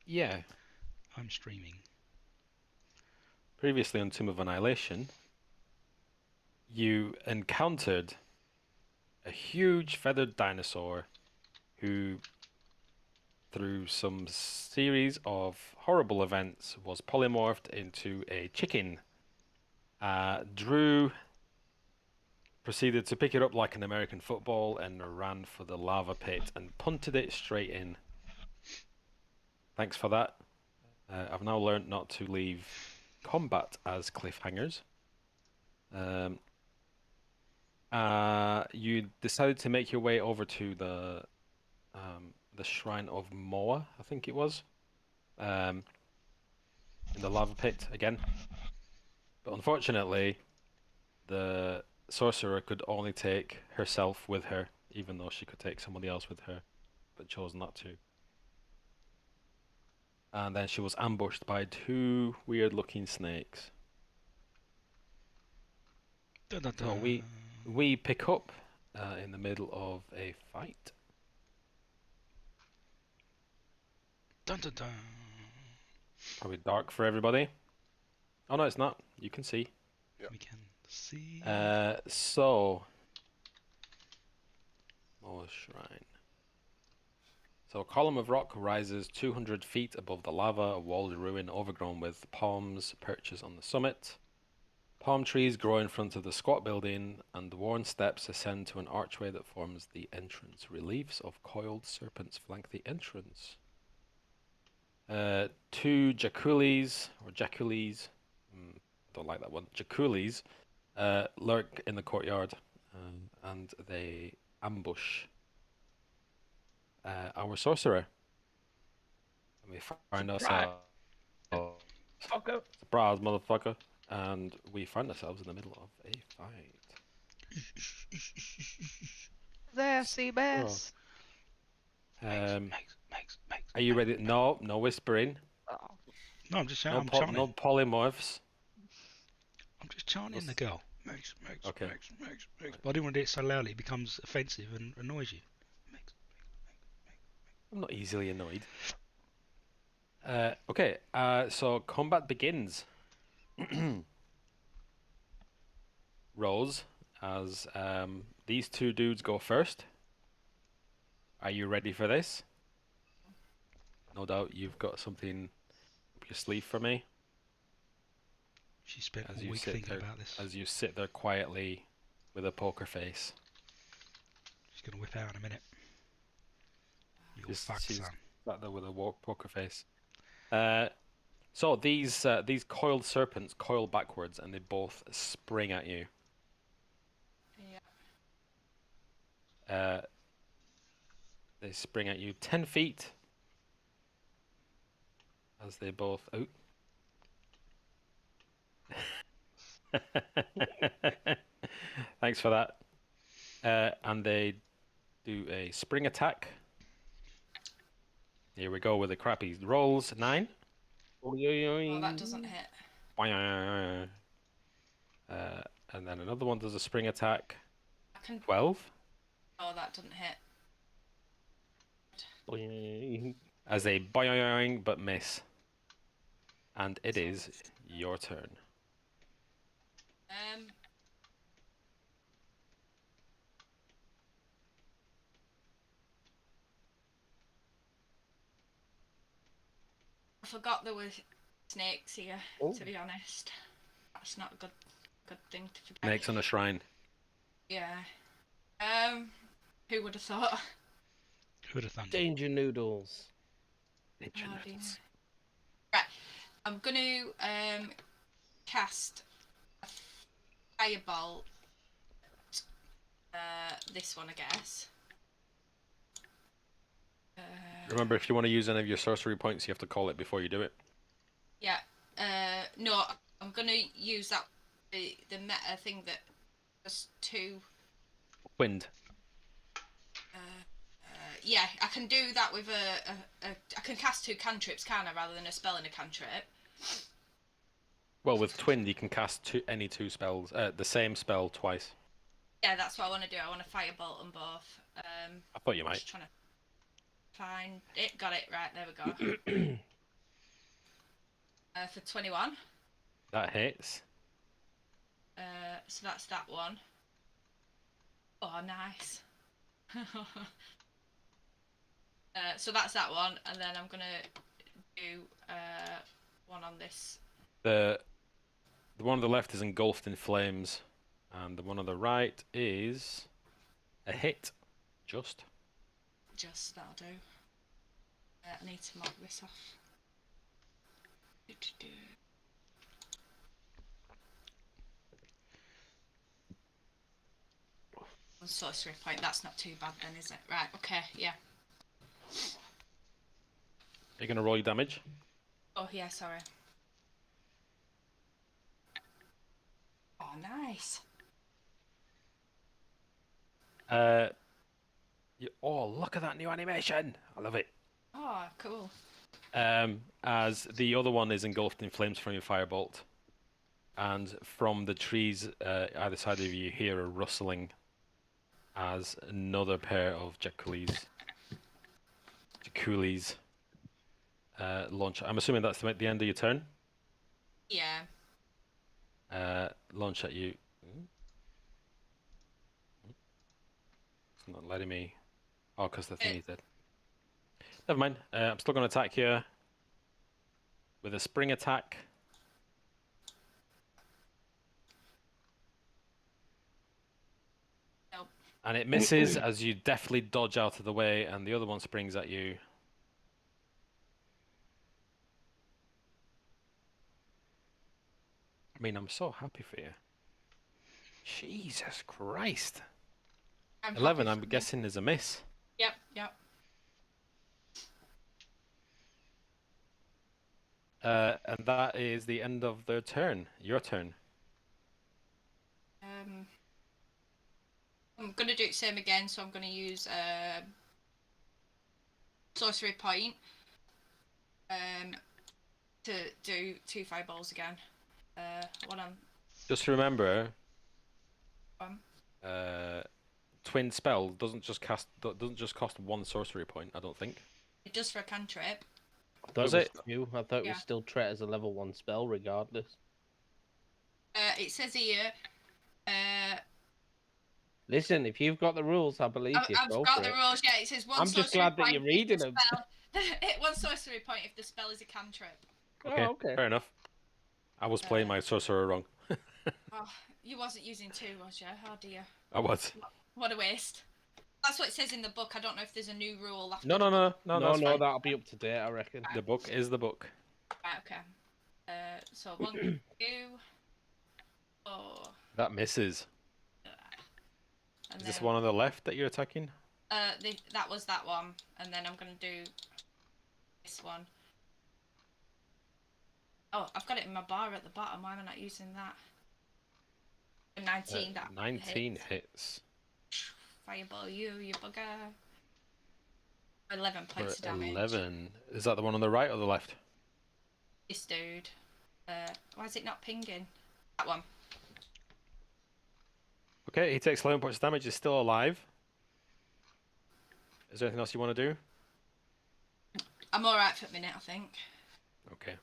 Yeah. I'm streaming. Previously on Tomb of Annihilation, you encountered a huge feathered dinosaur who, through some series of horrible events, was polymorphed into a chicken. Drew proceeded to pick it up like an American football and ran for the lava pit and punted it straight in. Thanks for that. I've now learned not to leave combat as cliffhangers. Um, you decided to make your way over to the shrine of Moa, I think it was, um, in the lava pit again. But unfortunately, the sorcerer could only take herself with her, even though she could take somebody else with her, but chose not to. And then she was ambushed by two weird-looking snakes. Dun, dun, So dun. we pick up in the middle of a fight. Dun, dun, dun. Probably dark for everybody. Oh no, it's not. You can see. Yep. We can see. So Moa's Shrine. So a column of rock rises 200 feet above the lava, a walled ruin overgrown with palms perches on the summit. Palm trees grow in front of the squat building, and the worn steps ascend to an archway that forms the entrance. Reliefs of coiled serpents flank the entrance. Two jaculis, or jaculis, don't like that one, jaculis, lurk in the courtyard, and they ambush our sorcerer. And we find ourselves, Fucker. surprise, motherfucker, and we find ourselves in the middle of a fight. There, Seabass. Um, Makes. are you ready? No, no whispering. Oh. No, I'm just No, I'm chanting. no polymorphs. I'm just chanting the girl. Makes. Okay. But I didn't want to do it so loudly it becomes offensive and annoys you. Makes. I'm not easily annoyed. Okay, so combat begins. Rose, as these two dudes go first. Are you ready for this? No doubt you've got something up your sleeve for me. She spent As a you week sit thinking there, about this. as you sit there quietly with a poker face. She's gonna whip out in a minute. You're fucked, She's son. sat there with a poker face. So these coiled serpents coil backwards and they both spring at you. Yeah. They spring at you 10 feet as they both out. Thanks for that. And they do a spring attack. Here we go with the crappy rolls. 9. Oh, that doesn't hit. And then another one does a spring attack. I can. 12. Oh, that doesn't hit. As they boing but miss. And it is your turn. I forgot there were snakes here. Oh. To be honest, that's not a good thing to forget. Snakes on a shrine. Yeah. Who would have thought? Who'd have thunk? Danger noodles. Oh, dear. Right, I'm gonna cast a fireball. This one, I guess. Remember, if you want to use any of your sorcery points, you have to call it before you do it. Yeah. No, I'm gonna use that the meta thing that does 2. Wind. Yeah, I can do that with I can cast 2 cantrips, can't I, rather than a spell and a cantrip. Well, with Twind, you can cast any 2 spells, the same spell twice. Yeah, that's what I want to do. I want to firebolt them both. I thought you might. Just trying to find it. Got it right. There we go. For 21. That hits. So that's that one. Oh, nice. So that's that one, and then I'm gonna do one on this. The one on the left is engulfed in flames, and the one on the right is a hit. Just. That'll do. I need to mark this off. One sorcery point. That's not too bad then, is it? Right. Okay. Yeah. You're gonna roll your damage. Oh yeah. Sorry. Oh, nice. Oh, look at that new animation! I love it. Oh, cool. As the other one is engulfed in flames from your firebolt, and from the trees either side of you, you hear a rustling as another pair of Jaculis launch. I'm assuming that's the end of your turn. Yeah. Launch at you. It's not letting me. Oh, because the thing is dead. Never mind. I'm still going to attack here with a spring attack. Nope. And it misses as you deftly dodge out of the way, and the other one springs at you. I mean, I'm so happy for you. Jesus Christ. 11, I'm guessing, is a miss. Yep. Yep. And that is the end of their turn. Your turn. I'm gonna do the same again, so I'm gonna use sorcery point to do 2 fireballs again. One on. Just remember, One. twin spell doesn't just cost 1 sorcery point. I don't think. It does for a cantrip. I thought Was it it? was few. I thought it Yeah. was still treat as a level 1 spell, regardless. It says here. Listen, if you've got the rules, I believe you. I've Go got for the it. rules. Yeah, it says 1 I'm sorcery just glad that point you're if reading the them. spell. 1 sorcery point if the spell is a cantrip. Okay, Oh, okay. fair enough. I was playing my sorcerer wrong. Oh, you wasn't using 2, was you? Oh dear. I was. What a waste. That's what it says in the book. I don't know if there's a new rule after. No, the no, book. that's fine. That'll be up to date, I reckon. The book is the book. Right, okay. So 1, 2, 4. That misses. And Is this then, one on the left that you're attacking? that was that one, and then I'm gonna do this one. Oh, I've got it in my bar at the bottom. Why am I not using that? 19. That 19 hits. hits. Fireball you bugger. 11 For points of damage. 11. Is that the one on the right or the left? This dude. Why is it not pinging? That one. Okay, he takes 11 points of damage. He's still alive. Is there anything else you want to do? I'm alright for a minute, I think. Okay.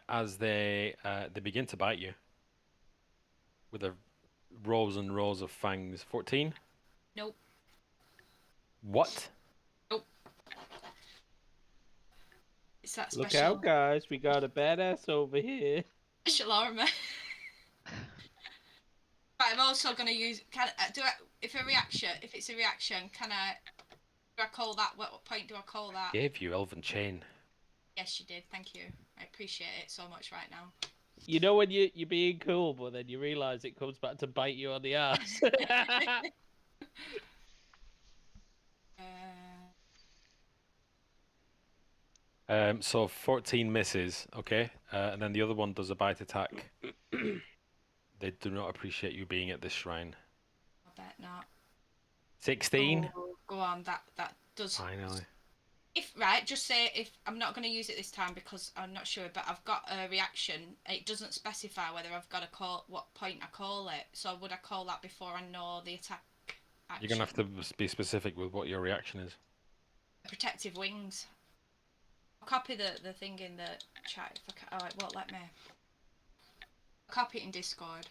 As they begin to bite you with their rows and rows of fangs. 14? Nope. What? Nope. It's that Look special, out, guys. We got a badass over here. special armor. But I'm also going to use. If it's a reaction, can I? Do I call that? What point do I call that? Gave you Elven Chain. Yes, you did. Thank you. I appreciate it so much right now. You know when you're being cool, but then you realise it comes back to bite you on the ass. So 14 misses, okay? And then the other one does a bite attack. They do not appreciate you being at this shrine. I bet not. 16? Oh, go on. That does. Finally. Just say if I'm not going to use it this time because I'm not sure, but I've got a reaction. It doesn't specify whether I've got to call what point I call it. So would I call that before I know the attack action? You're going to have to be specific with what your reaction is. Protective wings. I'll copy the thing in the chat if I can. Oh, it won't let me. I'll copy it in Discord.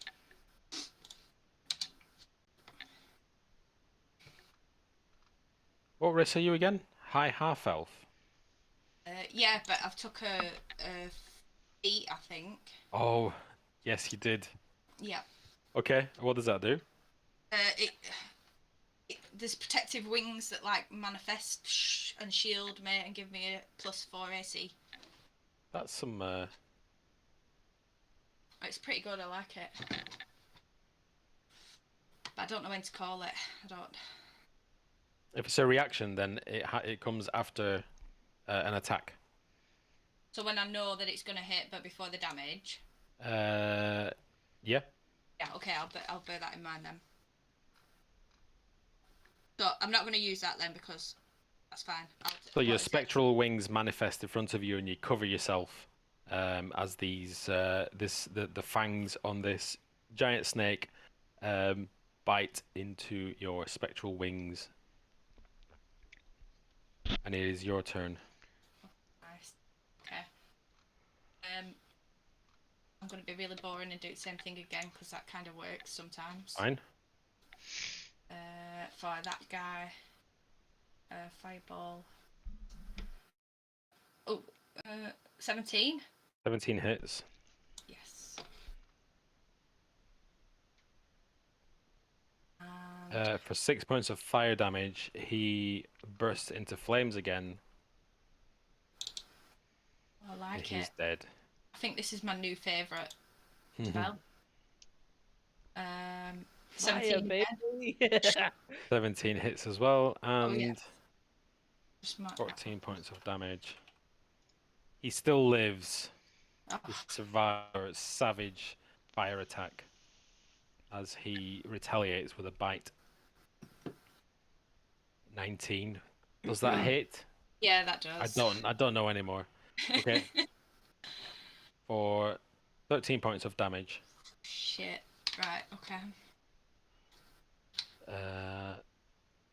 What race are you again? High half elf. Yeah, but I've took a feat, I think. Oh, yes, you did. Yeah. Okay, what does that do? There's protective wings that like manifest and shield me and give me a +4 AC. That's some. It's pretty good. I like it. But I don't know when to call it. I don't. If it's a reaction, then it comes after an attack. So when I know that it's gonna hit, but before the damage. Yeah. Yeah. Okay. I'll bear that in mind then. So I'm not gonna use that then because that's fine. So your spectral wings manifest in front of you, and you cover yourself as these the fangs on this giant snake bite into your spectral wings, and it is your turn. Nice. Okay. I'm gonna be really boring and do the same thing again because that kind of works sometimes. Fine. For that guy, fireball. Oh, 17. 17 hits. Yes. For 6 points of fire damage, he bursts into flames again. I And like he's it. dead. I think this is my new favourite spell. 17. Fire, baby. 17 hits as well, and yeah. Just mark that. 14 points of damage. He still lives. Oh, He survives a savage fire attack as he retaliates with a bite. 19. Does that hit? yeah, that does. I don't know anymore. Okay. For 13 points of damage. Shit. Right. Okay.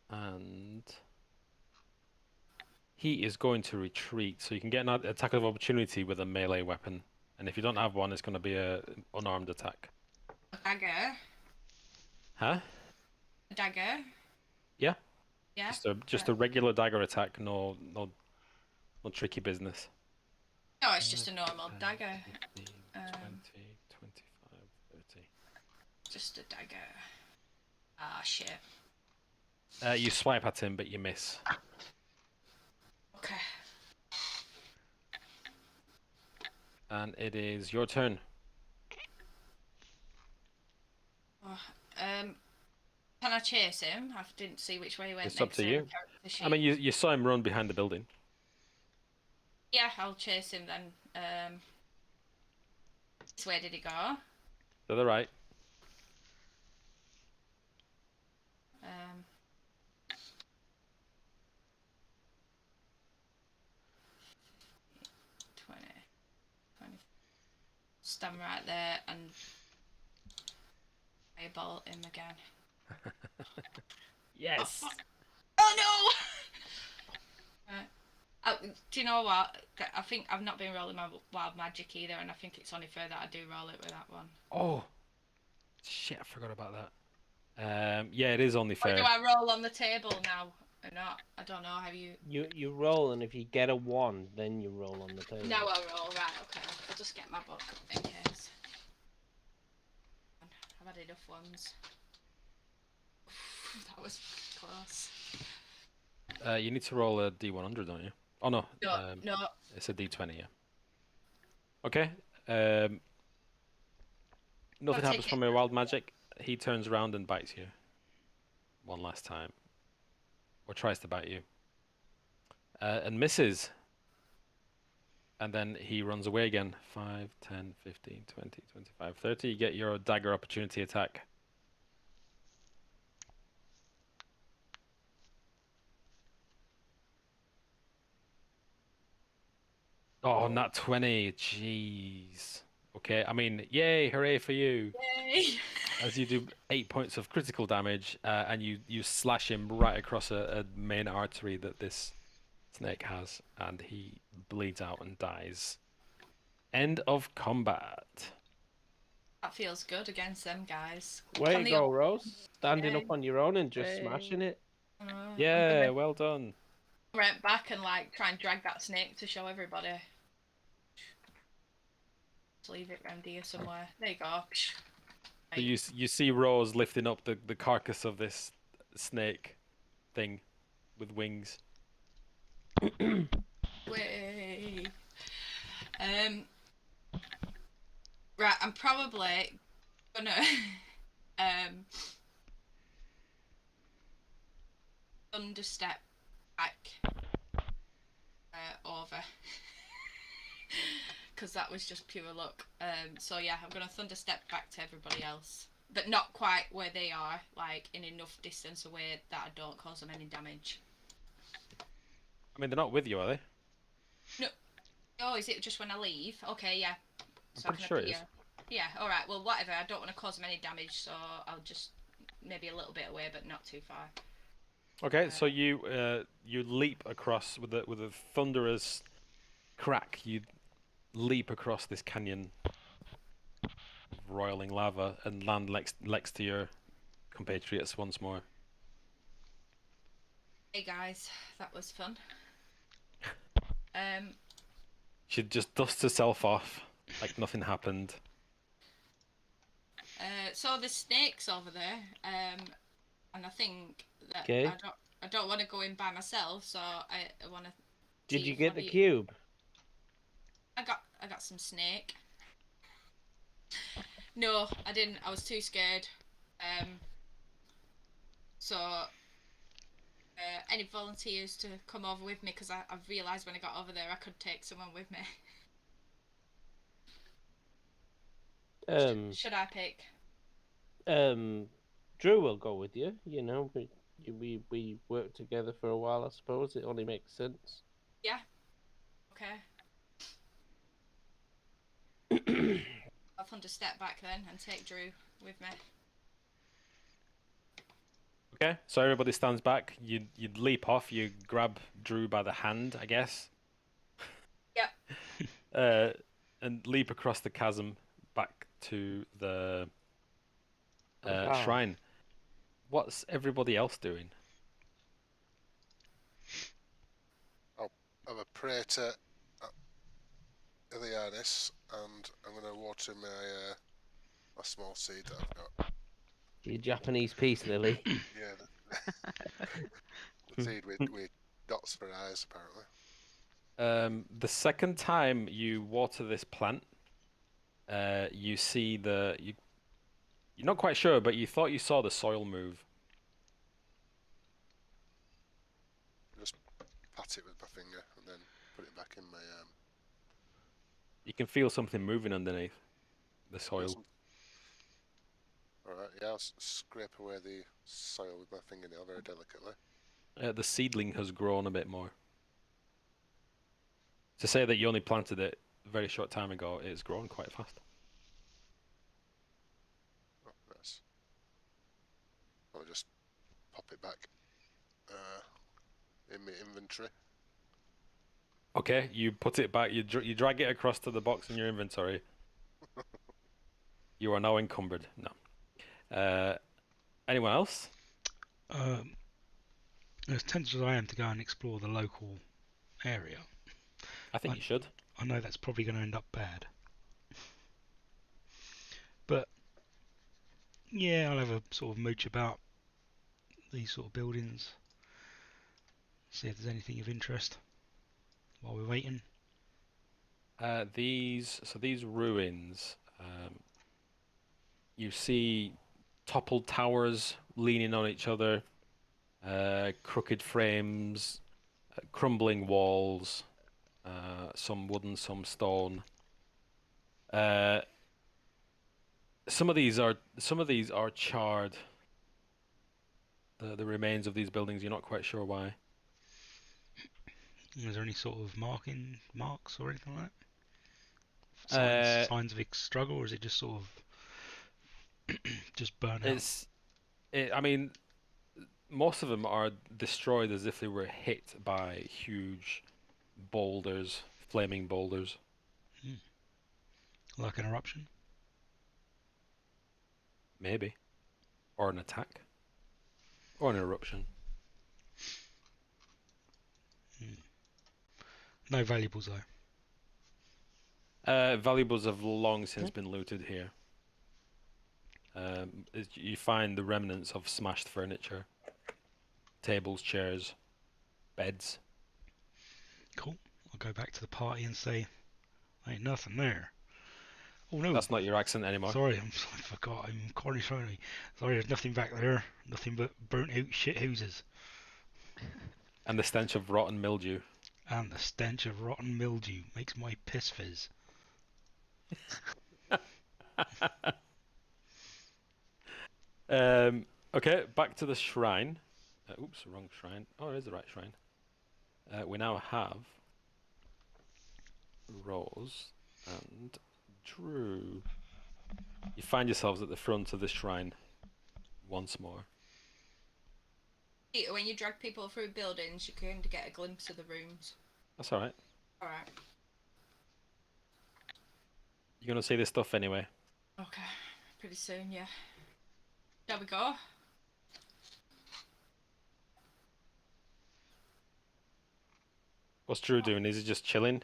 And he is going to retreat, so you can get an attack of opportunity with a melee weapon. And if you don't have one, it's going to be a unarmed attack. A dagger. Huh? A dagger. Yeah. Yeah. Just a regular dagger attack. No tricky business. No, it's just a normal dagger. 15, 20, 25, 30. Just a dagger. Ah, shit. You swipe at him, but you miss. Okay. And it is your turn. Oh, can I chase him? I didn't see which way he went. It's up next to the you. character sheet. I mean, you saw him run behind the building. Yeah, I'll chase him then. So where did he go? To the right. Um. 20. Stand right there and eyeball him again. Yes. Oh no! Do you know what? I think I've not been rolling my wild magic either, and I think it's only fair that I do roll it with that one. Oh, shit! I forgot about that. Yeah, it is only Or fair. do I roll on the table now or not? I don't know. Have you? You roll, and if you get a 1, then you roll on the table. No, I'll roll. Right. Okay. I'll just get my book in case. I've had enough ones. That was close. You need to roll a D100, don't you? Oh no. No, no. It's a D20, yeah. Okay. Nothing take happens it. from your wild magic. He turns around and bites you. One last time. Or tries to bite you. And misses. And then he runs away again. 5, 10, 15, 20, 25, 30. You get your dagger opportunity attack. Oh, nat 20. Jeez. Okay, I mean, yay, hooray for you. Yay! As you do 8 points of critical damage, and you slash him right across a main artery that this snake has, and he bleeds out and dies. End of combat. That feels good against them guys. Way Can to they go, all- Rose. Standing Yeah. up on your own and just Hey. smashing it. I'm Yeah, gonna well done. run back and like try and drag that snake to show everybody. Just leave it round here somewhere. There you go. So you see Rose lifting up the carcass of this snake thing with wings. Way. Right, I'm probably gonna understep back over because that was just pure luck. So yeah, I'm gonna thunder step back to everybody else, but not quite where they are, like in enough distance away that I don't cause them any damage. I mean, they're not with you, are they? Oh, is it just when I leave? Okay, yeah. I'm pretty sure it is. Yeah, alright, well, whatever. I don't want to cause them any damage, so I'll just maybe a little bit away, but not too far. Okay, so you leap across with a thunderous crack. You leap across this canyon of roiling lava and land next to your compatriots once more. Hey guys, that was fun. She just dusts herself off like nothing happened. So there's snakes over there, and I think that Okay. I don't want to go in by myself, so I want to. Did you get the cube? I got some snake. No, I didn't. I was too scared. So any volunteers to come over with me? Because I've realised when I got over there I could take someone with me. Should I pick? Drew will go with you. You know, we worked together for a while. I suppose it only makes sense. Yeah. Okay. I'll thunder step back then and take Drew with me. Okay, so everybody stands back. You leap off. You grab Drew by the hand, I guess. Yep. And leap across the chasm back to the Wow. shrine. What's everybody else doing? I'm a prey to Iliadis, and I'm going to water my small seed that I've got. Your Japanese peace lily. Yeah, the seed with dots for eyes, apparently. The second time you water this plant, you see you're not quite sure, but you thought you saw the soil move. Just pat it with my finger and then put it back in my You can feel something moving underneath the soil. Alright, yeah, I'll scrape away the soil with my fingernail very delicately. The seedling has grown a bit more. To say that you only planted it a very short time ago, it's grown quite fast. Oh, nice. I'll just pop it back in my inventory. Okay, you put it back, you drag it across to the box in your inventory. You are now encumbered. No. Anyone else? As tempted as I am to go and explore the local area, I think you should. I know that's probably going to end up bad. But yeah, I'll have a sort of mooch about these sort of buildings, see if there's anything of interest while we're waiting. These ruins, you see toppled towers leaning on each other, crooked frames, crumbling walls, some wooden, some stone. Some of these are charred. The remains of these buildings, you're not quite sure why. Is there any sort of marks or anything like that? Signs of struggle, or is it just sort of just burnt out? I mean, most of them are destroyed as if they were hit by huge boulders flaming boulders. Like an eruption. Maybe. Or an attack. Or an eruption. No valuables though. Valuables have long since been looted here. You find the remnants of smashed furniture. Tables, chairs, beds. Cool. I'll go back to the party and say, ain't nothing there. Oh no. That's not your accent anymore. Sorry, I forgot. I'm Cornish only. Sorry, there's nothing back there. Nothing but burnt out shit houses. And the stench of rotten mildew. And the stench of rotten mildew makes my piss fizz. Okay, back to the shrine. Oops, wrong shrine. Oh, it is the right shrine. We now have Rose and Drew. You find yourselves at the front of the shrine once more. When you drag people through buildings, you can get a glimpse of the rooms. That's alright. Alright. You're gonna see this stuff anyway. Okay. Pretty soon, yeah. Shall we go? What's Drew doing? Is he just chilling?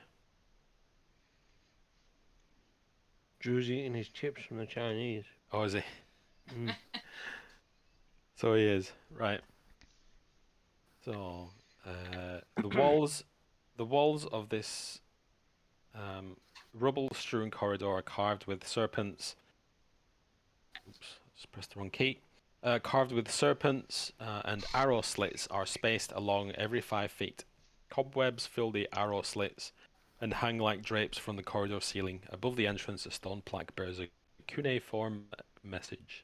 Drew's eating his chips from the Chinese. Oh, is he? Mm. So he is. Right. So, the walls of this rubble-strewn corridor are carved with serpents. Oops, just pressed the wrong key. Carved with serpents and arrow slits are spaced along every 5 feet. Cobwebs fill the arrow slits and hang like drapes from the corridor ceiling. Above the entrance, a stone plaque bears a cuneiform message.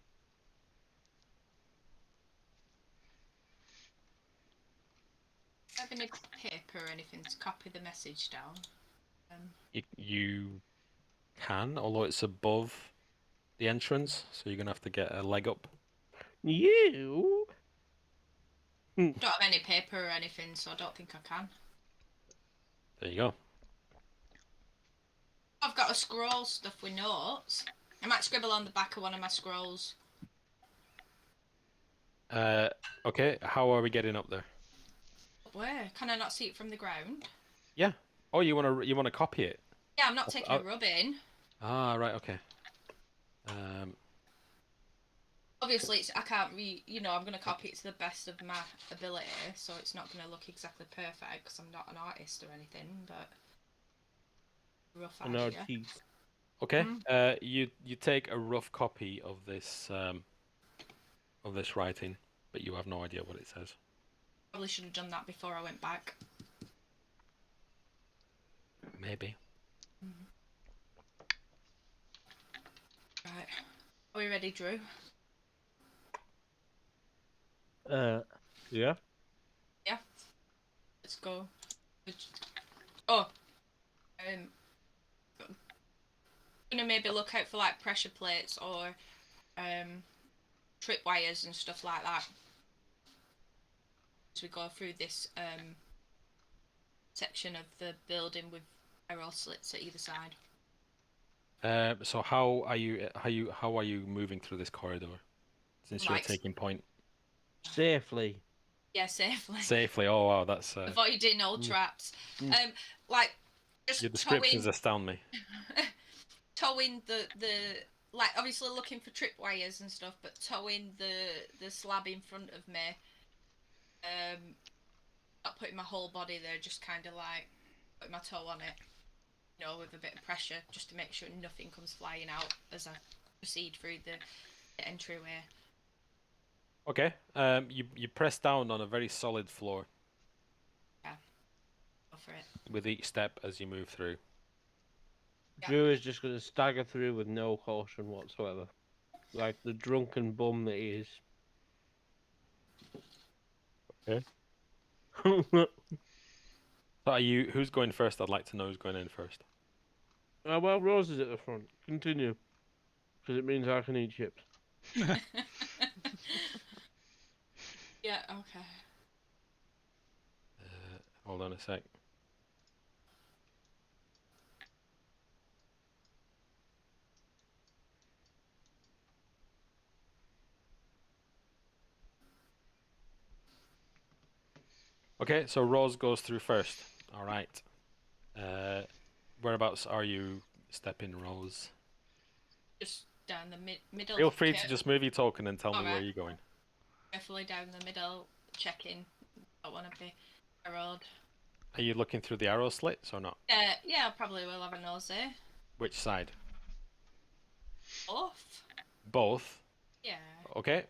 Do you have any paper or anything to copy the message down? You can, although it's above the entrance, so you're gonna have to get a leg up. You? Don't have any paper or anything, so I don't think I can. There you go. I've got a scroll stuff with notes. I might scribble on the back of one of my scrolls. Okay, how are we getting up there? Where? Can I not see it from the ground? Yeah. Oh, you wanna copy it? Yeah, I'm not taking a rub in. Ah, right. Okay. Obviously, I can't I'm going to copy it to the best of my ability, so it's not going to look exactly perfect because I'm not an artist or anything, but rough An idea. artiste. Okay. You take a rough copy of this writing, but you have no idea what it says. Probably should have done that before I went back. Maybe. Right. Are we ready, Drew? Yeah. Yeah. Let's go. Oh. Gonna maybe look out for like pressure plates or trip wires and stuff like that as we go through this section of the building with arrow slits at either side. So how are you moving through this corridor? Since you're Like- taking point Safely. Yeah, safely. safely. Oh wow, that's Avoiding all traps. Like just your descriptions towing, astound me. towing the like obviously looking for trip wires and stuff, but towing the slab in front of me. Not putting my whole body there, just kind of like putting my toe on it, with a bit of pressure, just to make sure nothing comes flying out as I proceed through the entryway. Okay. You press down on a very solid floor Go for it. with each step as you move through. Yeah. Drew is just going to stagger through with no caution whatsoever. Like the drunken bum that he is. Okay. So who's going first? I'd like to know who's going in first. Well, Rose is at the front. Continue. Because it means I can eat chips. Yeah, okay. Hold on a sec. Okay, so Rose goes through first. All right. Whereabouts are you stepping, Rose? Just down the middle. Feel free to just move your token and tell me where Alright. you're going. Carefully down the middle, checking. Don't want to be a road. Are you looking through the arrow slits or not? Yeah, I probably will have a nose there. Which side? Both. Both. Yeah. Okay.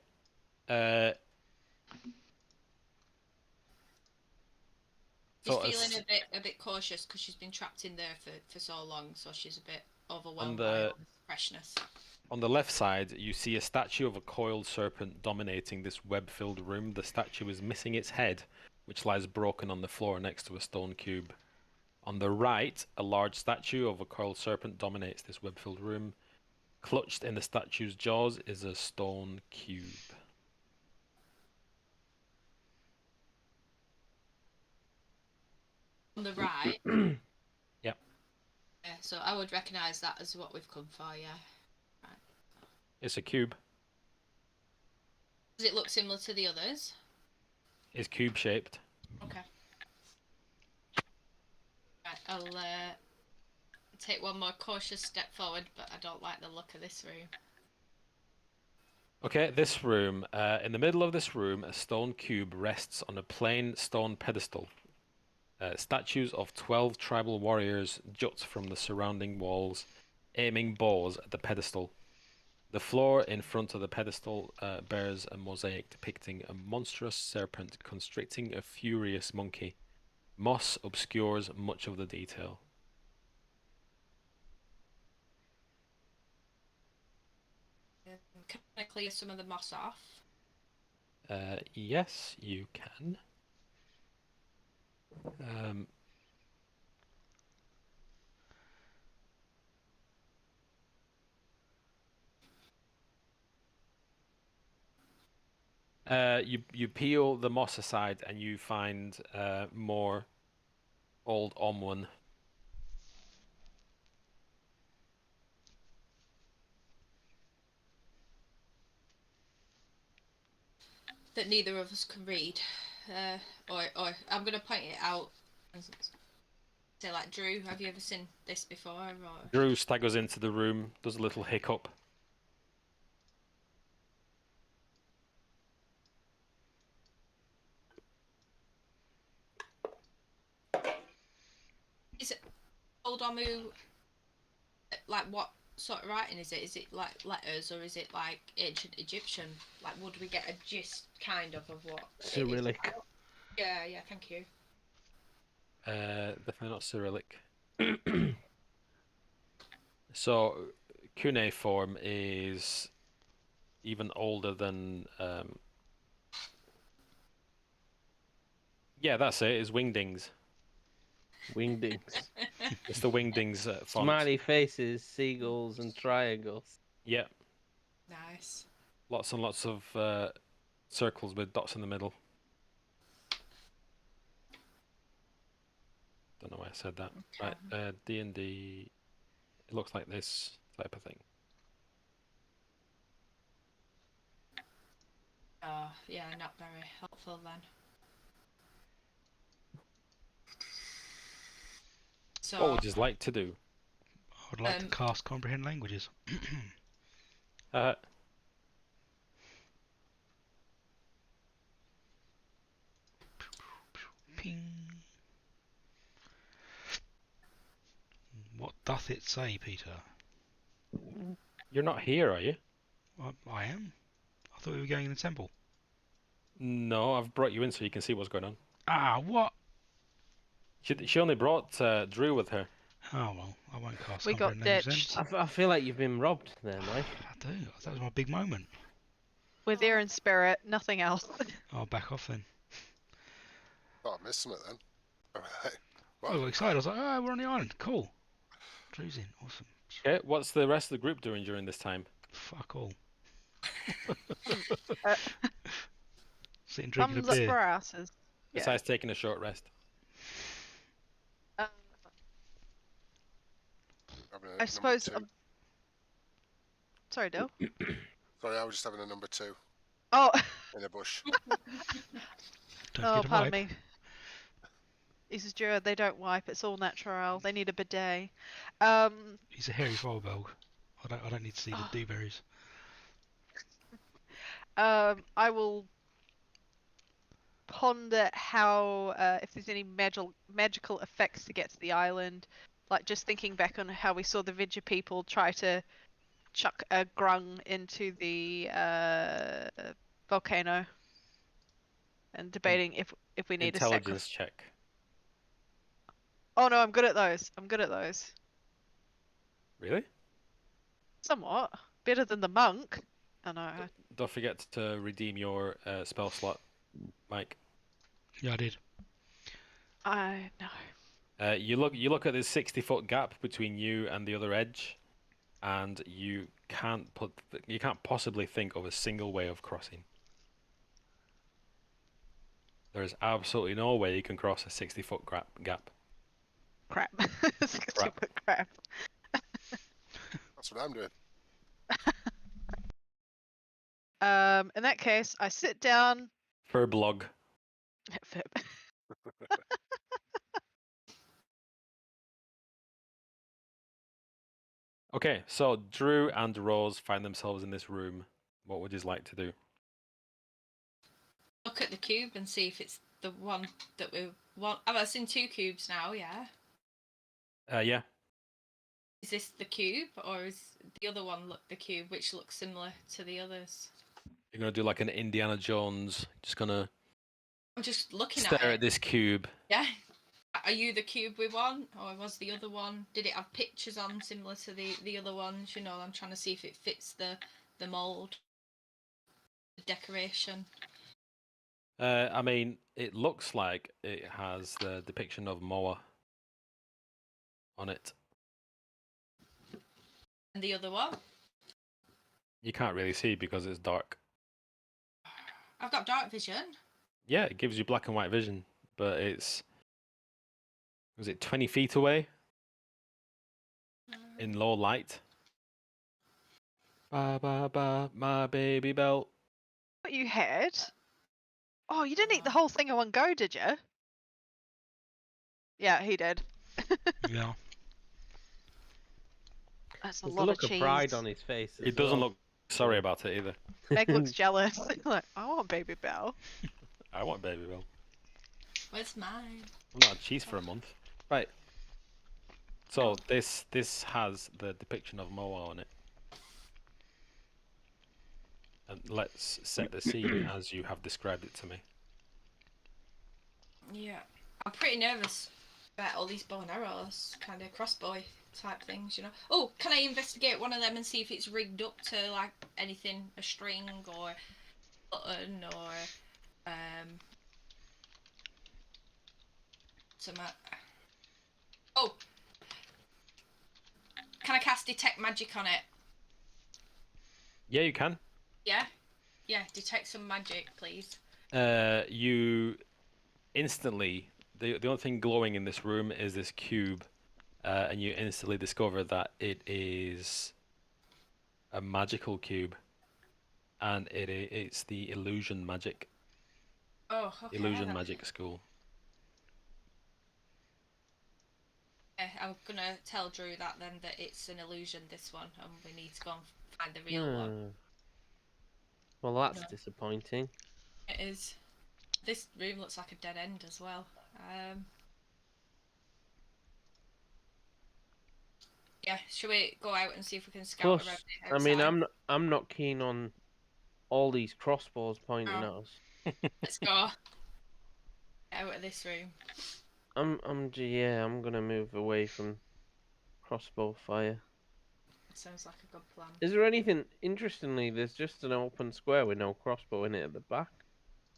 She's So feeling a bit cautious because she's been trapped in there for so long, so she's a bit overwhelmed by the- all this freshness. on the left side, you see a statue of a coiled serpent dominating this web-filled room. The statue is missing its head, which lies broken on the floor next to a stone cube. On the right, a large statue of a coiled serpent dominates this web-filled room. Clutched in the statue's jaws is a stone cube. On the right. Yep. Yeah, so I would recognise that as what we've come for, yeah. It's a cube. Does it look similar to the others? It's cube-shaped. Okay. Right, I'll take one more cautious step forward, but I don't like the look of this room. Okay, this room. In the middle of this room, a stone cube rests on a plain stone pedestal. Statues of 12 tribal warriors jut from the surrounding walls, aiming bows at the pedestal. The floor in front of the pedestal bears a mosaic depicting a monstrous serpent constricting a furious monkey. Moss obscures much of the detail. Can I clear some of the moss off? Yes, you can. You peel the moss aside and you find more old Omwan. That neither of us can read. Or I'm going to point it out. Say like, Drew, have you ever seen this before? Or... Drew staggers into the room, does a little hiccup. Is it Old Omu, like what sort of writing is it? Is it like letters or is it like ancient Egyptian? Like would we get a gist kind of what it is Cyrillic. about? Yeah, thank you. Definitely not Cyrillic. So, cuneiform is even older than. Yeah, that's it. It's wingdings. Wingdings. It's the wingdings font. Smiley faces, seagulls, and triangles. Yeah, Nice. lots and lots of circles with dots in the middle. Don't know why I said that. Okay. Right, D&D. It looks like this type of thing. Oh, yeah, not very helpful then. So, What would you like to do? I would like to cast Comprehend Languages. Ping. What doth it say, Peter? You're not here, are you? I am. I thought we were going in the temple. No, I've brought you in so you can see what's going on. Ah, what? She only brought Drew with her. Oh well, I won't cast. We got Comprehend Languages ditched. I feel like you've been robbed there, Mike. then. I do. That was my big moment. We're there in spirit, nothing else. I'll back off then. Oh, I missed something then. Alright. I was excited. I was like, oh, we're on the island. Cool. Drew's in. Awesome. Okay, what's the rest of the group doing during this time? Fuck all. Uh, Sitting drinking Thumbs a up beer. for our asses. Yeah. Besides taking a short rest. Having a I number suppose. two. Sorry, Dill. Sorry, I was just having a number 2 Oh, in a bush. Don't oh, get a pardon vibe. me. He says, Drew, they don't wipe. It's all natural. They need a bidet. He's a hairy Farbelg. I don't need to see the Oh. dewberries. I will ponder how if there's any magical effects to get to the island. Like just thinking back on how we saw the Vidya people try to chuck a grung into the volcano, and debating if we need a Intelligence sacrifice. check. Oh no, I'm good at those. I'm good at those. Really? Somewhat better than the monk. I know. Don't forget to redeem your spell slot, Mike. Yeah, I did. I know. You look at this 60-foot gap between you and the other edge, and you can't possibly think of a single way of crossing. There is absolutely no way you can cross a 60-foot gap. Crap. 60-foot crap. That's what I'm doing. In that case, I sit down. Furblog. Okay, so Drew and Rose find themselves in this room. What would you like to do? Look at the cube and see if it's the one that we want. I've seen 2 cubes now, yeah. Yeah. Is this the cube, or is the other one the cube, which looks similar to the others? You're gonna do like an Indiana Jones. Just gonna I'm just looking stare at at this cube. Yeah. Are you the cube we want, or was the other one? Did it have pictures on similar to the other ones? You know, I'm trying to see if it fits the mold, the decoration. I mean, it looks like it has the depiction of Moa on it. And the other one? You can't really see because it's dark. I've got dark vision. Yeah, it gives you black and white vision, but it's... Was it 20 feet away? In low light? Ba ba ba, my baby belt. What you had? Oh, you didn't eat the whole thing in one go, did you? Yeah, he did. Yeah. That's a There's a lot look of cheese. of pride on his face. He doesn't look sorry about it either. Meg looks jealous. Like, I want Baby Bell. I want baby belt. Where's mine? I've not had cheese for a month. Right. So this has the depiction of Moa on it. And let's set the scene as you have described it to me. Yeah. I'm pretty nervous about all these bow and arrows, kind of crossbow type things, you know. Oh, can I investigate one of them and see if it's rigged up to like anything, a string or button or some. Oh, can I cast detect magic on it? Yeah, you can. Yeah, yeah. Detect some magic, please. You instantly the only thing glowing in this room is this cube, and you instantly discover that it is a magical cube, and it's the illusion magic. Oh, okay. Illusion magic school. Yeah, I'm gonna tell Drew that then, that it's an illusion, this one, and we need to go and find the real one. Well, that's No. disappointing. It is. This room looks like a dead end as well. Yeah, should we go out and see if we can scout Plus, around the I mean, outside? I'm not keen on all these crossbows pointing at No. us. Let's go out of this room. I'm gonna move away from crossbow fire. Sounds like a good plan. Is there anything? Interestingly, there's just an open square with no crossbow in it at the back.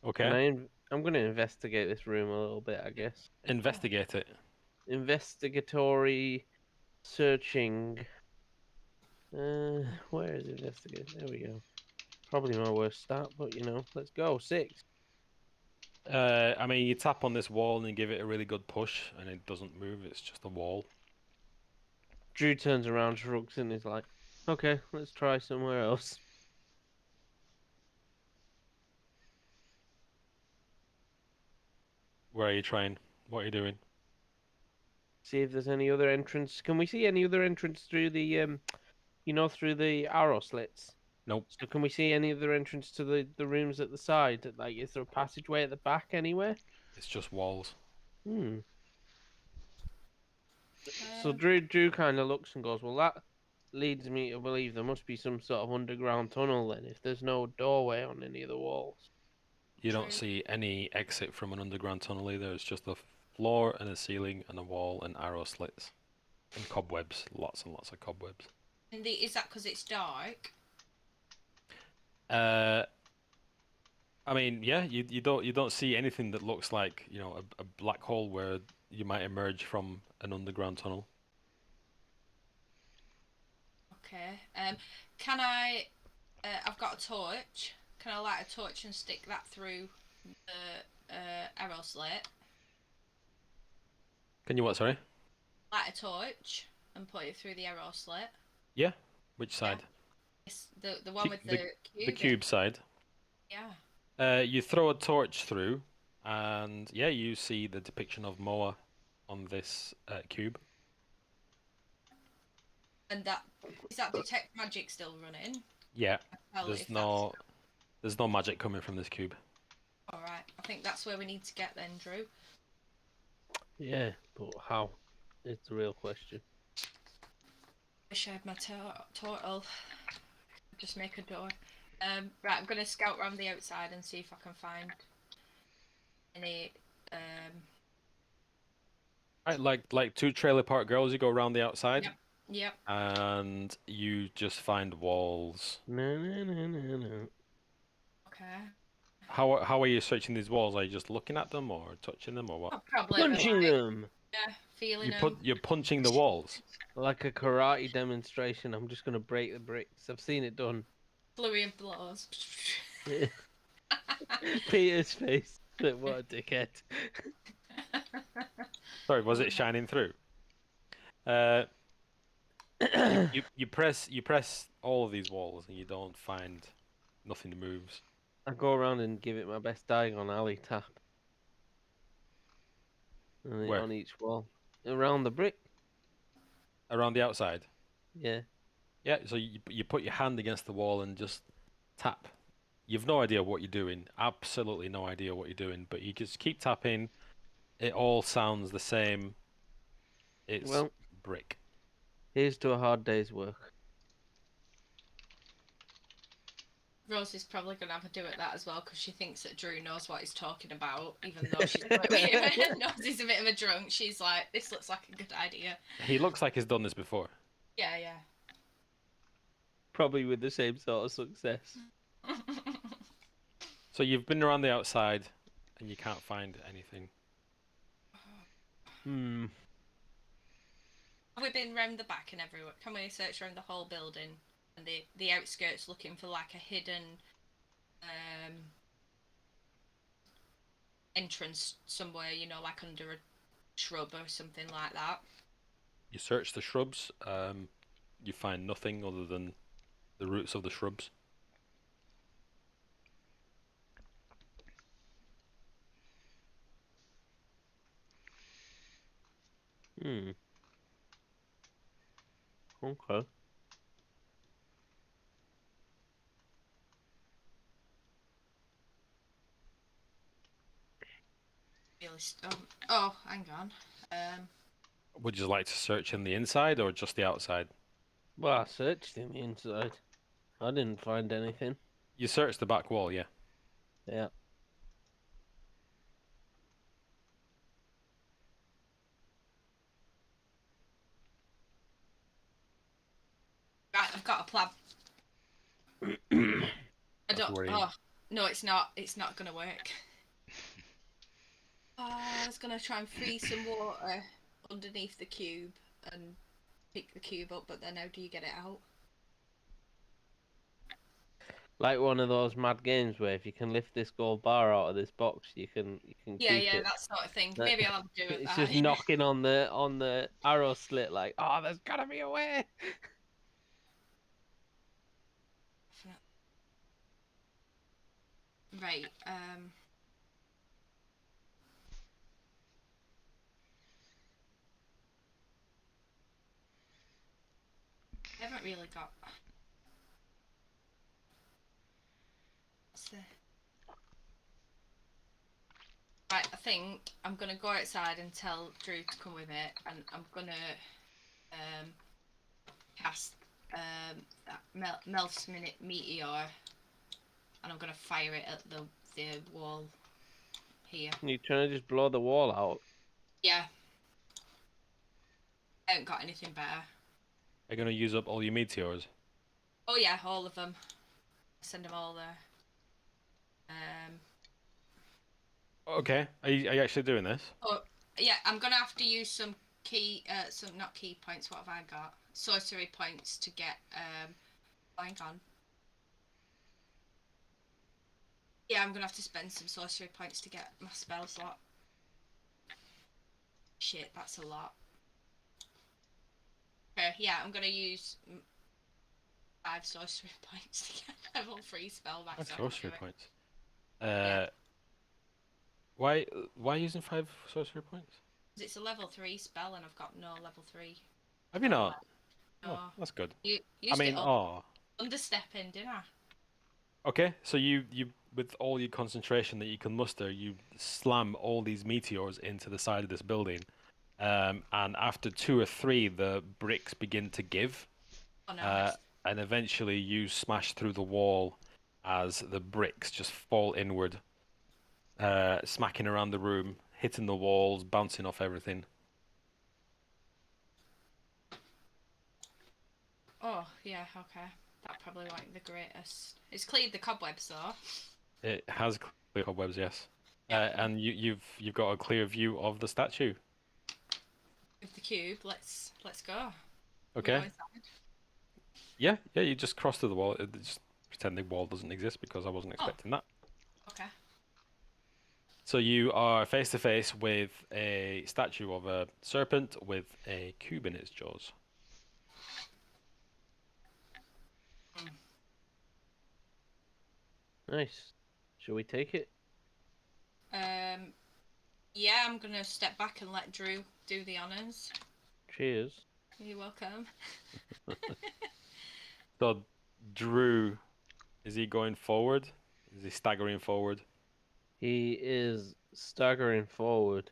Okay. And I'm gonna investigate this room a little bit, I guess. Investigate it. Investigatory searching. Where is investigate? There we go. Probably my worst start, but you know, let's go. 6. I mean, you tap on this wall and you give it a really good push, and it doesn't move. It's just a wall. Drew turns around, shrugs, and is like, "Okay, let's try somewhere else." Where are you trying? What are you doing? See if there's any other entrance. Can we see any other entrance through the through the arrow slits? Nope. So can we see any other entrance to the rooms at the side? Like, is there a passageway at the back anywhere? It's just walls. Hmm. So Um, Drew kind of looks and goes, well, that leads me to believe there must be some sort of underground tunnel then, if there's no doorway on any of the walls. You don't True. see any exit from an underground tunnel either. It's just a floor and a ceiling and a wall and arrow slits and cobwebs. Lots and lots of cobwebs. and is that because it's dark? I mean, yeah, you don't see anything that looks like, you know, a black hole where you might emerge from an underground tunnel. Okay. Can I? I've got a torch. Can I light a torch and stick that through the arrow slit? Can you what, sorry? Light a torch and put it through the arrow slit. Yeah. Which side? It's the one with The- the cube. The cube side. Yeah. You throw a torch through, and yeah, you see the depiction of Moa on this cube. And that is that detect magic still running? Yeah, Well, there's if no magic coming from this cube. All right. I think that's where we need to get then, Drew. Yeah, but how? It's the real question. Wish I had my turtle. Just make a door. Right, I'm gonna scout around the outside and see if I can find any. Right, like two trailer park girls, you go around the outside, Yep. Yep. and you just find walls. No. Okay. How are you searching these walls? Are you just looking at them or touching them or what? I'll probably Punching them! Yeah, feeling them. You're punching the walls. Like a karate demonstration, I'm just gonna break the bricks. I've seen it done. Flurry of blows. Peter's face. What a dickhead. Sorry, was it shining through? You press all of these walls and you don't find nothing moves. I go around and give it my best Diagon Alley tap. And Where? on each wall. Around the brick. Around the outside. Yeah. Yeah, so you put your hand against the wall and just tap. You've no idea what you're doing. Absolutely no idea what you're doing, but you just keep tapping. It all sounds the same. It's Well, brick. here's to a hard day's work. Rose is probably going to have a do at that as well because she thinks that Drew knows what he's talking about, even though she's knows he's a bit of a drunk. She's like, this looks like a good idea. He looks like he's done this before. Yeah, yeah. Probably with the same sort of success. So you've been around the outside and you can't find anything. Hmm. Have we been round the back and everywhere? Can we search around the whole building and the outskirts looking for like a hidden entrance somewhere, you know, like under a shrub or something like that? You search the shrubs, you find nothing other than the roots of the shrubs. Hmm. Okay. Really oh, hang on. Would you like to search in the inside or just the outside? Well, I searched in the inside. I didn't find anything. You searched the back wall, yeah. Yeah. Right, I've got a plan. I don't. worrying. Oh no, it's not. It's not gonna work. I was gonna try and freeze some water underneath the cube and pick the cube up, but then how do you get it out? Like one of those mad games where if you can lift this gold bar out of this box, you can Yeah, keep yeah, it. that sort of thing. That- Maybe I'll have to do it. It's that. just knocking on the arrow slit like, oh, there's gotta be a way. Right. haven't really got. What's the... Right, I think I'm gonna go outside and tell Drew to come with me, and I'm gonna cast that Melf's Minute Meteor, and I'm gonna fire it at the wall here. You trying to just blow the wall out? Yeah. I haven't got anything better. Are you going to use up all your meteors? Oh yeah, all of them. Send them all there. Okay. Are you actually doing this? Oh yeah, I'm gonna have to use some not key points. What have I got? Sorcery points to get hang on. Yeah, I'm gonna have to spend some sorcery points to get my spell slot. Shit, that's a lot. Okay, yeah, I'm gonna use 5 sorcery points to get level 3 spell back. That's so sorcery I'll do it. points. Yeah. Why using 5 sorcery points? 'Cause it's a level 3 spell and I've got no level 3. Have you not? No. Oh, that's good. You I used mean, it all oh. understepping, didn't I? Okay, so you with all your concentration that you can muster, you slam all these meteors into the side of this building, and after 2 or 3, the bricks begin to give, Oh no. and eventually you smash through the wall as the bricks just fall inward, smacking around the room, hitting the walls, bouncing off everything. Oh yeah, okay. That probably like the greatest. It's cleared the cobwebs though. It has clear cobwebs, yes, Yeah. and you've got a clear view of the statue. With the cube, let's go. We Okay. go inside. Yeah, you just cross through the wall. Just pretend the wall doesn't exist because I wasn't expecting that. Okay. So you are face to face with a statue of a serpent with a cube in its jaws. Nice. Shall we take it? Yeah, I'm gonna step back and let Drew do the honors. Cheers. You're welcome. So Drew, is he going forward? Is he staggering forward? He is staggering forward.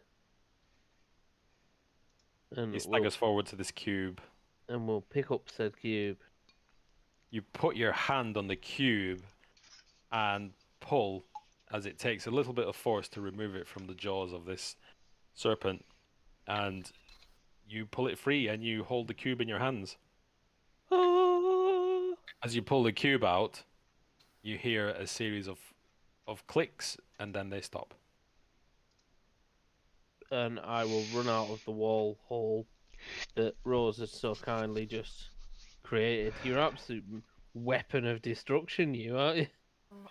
And He staggers forward to this cube. we'll pick up said cube. You put your hand on the cube and pull as it takes a little bit of force to remove it from the jaws of this serpent, and you pull it free and you hold the cube in your hands. As you pull the cube out, you hear a series of clicks and then they stop. And I will run out of the wall hole that Rose has so kindly just created. You're an absolute weapon of destruction, you aren't you?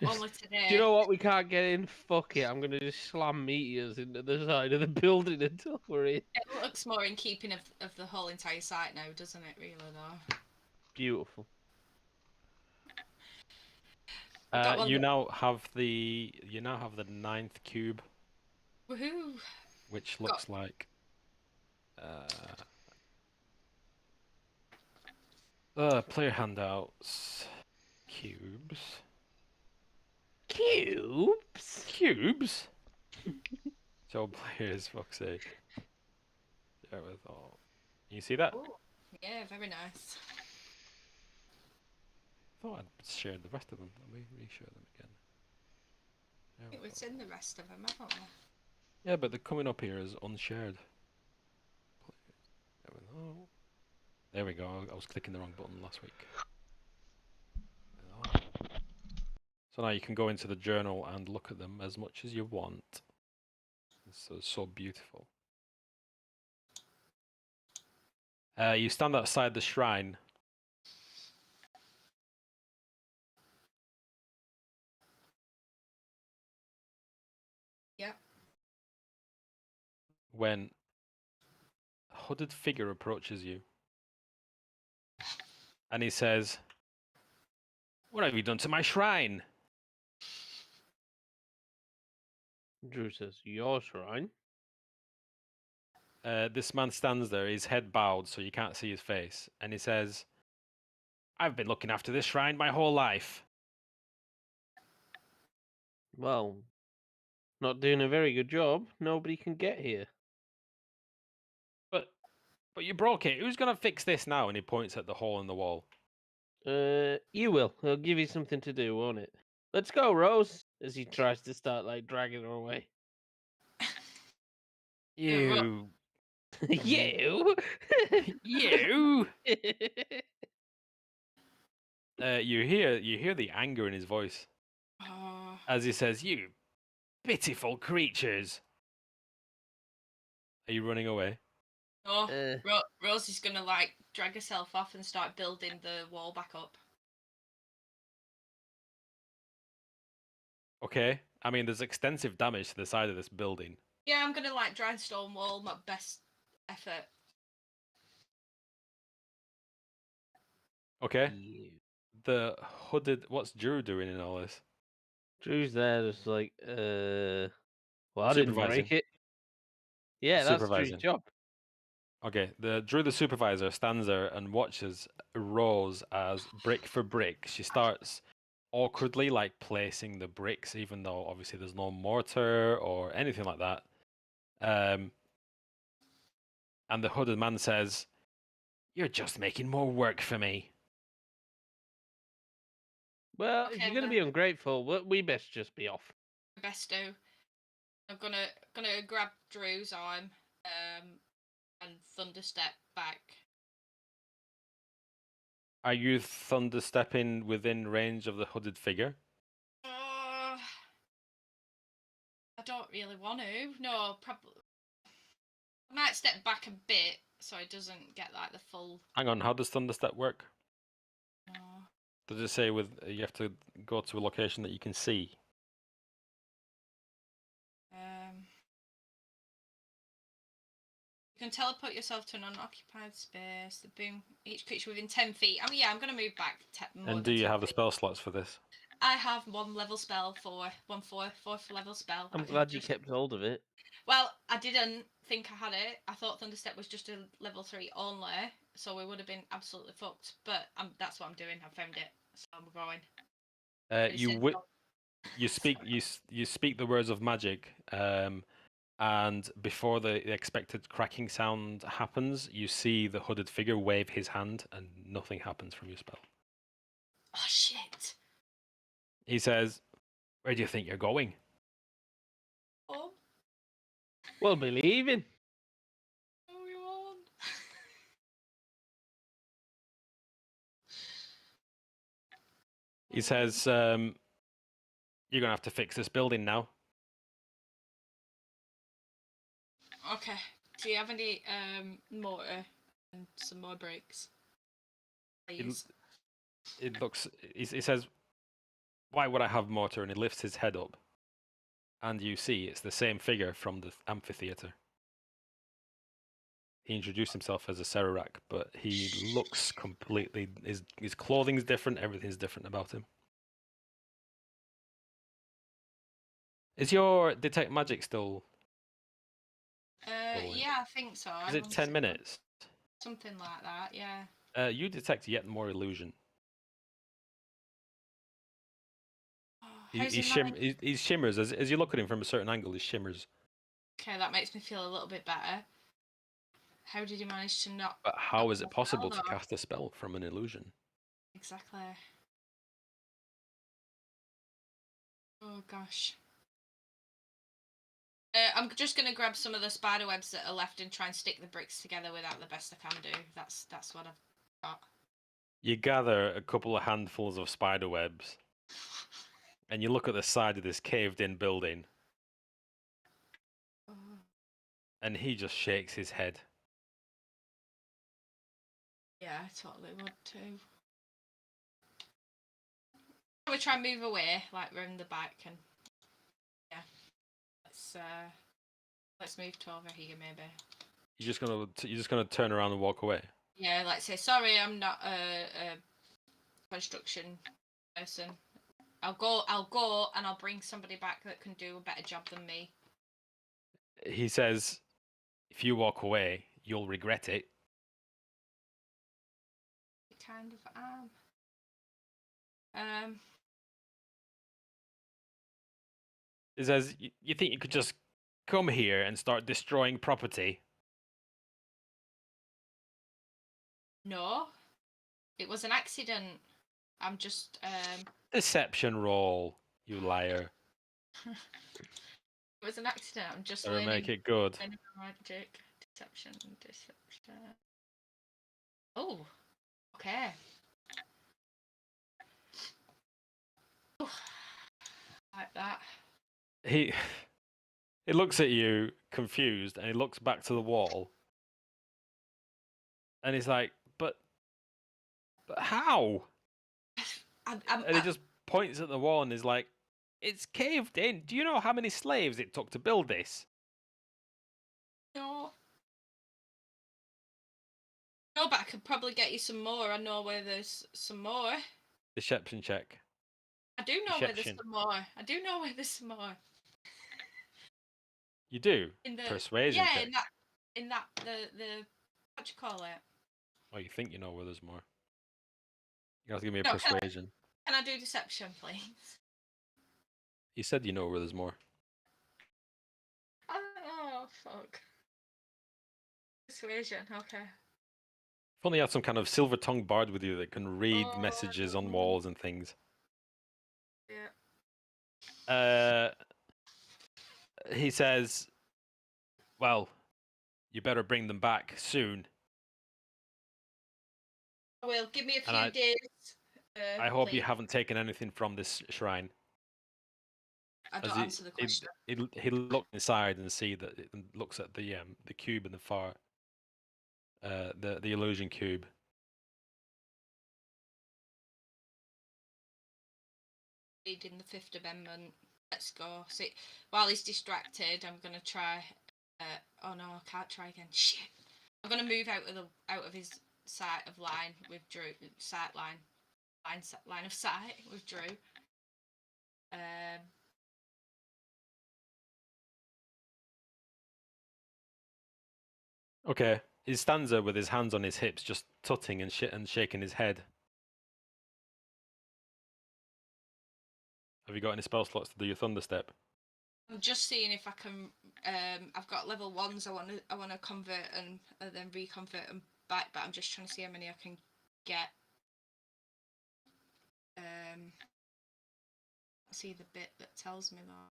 Only today. Do you know what? We can't get in. Fuck it. I'm gonna just slam meteors into the side of the building until we're in. It looks more in keeping of the whole entire site now, doesn't it? Really though. Beautiful. You now have the 9th cube, Woohoo! which looks like player handouts, cubes. Cubes. So players, fuck's sake. There with all. You see that? Ooh, yeah, very nice. Thought I'd shared the rest of them. Let me re-share them again. I There think we we've go. seen the rest of them, haven't we? Yeah, but they're coming up here as unshared. There we go. I was clicking the wrong button last week. So now you can go into the journal and look at them as much as you want. It's so beautiful. You stand outside the shrine. Yeah. When a hooded figure approaches you. And he says, "What have you done to my shrine?" Drew says, "Your shrine." This man stands there, his head bowed so you can't see his face, and he says, I've been looking after this shrine my whole life. Well, not doing a very good job. Nobody can get here. But you broke it. Who's gonna fix this now? And he points at the hole in the wall. You will. It'll give you something to do, won't it? Let's go, Rose. As he tries to start like dragging her away. You, You. you. You hear the anger in his voice Oh, as he says, "You pitiful creatures." Are you running away? no. Uh, Rose is gonna like drag herself off and start building the wall back up. Okay. I mean, there's extensive damage to the side of this building. Yeah, I'm gonna like dry stone wall, my best effort. Okay. you. The hooded. What's Drew doing in all this? Drew's there, just like, well, I didn't break Supervising. it. Yeah, that's Drew's Supervising. job. Okay. Drew, the supervisor, stands there and watches Rose as brick for brick she starts awkwardly like placing the bricks, even though obviously there's no mortar or anything like that. And the hooded man says, "You're just making more work for me." Well, if Okay, you're going to then. be ungrateful, we best just be off. Best do. I'm gonna grab Drew's arm, and thunderstep back. Are you thunderstepping within range of the hooded figure? I don't really want to. No, probably. I might step back a bit so it doesn't get like the full. Hang on, how does thunderstep work? No. Does it say with you have to go to a location that you can see? You can teleport yourself to an unoccupied space. The boom. Each creature within 10 feet. I mean, yeah, I'm gonna move back. And do you have the spell slots for this? I have one level spell for fourth level spell. I'm glad you kept hold of it. Well, I didn't think I had it. I thought Thunderstep was just a level 3 only, so we would have been absolutely fucked. But that's what I'm doing. I found it, so I'm going. You speak the words of magic, and before the expected cracking sound happens, you see the hooded figure wave his hand, and nothing happens from your spell. Oh shit! He says, "Where do you think you're going?" Oh. We'll be leaving. Oh, you on? He says, "You're gonna have to fix this building now." Okay. Do you have any mortar and some more bricks? Please. It looks. He says, "Why would I have mortar?" And he lifts his head up, and you see it's the same figure from the amphitheater. He introduced himself as a Serarak, but he looks completely. His clothing's different. Everything's different about him. Is your detect magic still? Yeah, I think so. Is it 10 minutes? Something like that, yeah. You detect yet more illusion. He shimmers as you look at him from a certain angle. He shimmers. Okay, that makes me feel a little bit better. How did you manage to not? But how is it possible to cast a spell from an illusion? Exactly. Oh gosh. I'm just gonna grab some of the spider webs that are left and try and stick the bricks together without the best I can do. That's what I've got. You gather a couple of handfuls of spider webs, and you look at the side of this caved-in building, and he just shakes his head. Yeah, I totally would too. We try and move away, like round the back, and yeah, let's move to over here maybe. You're just gonna turn around and walk away. Yeah, like say sorry, I'm not a construction person. I'll go, and I'll bring somebody back that can do a better job than me. He says, "If you walk away, you'll regret it." Kind of am. It says, you think you could just come here and start destroying property? No, it was an accident. I'm just Deception roll, you liar. it was an accident. I'm just Better learning. make it good. learning magic, deception. Oh, okay. Ooh, like that. He looks at you confused, and he looks back to the wall, and he's like, but how? And he just points at the wall and is like, it's caved in. Do you know how many slaves it took to build this? No. No, but I could probably get you some more. I know where there's some more. Deception check. I do know where there's Deception. some more. I do know where there's some more. You do? In the Persuasion yeah, check. in that the what do you call it? Oh, you think you know where there's more. You have to give me a No, persuasion. Can I do deception, please? You said you know where there's more. Oh, fuck. Persuasion, okay. If only you had some kind of silver-tongued bard with you that can read messages on walls and things. Yeah. He says, well, you better bring them back soon. Well, give me a And few days. I hope you please. haven't taken anything from this shrine. I don't As answer the question. He looks inside and looks at the cube in the far, the illusion cube. Reading the Fifth Amendment. Let's go. See, while he's distracted, I'm gonna try. Oh no, I can't try again. Shit. I'm gonna move out of his sight of line with Drew. Sight line of sight with Drew. Okay, he stands there with his hands on his hips, just tutting and shaking his head. Have you got any spell slots to do your thunder step? I'm just seeing if I can. I've got level 1s. I want to convert and then reconvert them back, but I'm just trying to see how many I can get. I see the bit that tells me that.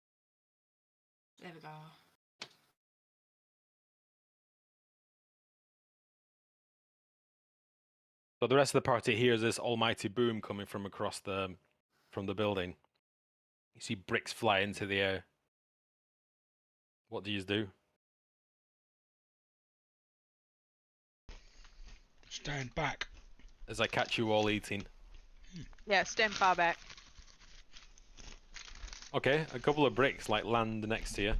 There we go. So the rest of the party hears this almighty boom coming from across from the building. You see bricks fly into the air. What do you do? Stand back. As I catch you all eating. Yeah, stand far back. Okay, a couple of bricks land next to you.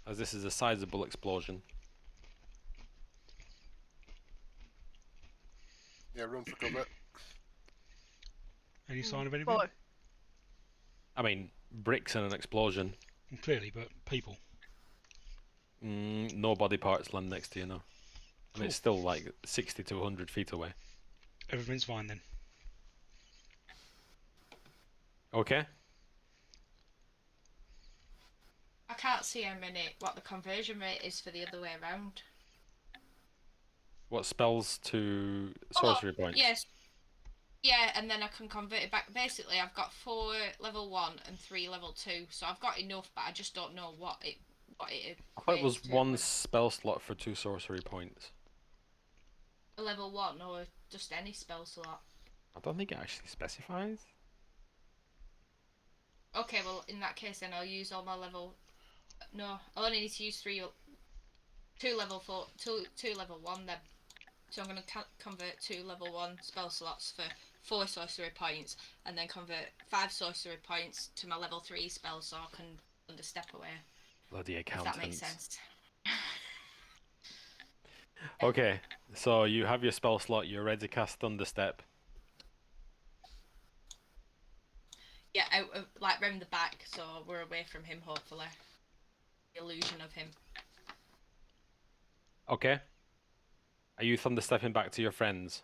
As this is a sizable explosion. Yeah, run for cover. Any sign of anything? Follow. I mean, bricks and an explosion. Clearly, but people. No body parts land next to you, no. I mean, it's still like 60 to 100 feet away. Everything's fine then. Okay. I can't see what the conversion rate is for the other way around. What spells to sorcery points? Yes. Yeah, and then I can convert it back. Basically, I've got 4 level 1 and 3 level 2, so I've got enough, but I just don't know what it. I thought it was equates to. one spell slot for 2 sorcery points. A level 1 or just any spell slot. I don't think it actually specifies. Okay, well in that case then I'll use all my level. No, I'll only need to use 2 level 4, 2 level 1 then. So I'm going to convert 2 level 1 spell slots for 4 sorcery points, and then convert 5 sorcery points to my level 3 spell so I can understep away. Bloody If accountants. that makes sense. Okay, so you have your spell slot, you're ready to cast Thunderstep. Yeah, out of, round the back, so we're away from him hopefully. The illusion of him. Okay. Are you Thunderstepping back to your friends?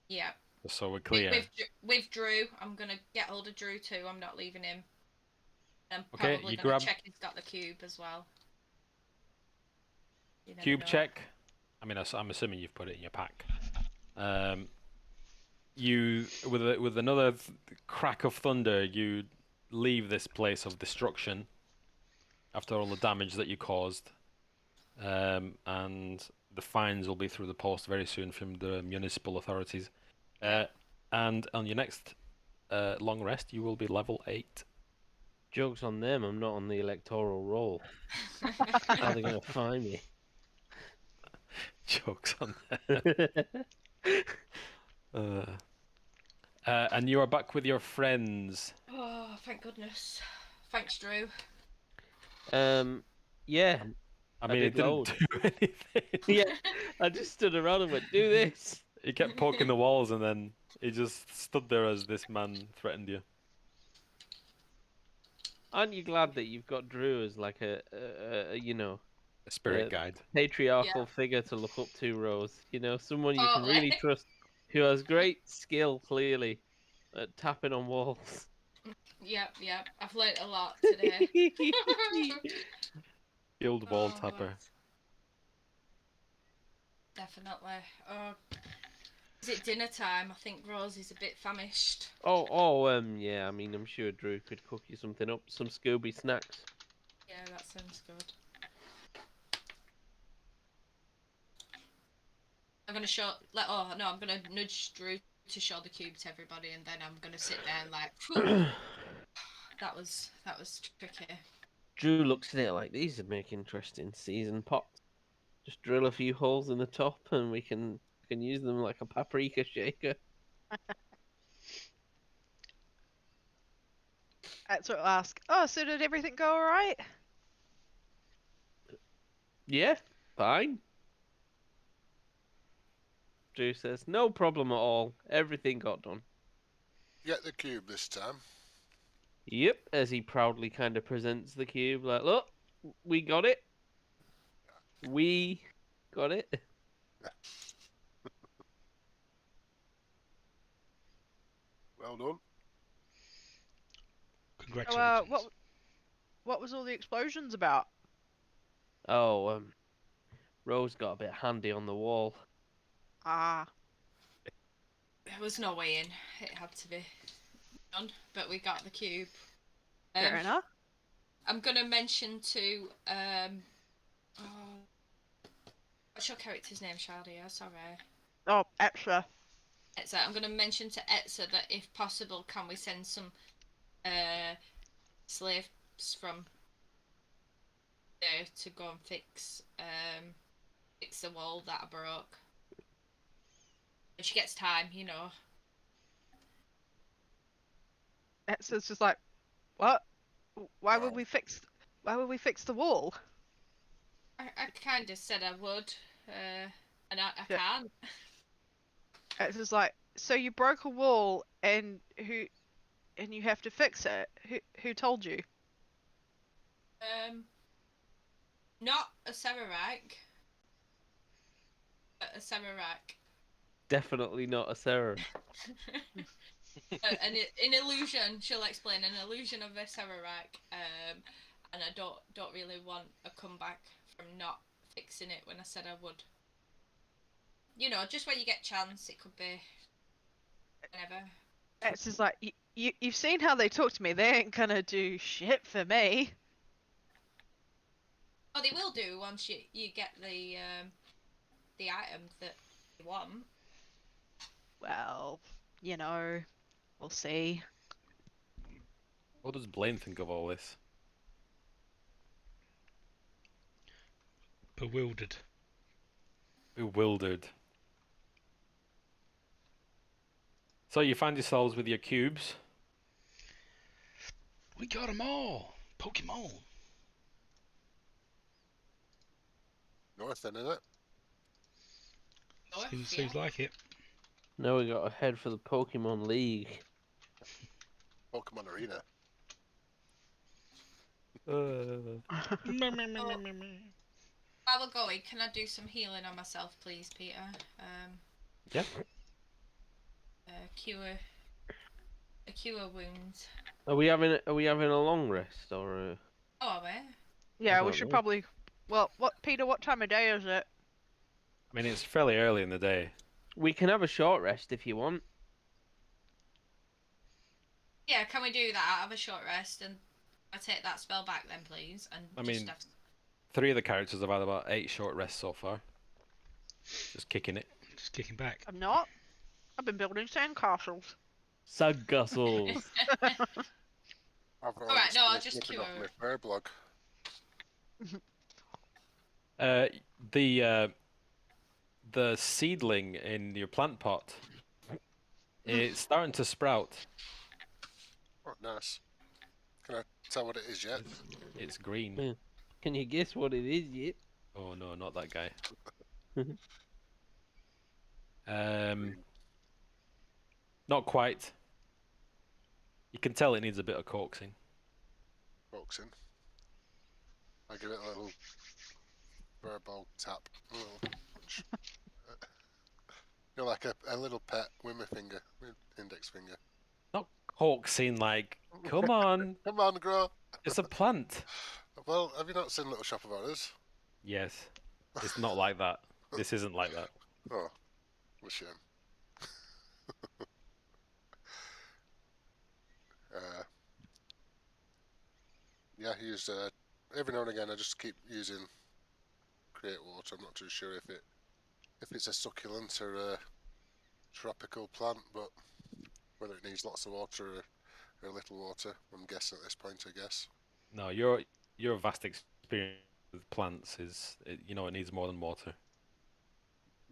Yeah. Just so we're clear. With Drew, I'm gonna get hold of Drew too. I'm not leaving him. I'm Okay, probably you gonna grab- check he's got the cube as well. You never Cube know. check. I mean, I'm assuming you've put it in your pack. You with another crack of thunder, you leave this place of destruction after all the damage that you caused, and the fines will be through the post very soon from the municipal authorities. And on your next long rest, you will be level 8. Joke's on them, I'm not on the electoral roll. How are they going to find me? Jokes on that. And you are back with your friends. Oh, thank goodness. Thanks, Drew. Yeah. I mean, did it didn't loads. do anything. Yeah, I just stood around and went, do this. He kept poking the walls, and then he just stood there as this man threatened you. Aren't you glad that you've got Drew as like a A spirit Yeah. guide. patriarchal figure to look up to, Rose? You know, someone you can Totally. really trust, who has great skill, clearly, at tapping on walls. Yep. I've learnt a lot today. Guild wall Oh, tapper. God. Definitely. Oh, is it dinner time? I think Rose is a bit famished. Yeah. I mean, I'm sure Drew could cook you something up, some Scooby snacks. Yeah, that sounds good. I'm gonna I'm gonna nudge Drew to show the cube to everybody, and then I'm gonna sit there and like, "Phew, that was tricky." Drew looks at it like, these would make interesting season pots. Just drill a few holes in the top, and we can use them like a paprika shaker. That's what I'll ask. Oh, so did everything go alright? Yeah, fine. Drew says, no problem at all. Everything got done. Get the cube this time. Yep, as he proudly kind of presents the cube, like, look, we got it. We got it. Well done. Congratulations. What was all the explosions about? Oh, Rose got a bit handy on the wall. Ah, There was no way in. It had to be done, but we got the cube. fair enough. I'm gonna mention to what's your character's name, Shadia? Sorry. Oh, extra. Etza. I'm gonna mention to Etza that if possible, can we send some slaves from there to go and fix the wall that I broke. When she gets time, you know. Extra's just like, what? Why would Oh. we fix? Why would we fix the wall? I kind of said I would, and I Yeah. can't. Extra's like, so you broke a wall and you have to fix it. Who told you? Not a Serarak, but a Serarak. Definitely not a Sarah. an illusion. She'll explain an illusion of a Serarak. And I don't really want a comeback from not fixing it when I said I would. You know, just when you get chance, it could be whenever. Extra's like, you've seen how they talk to me. They ain't gonna do shit for me. Oh, they will do once you get the item that you want. Well, you know, we'll see. What does Blaine think of all this? Bewildered. Bewildered. So you find yourselves with your cubes. We got 'em all. Pokemon. North then, innit? North, Seems yeah. like it. Now we got to head for the Pokemon League. Pokemon Arena. While we're going, can I do some healing on myself, please, Peter? Yeah. Cure wounds. Are we having a long rest or a... Oh, are we? Yeah, we don't should know. probably. Well, Peter? What time of day is it? I mean, it's fairly early in the day. We can have a short rest if you want. Yeah, can we do that? Have a short rest and I take that spell back then, please. And I just mean- have... 3 of the characters have had about 8 short rests so far. Just kicking it. Just kicking back. I'm not. I've been building sandcastles. Sandcastles. I've Alright, no, I'll finished just nipping off cure my it. prayer blog. The seedling in your plant pot, it's starting to sprout. Oh, nice. Can I tell what it is yet? It's green. Yeah. Can you guess what it is yet? Oh no, not that guy. Not quite. You can tell it needs a bit of coaxing. Boxing. I give it a little verbal tap. A little punch. You're like a little pet with my finger, with index finger. Not coaxing like, come on, Come on, grow. it's a plant. Well, have you not seen Little Shop of Horrors? Yes, it's not like that. This isn't like that. Oh, what a shame. Yeah, I use every now and again. I just keep using Create Water. I'm not too sure if it's a succulent or a tropical plant, but whether it needs lots of water or little water, I'm guessing at this point. I guess. No, your vast experience with plants is, it needs more than water.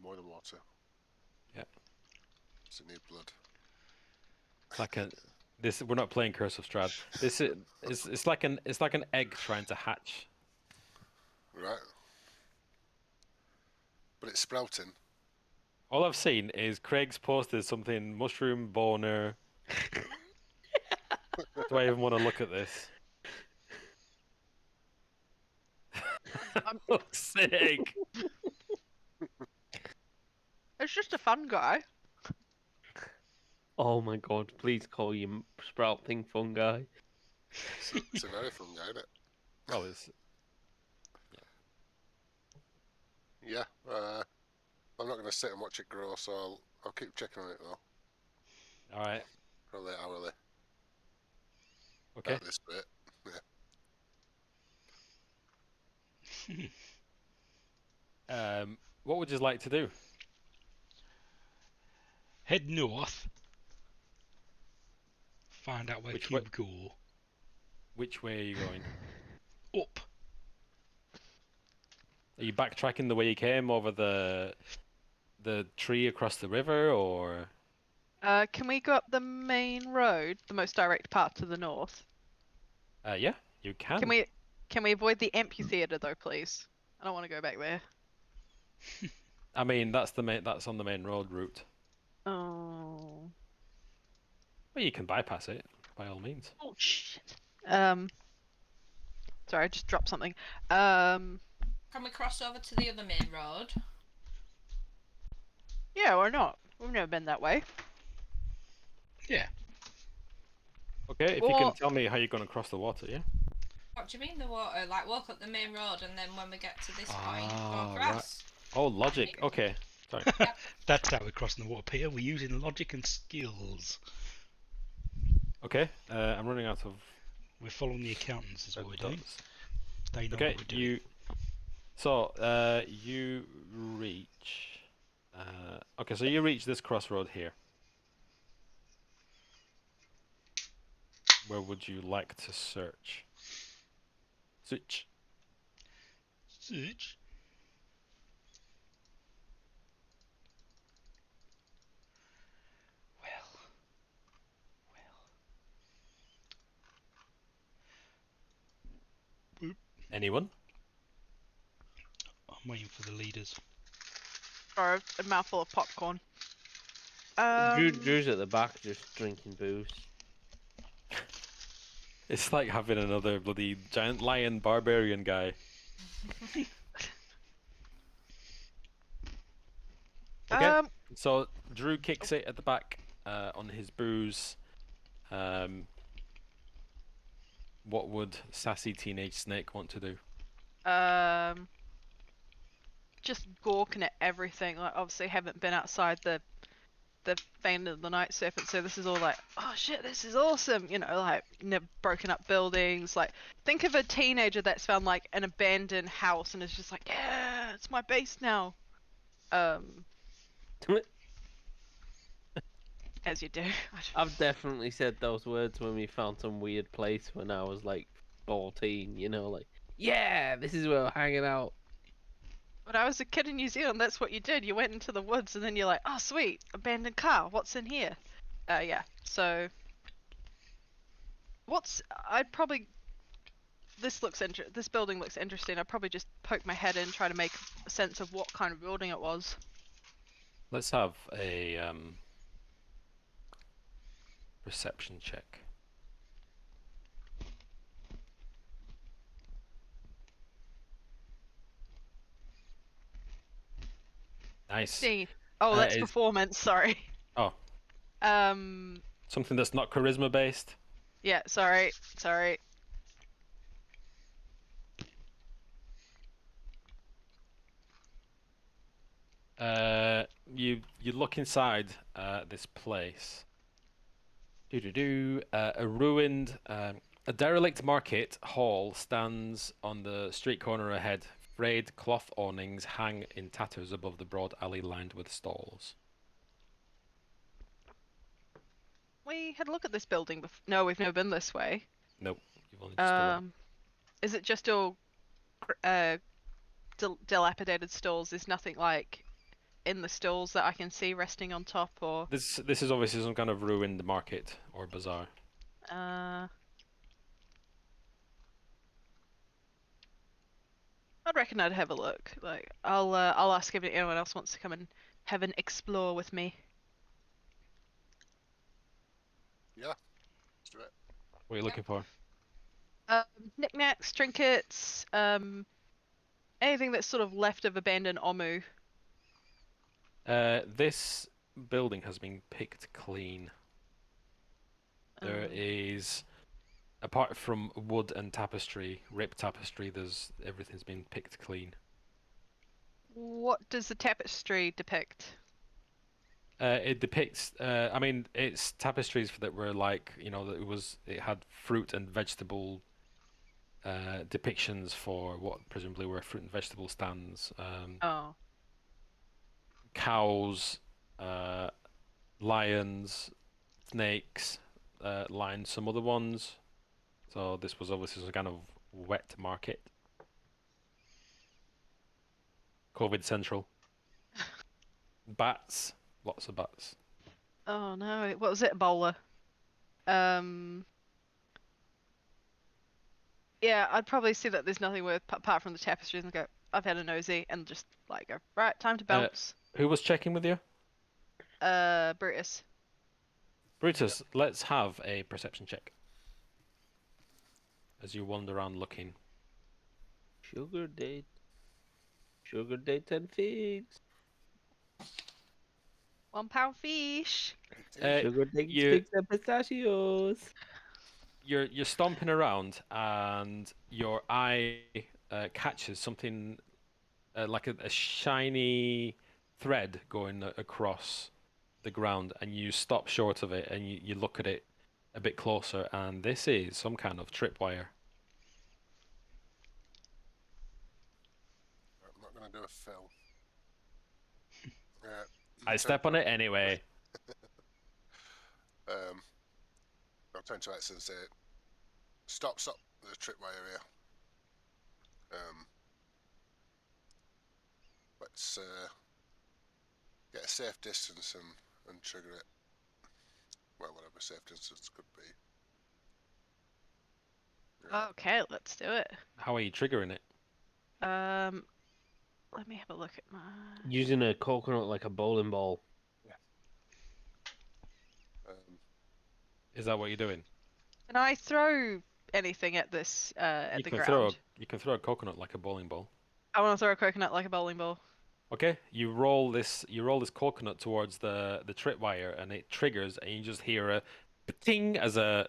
More than water. Yeah. Does it need blood? It's like we're not playing Curse of Strahd. This is it's like an egg trying to hatch. Right. But it's sprouting. All I've seen is Craig's posted something mushroom boner. Do I even want to look at this? For fuck's sake. It's just a fun guy. Oh my god, please call you sprout thing fungi. It's a very fun guy, isn't it? Well, it's Yeah. I'm not going to sit and watch it grow, so I'll keep checking on it though. all right. Probably hourly. Okay. At this bit. What would you like to do? Head north. Find out where Which way? Cube Gore. Which way are you going? Up. Are you backtracking the way you came over the tree across the river, or? Can we go up the main road, the most direct path to the north? Yeah, you can. Can we avoid the amphitheater though, please? I don't want to go back there. I mean, that's on the main road route. Oh. Well, you can bypass it by all means. Oh shit. Sorry, I just dropped something. Can we cross over to the other main road? Yeah, or not. We've never been that way. Yeah. Okay, if you Well- can tell me how you're going to cross the water, yeah. What do you mean the water? Like walk up the main road and then when we get to this point, Ah, go across. Oh, logic. Okay. Sorry. That's how we're crossing the water, Peter. We're using logic and skills. Okay. I'm running out of We're following the accountants is what we're doing. dots. They know Okay, what we're doing. you reach. Okay, so you reach this crossroad here. Where would you like to search? Search. Search. Anyone? I'm waiting for the leaders. Or a mouthful of popcorn. Drew's at the back just drinking booze. It's like having another bloody giant lion barbarian guy. Okay. So Drew kicks it at the back. on his booze. What would sassy teenage Snake want to do? Just gawking at everything. Like, obviously, haven't been outside the Bane of the Night Serpent, so this is all like, oh shit, this is awesome. You know, like broken up buildings. Like, think of a teenager that's found like an abandoned house and is just like, yeah, it's my base now. As you do. I've definitely said those words when we found some weird place when I was like 14, you know, like, yeah, this is where we're hanging out. When I was a kid in New Zealand, that's what you did. You went into the woods and then you're like, oh sweet, abandoned car, what's in here? Yeah, so I'd probably, this building looks interesting. I'd probably just poke my head in, try to make a sense of what kind of building it was. Let's have a perception check. Nice. See. Oh, that's is- performance, sorry. Oh. Something that's not charisma based. Yeah, sorry. You look inside this place. A ruined, a derelict market hall stands on the street corner ahead. Frayed cloth awnings hang in tatters above the broad alley lined with stalls. We had a look at this building before. No, we've never been this way. Nope, you've only just Is it just all dilapidated stalls? There's nothing like in the stalls that I can see resting on top, or This is obviously some kind of ruined market or bazaar. I'd reckon I'd have a look. Like, I'll ask if anyone else wants to come and have an explore with me. Yeah, let's do it. What are you looking for? Knickknacks, trinkets, anything that's sort of left of abandoned Omu. This building has been picked clean. There is, apart from wood and tapestry, ripped tapestry, everything's been picked clean. What does the tapestry depict? It depicts, I mean, it's tapestries that were like, you know, it had fruit and vegetable depictions for what presumably were fruit and vegetable stands. Oh. Cows, lions, snakes, lions, some other ones. So this was obviously some kind of wet market. COVID central. Bats, lots of bats. Oh no, what was it, Ebola? Yeah, I'd probably see that there's nothing worth apart from the tapestries and go, I've had a nosy, and just like go, right, time to bounce. Who was checking with you? Brutus. Brutus, let's have a perception check. As you wander around looking. Sugar date and figs. £1 fish. Sugar date you- figs and pistachios. You're stomping around, and your eye catches something like a shiny thread going across the ground, and you stop short of it, and you look at it a bit closer, and this is some kind of tripwire. I'm not going to do a fill. I step on it anyway. I'll turn to X and say, stop, there's a tripwire here. Let's get a safe distance and trigger it. Well, whatever safe distance could be. Yeah. Okay, let's do it. How are you triggering it? Let me have a look at my. Using a coconut like a bowling ball. Is that what you're doing? Can I throw anything at this at the ground? You can throw a coconut like a bowling ball. I want to throw a coconut like a bowling ball. Okay, you roll this coconut towards the tripwire, and it triggers, and you just hear a ting as a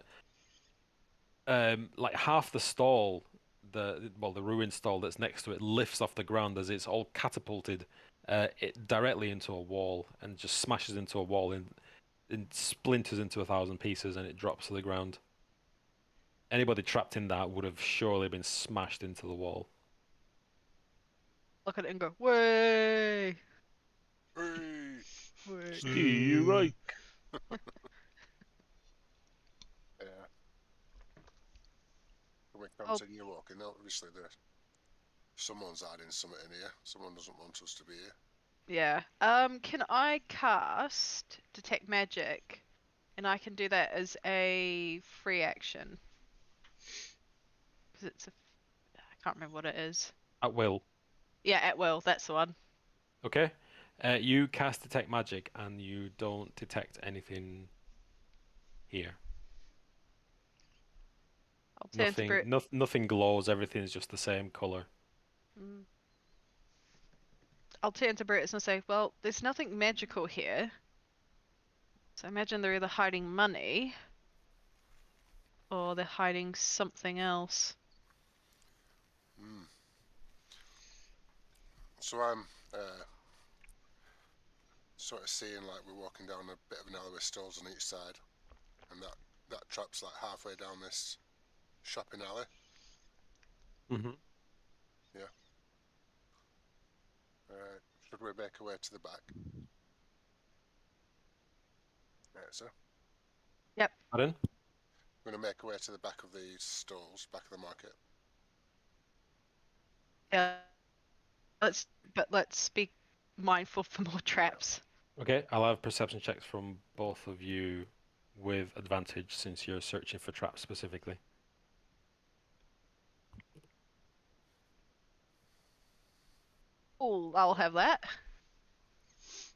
like half the stall, the ruined stall that's next to it lifts off the ground as it's all catapulted it directly into a wall and just smashes into a wall and splinters into 1,000 pieces, and it drops to the ground. Anybody trapped in that would have surely been smashed into the wall. Look at it and go, way. Hey! Right. Yeah. Can we Oh. continue walking? No, obviously someone's hiding something in here. Someone doesn't want us to be here. Yeah. Can I cast Detect Magic? And I can do that as a free action. Because it's a. I can't remember what it is. At will. Yeah, at will. That's the one. Okay. You cast Detect Magic, and you don't detect anything here. I'll turn to Brute. Nothing glows. Everything's just the same color. I'll turn to Brutus and say, well, there's nothing magical here. So I imagine they're either hiding money or they're hiding something else. So I'm sort of seeing like we're walking down a bit of an alley with stalls on each side, and that trap's like halfway down this shopping alley. Mm-hmm. Should we make our way to the back? Right, so Pardon? we're going to make our way to the back of the stalls, back of the market. Yeah. Let's be mindful for more traps. Okay, I'll have perception checks from both of you with advantage since you're searching for traps specifically. Oh, I'll have that.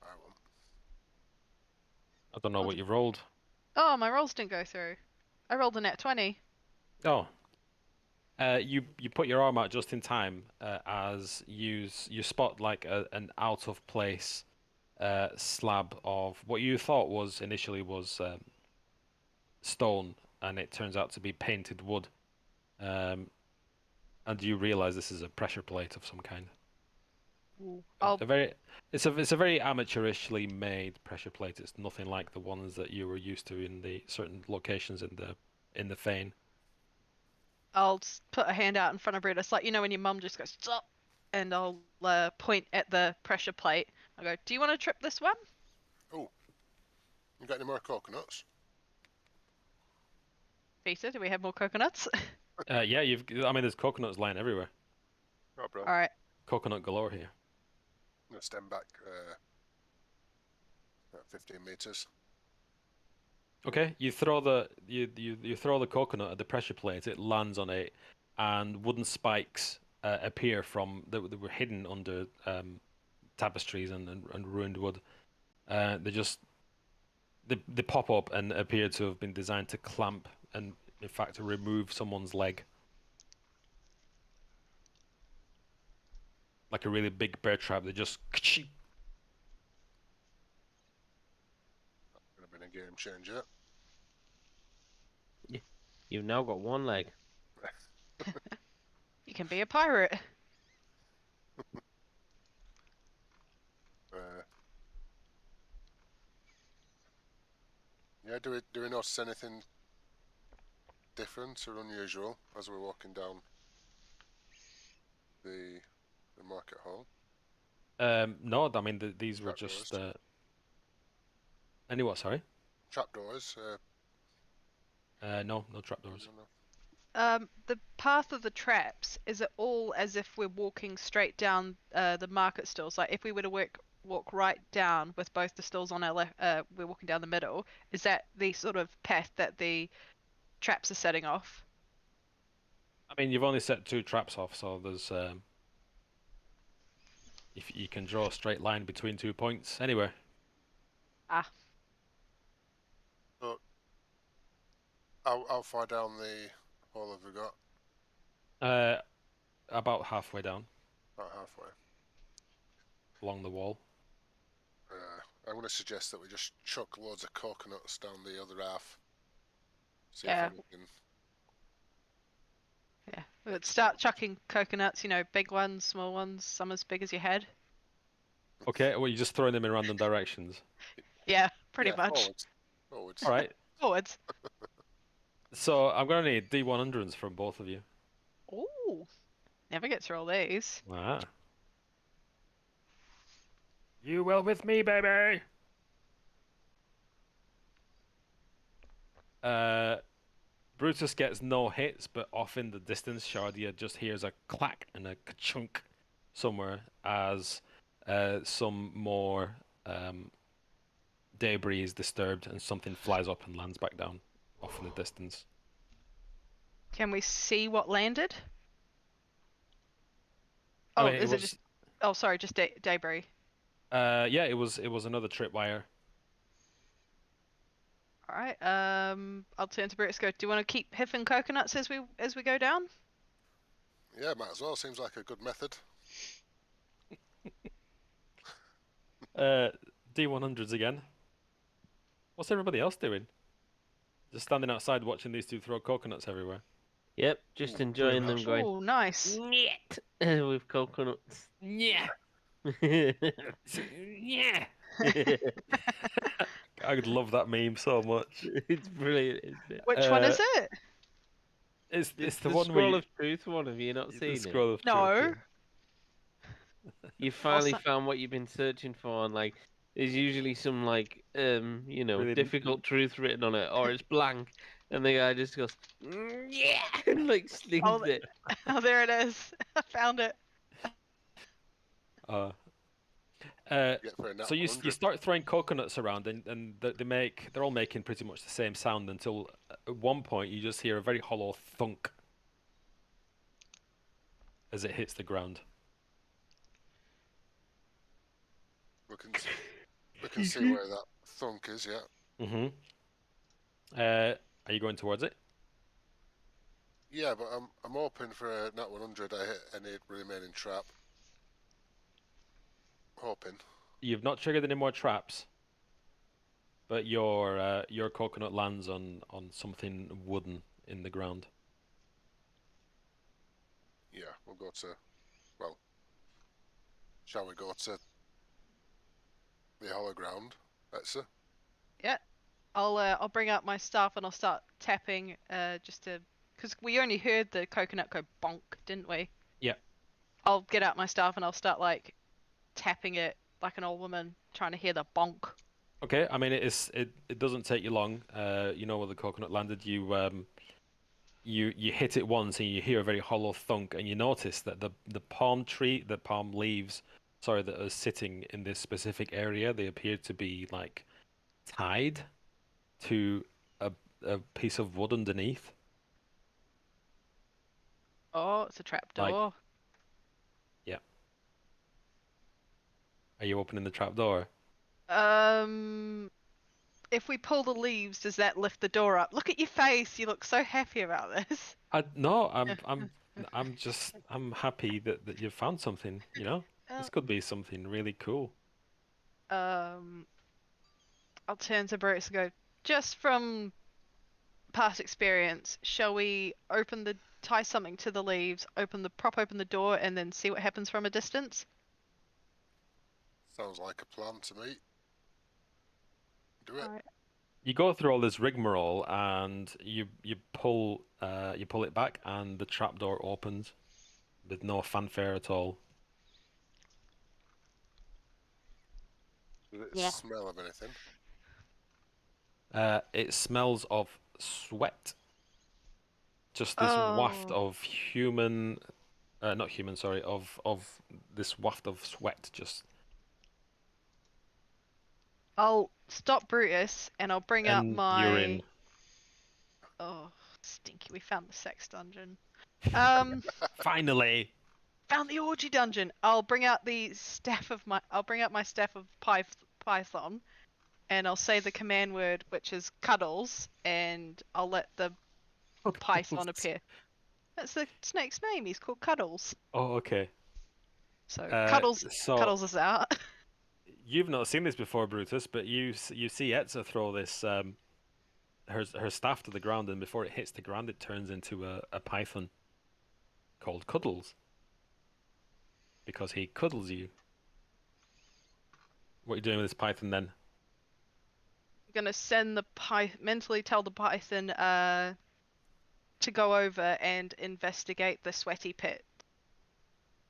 I won't. I don't know what you rolled. Oh, my rolls didn't go through. I rolled a nat 20. Oh. You put your arm out just in time as you spot like an out of place slab of what you thought was initially stone, and it turns out to be painted wood. And you realize this is a pressure plate of some kind. Ooh. It's a very amateurishly made pressure plate. It's nothing like the ones that you were used to in the certain locations in the Fane. I'll put a hand out in front of Brutus, like, you know when your mum just goes, stop, and I'll point at the pressure plate. I go, do you want to trip this one? Oh, you got any more coconuts? Peter, do we have more coconuts? Yeah, I mean, there's coconuts lying everywhere. Oh, bro. Alright. Coconut galore here. I'm going to stand back 15 meters. Okay, you throw you throw the coconut at the pressure plate. It lands on it, and wooden spikes appear from that were hidden under tapestries and ruined wood. They pop up and appear to have been designed to clamp and in fact to remove someone's leg, like a really big bear trap. They just Could have been a game changer. You've now got one leg. You can be a pirate. Yeah, do we notice anything different or unusual as we're walking down the market hall? No, I mean these were Trapdoors. just any what? Sorry. Trapdoors. No trapdoors. No. The path of the traps, is it all as if we're walking straight down the market stalls? Like if we were to walk right down with both the stalls on our left, we're walking down the middle. Is that the sort of path that the traps are setting off? I mean, you've only set 2 traps off, so there's if you can draw a straight line between 2 points anywhere. How far down the hall have we got? About halfway down. About halfway. along the wall. I'm going to suggest that we just chuck loads of coconuts down the other half. See Yeah. if anything. Yeah. We'd start chucking coconuts, you know, big ones, small ones, some as big as your head. Okay, well, you're just throwing them in random directions. Yeah, pretty Yeah, much. Forwards. Forwards. All right. Forwards. So I'm gonna need D100s from both of you. Ooh. Never get through all these. Ah. You will with me, baby. Brutus gets no hits, but off in the distance, Shardia just hears a clack and a ka-chunk somewhere as some more debris is disturbed and something flies up and lands back down off in the distance. Can we see what landed? I Oh, mean, is it just? Oh, sorry, just debris. Yeah, it was another tripwire. All right. I'll turn to Brutus. Go. Do you want to keep hiffing coconuts as we go down? Yeah, might as well. Seems like a good method. D100s again. What's everybody else doing? Just standing outside watching these two throw coconuts everywhere. Yep, just Ooh, enjoying very them going. Oh, nice. Niet with coconuts. Yeah. Yeah. I would love that meme so much. It's brilliant, isn't it? Which one is it? It's the the one scroll where of truth one. Have you not the seen it? scroll of No. truth, You finally Also- found what you've been searching for, and like, there's usually some like, you know, Really- difficult truth written on it, or it's blank, and the guy just goes, yeah, and like slings Oh, it. Oh, there it is. I found it. yeah. Get for a nat So you 100. start throwing coconuts around and they're all making pretty much the same sound until at one point you just hear a very hollow thunk as it hits the ground. We can see where that thunk is. Yeah. Mm-hmm. Are you going towards it? Yeah, but I'm hoping for a nat 100. I hit any remaining trap. Hoping. You've not triggered any more traps, but your coconut lands on something wooden in the ground. Yeah, we'll go to. Well, shall we go to the hollow ground? Let's see. I'll bring out my staff and I'll start tapping. Just to, because we only heard the coconut go bonk, didn't we? Yeah. I'll get out my staff and I'll start like tapping it like an old woman, trying to hear the bonk. Okay, I mean it doesn't take you long. You know where the coconut landed. You hit it once and you hear a very hollow thunk, and you notice that the palm leaves, sorry, that are sitting in this specific area, they appear to be like tied to a piece of wood underneath. Oh, it's a trapdoor. Like- Are you opening the trap door? If we pull the leaves, does that lift the door up? Look at your face. You look so happy about this. No, I'm happy that you've found something, you know? This could be something really cool. I'll turn to Bruce and go, just from past experience, shall we tie something to the leaves, prop open the door, and then see what happens from a distance? Sounds like a plan to me. Do it. Alright. You go through all this rigmarole and you pull it back and the trapdoor opens with no fanfare at all. Does it Yeah. smell of anything? It smells of sweat. Just this waft Oh. of not human, sorry, of this waft of sweat just. I'll stop Brutus and I'll bring out And my. urine. Oh, stinky! We found the sex dungeon. Finally. Found the orgy dungeon. I'll bring out my staff of Python, and I'll say the command word, which is cuddles, and I'll let the Python appear. That's the snake's name. He's called Cuddles. Oh, okay. So so Cuddles is out. you've not seen this before, Brutus, but you see Etza throw this her staff to the ground, and before it hits the ground, it turns into a python called Cuddles because he cuddles you. What are you doing with this python then? I'm gonna send the mentally tell the python to go over and investigate the sweaty pit.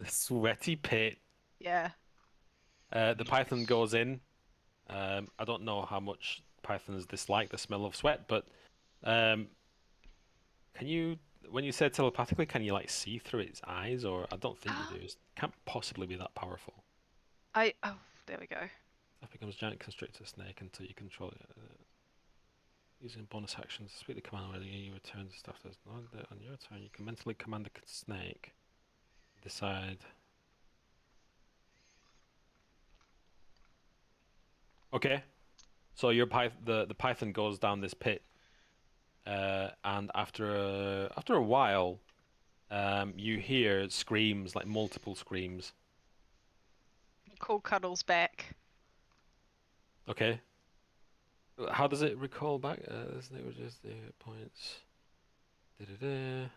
The sweaty pit. Yeah. The python goes in. I don't know how much pythons dislike the smell of sweat, but can you, when you said telepathically, can you like see through its eyes? Or I don't think you do. It can't possibly be that powerful. Oh, there we go. That becomes giant constrictor snake until you control it. Using bonus actions, speak the command when you return the stuff that's not there on your turn. You can mentally command the snake. Decide. Okay, so your the python goes down this pit, and after a while, you hear screams, like multiple screams. Call Cuddles back. Okay. How does it recall back? This name was just the points. Da-da-da.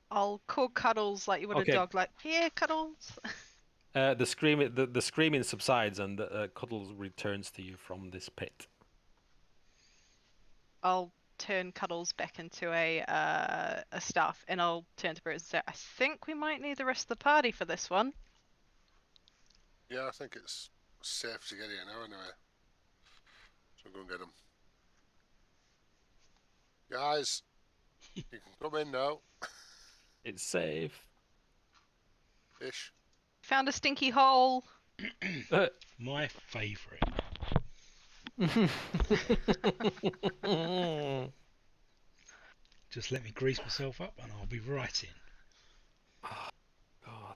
I'll call Cuddles like you would Okay. a dog, like, here, Cuddles. The screaming subsides, and Cuddles returns to you from this pit. I'll turn Cuddles back into a staff, and I'll turn to Bruce and say, I think we might need the rest of the party for this one. Yeah, I think it's safe to get here now anyway. So go and get them. Guys, you can come in now. It's safe. Ish. Found a stinky hole. My favourite. Just let me grease myself up and I'll be right in. God.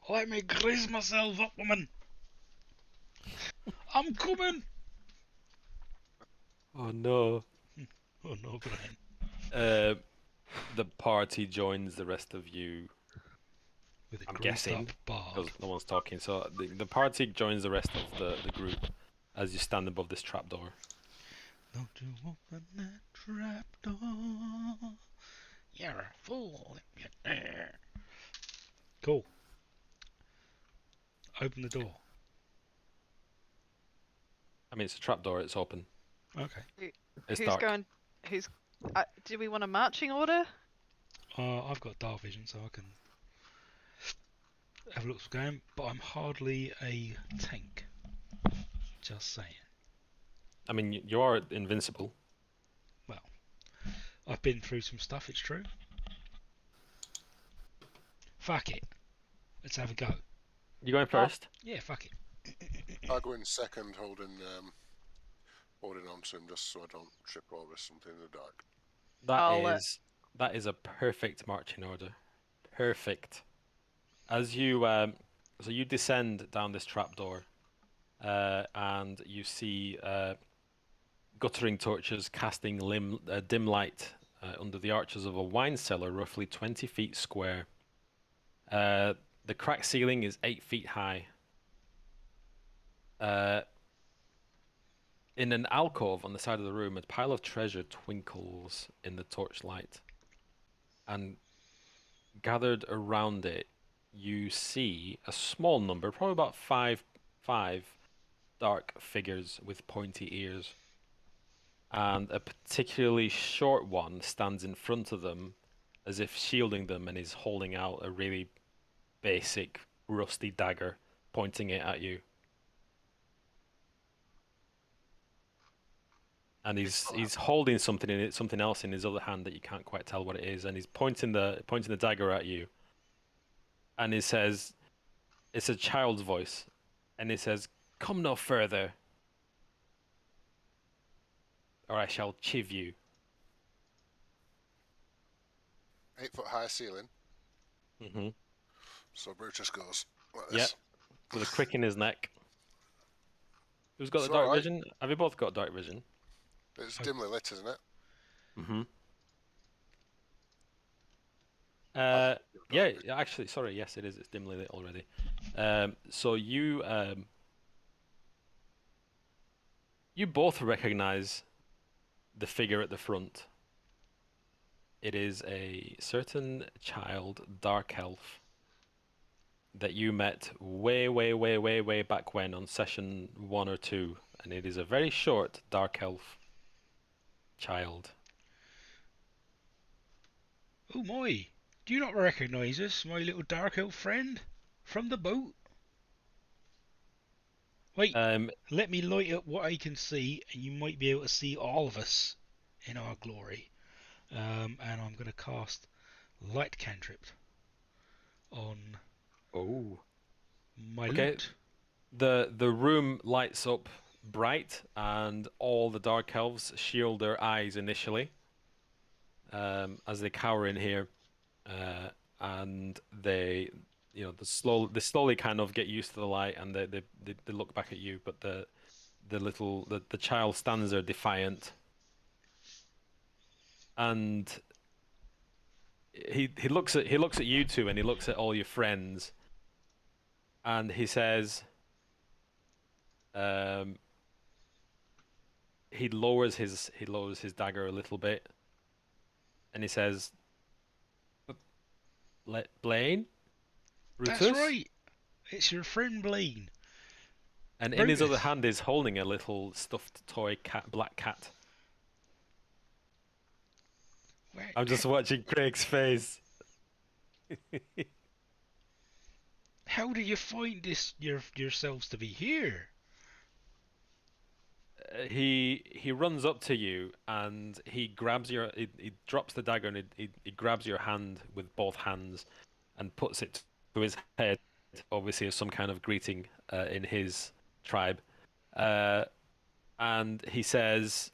Let me grease myself up, woman. I'm coming. Oh no. Oh no, Brian. The party joins the rest of you. With a I'm greased guessing, up bar. because no one's talking. So the party joins the rest of the group as you stand above this trapdoor. Don't you open that trap door. You're a fool if you dare. Cool. Open the door. I mean, it's a trapdoor. It's open. Okay. It's Who's dark. going? Who's? Do we want a marching order? I've got dark vision, so I can have a look what's going. But I'm hardly a tank. Just saying. I mean, you are invincible. Well, I've been through some stuff. It's true. Fuck it. Let's have a go. You going first? Yeah, fuck it. I'll go in second, holding on to him just so I don't trip over something in the dark. That is a perfect marching order. Perfect. As you so you descend down this trapdoor, and you see guttering torches casting dim light under the arches of a wine cellar, roughly 20 feet square. The cracked ceiling is 8 feet high. In an alcove on the side of the room, a pile of treasure twinkles in the torchlight. And gathered around it, you see a small number, probably about five dark figures with pointy ears. And a particularly short one stands in front of them as if shielding them, and is holding out a really basic rusty dagger, pointing it at you. And he's holding something in it, something else in his other hand that you can't quite tell what it is, and he's pointing the dagger at you. And he says, it's a child's voice, and it says, "Come no further, or I shall chiv you." 8 foot high ceiling. Mm-hmm. So Brutus goes like Yep. this. With a crick in his neck. Who's got It's the dark alright. vision? Have you both got dark vision? It's dimly lit, isn't it? Mm-hmm. Yeah, actually, sorry. Yes, it is. It's dimly lit already. So you both recognize the figure at the front. It is a certain child, dark elf, that you met way back when on session 1 or 2, and it is a very short dark elf child. Oh my! Do you not recognise us, my little dark elf friend? From the boat? Wait, Um, let me light up what I can see, and you might be able to see all of us in our glory. And I'm going to cast Light Cantrip on oh, my okay. loot. The room lights up bright, and all the dark elves shield their eyes initially, as they cower in here, and they slowly kind of get used to the light, and they look back at you, but the child stands there defiant, and he looks at you two, and he looks at all your friends, and he says, he lowers his dagger a little bit, and he says, Blaine, That's Brutus, right! It's your friend Blaine. and in his other Brutus. hand is holding a little stuffed toy black cat. Where, I'm just watching Craig's face. how did you find yourselves to be here? He runs up to you, and he grabs he drops the dagger, and he grabs your hand with both hands and puts it to his head, obviously as some kind of greeting in his tribe. And he says,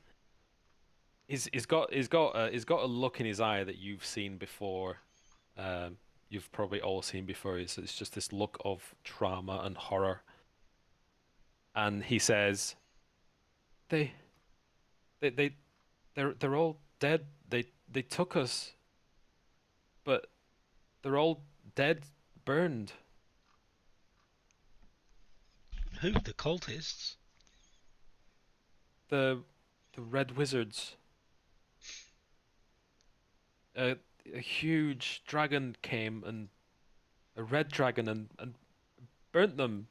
he's got a look in his eye that you've seen before. You've probably all seen before. It's just this look of trauma and horror. And he says, they they they they're all dead. They took us, but they're all dead, burned. Who? The cultists? The red wizards. A huge dragon came, and a red dragon, and burnt them,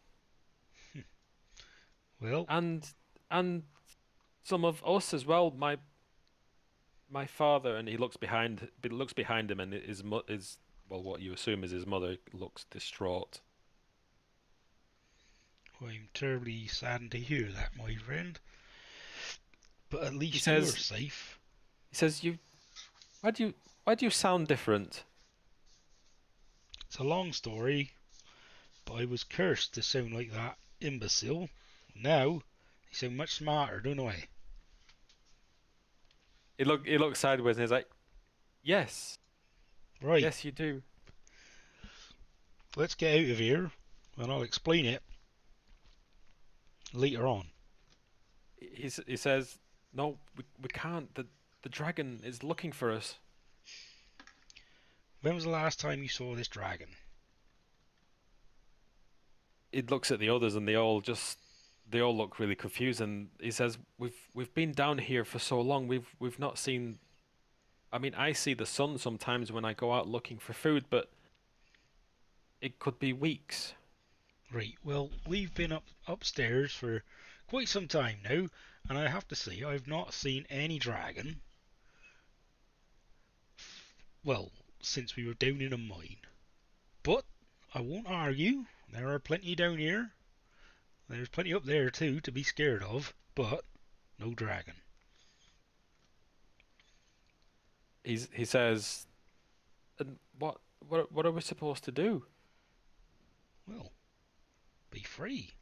Well, and some of us as well. My father, and he looks behind him, and his well, what you assume is his mother, looks distraught. I'm terribly saddened to hear that, my friend. But at He least you're says safe. he says you why do you sound different? It's a long story, but I was cursed to sound like that imbecile. Now, I sound much smarter, don't I? He looks sideways, and he's like, yes, Right, yes, you do. let's get out of here, and I'll explain it later on. He says, no, we can't. The dragon is looking for us. When was the last time you saw this dragon? He looks at the others, and they all look really confused, and he says, we've been down here for so long, we've not seen. I mean, I see the sun sometimes when I go out looking for food, but it could be weeks. Right, well, we've been upstairs for quite some time now, and I have to say, I've not seen any dragon, well, since we were down in a mine. But I won't argue, there are plenty down here. There's plenty up there too to be scared of, but no dragon. He says, and what are we supposed to do? Well, be free.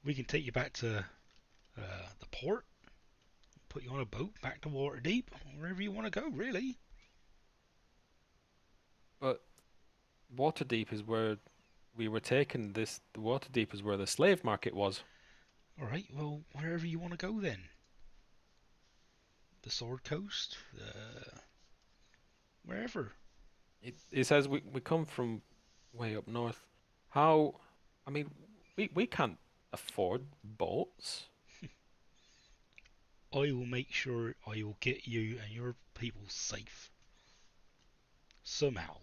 We can take you back to the port, put you on a boat back to Waterdeep, wherever you want to go, really. But Waterdeep is where we were taken. The Waterdeep is where the slave market was. Alright, well, wherever you want to go then. The Sword Coast, wherever. He says we come from way up north. How? I mean, we can't afford boats. I will make sure I will get you and your people safe. Somehow.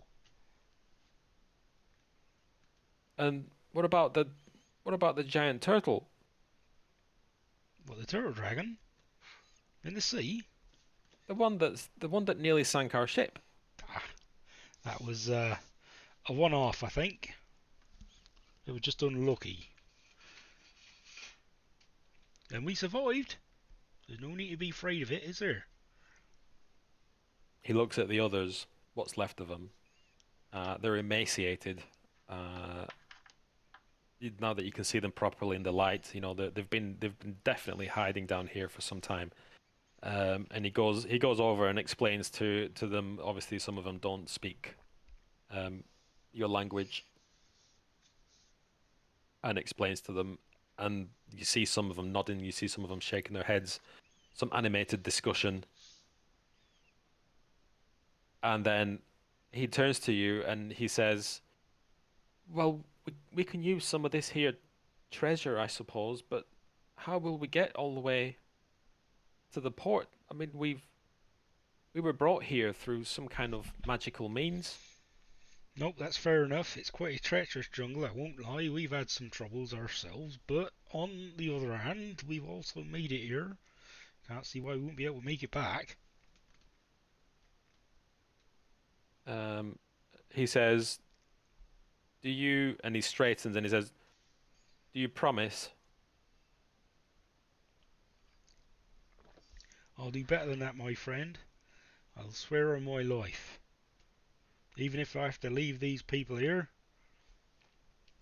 And what about the giant turtle? What, the turtle dragon? In the sea? The one that nearly sank our ship. Ah, that was a one-off, I think. It was just unlucky. And we survived. There's no need to be afraid of it, is there? He looks at the others, what's left of them. They're emaciated. Uh, now that you can see them properly in the light, you know they've been definitely hiding down here for some time. And he goes over and explains to them. Obviously, some of them don't speak your language, and explains to them. And you see some of them nodding. You see some of them shaking their heads. Some animated discussion. And then he turns to you and he says, "Well, we can use some of this here treasure, I suppose, but how will we get all the way to the port? I mean, we were brought here through some kind of magical means." Nope, that's fair enough. It's quite a treacherous jungle, I won't lie. We've had some troubles ourselves, but on the other hand, we've also made it here. Can't see why we won't be able to make it back. Um, he says, "Do you?" And he straightens and he says, "Do you promise?" I'll do better than that, my friend. I'll swear on my life. Even if I have to leave these people here,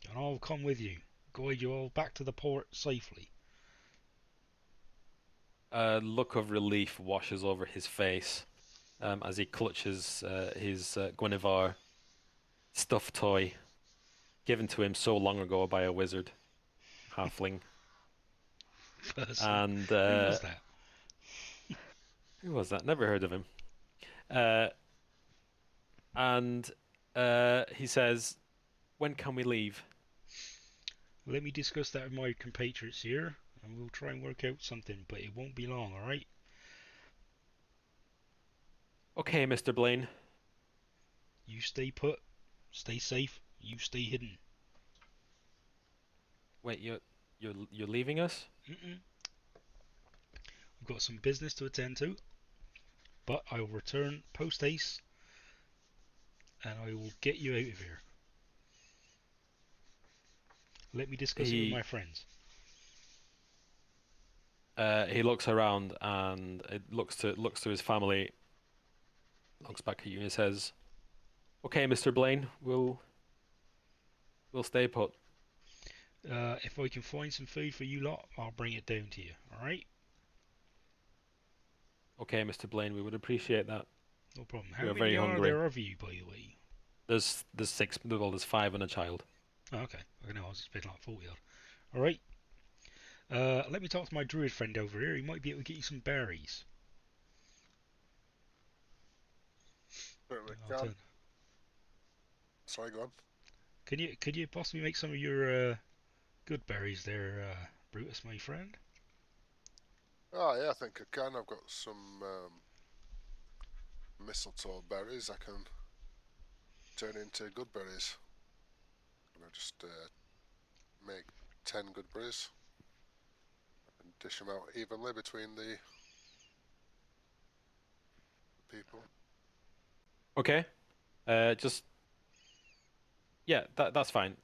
and I'll come with you. Guide you all back to the port safely. A look of relief washes over his face as he clutches his Guinevere stuffed toy given to him so long ago by a wizard halfling. Person. And Who was that? who was that? Never heard of him. And he says, "When can we leave?" Let me discuss that with my compatriots here, and we'll try and work out something, but it won't be long, alright? Okay, Mr. Blaine. You stay put, stay safe, you stay hidden. Wait, you're leaving us? Mm-mm. We've got some business to attend to, but I will return post haste, and I will get you out of here. Let me discuss it with my friends. He looks around and it looks to his family. Looks back at you and he says, "Okay, Mr. Blaine, we'll stay put." If I can find some food for you lot, I'll bring it down to you, alright? Okay, Mr. Blaine, we would appreciate that. No problem. We How are many very are hungry. there of you, by the way? There's six. Well, there's five and a child. Oh, okay. I know, I was expecting like 40 odd. Alright. Let me talk to my druid friend over here. He might be able to get you some berries. Certainly I'll can. turn. Sorry, go on. Could you possibly make some of your good berries there, Brutus, my friend? Oh yeah, I think I can. I've got some mistletoe berries I can turn into good berries. And I just make 10 good berries and dish them out evenly between the people. Okay. Just yeah, that's fine.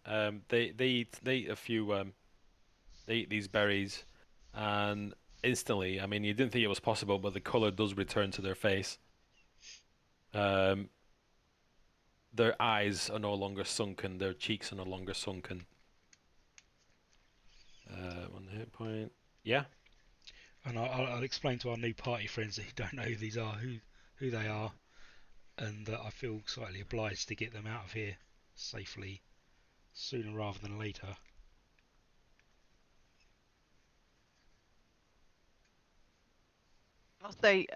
They eat a few. They eat these berries, and instantly, I mean, you didn't think it was possible, but the color does return to their face. Um, their eyes are no longer sunken. Their cheeks are no longer sunken. 1 hit point. Yeah. And I'll explain to our new party friends that don't know who these are, who they are, and that I feel slightly obliged to get them out of here safely sooner rather than later. I'll say,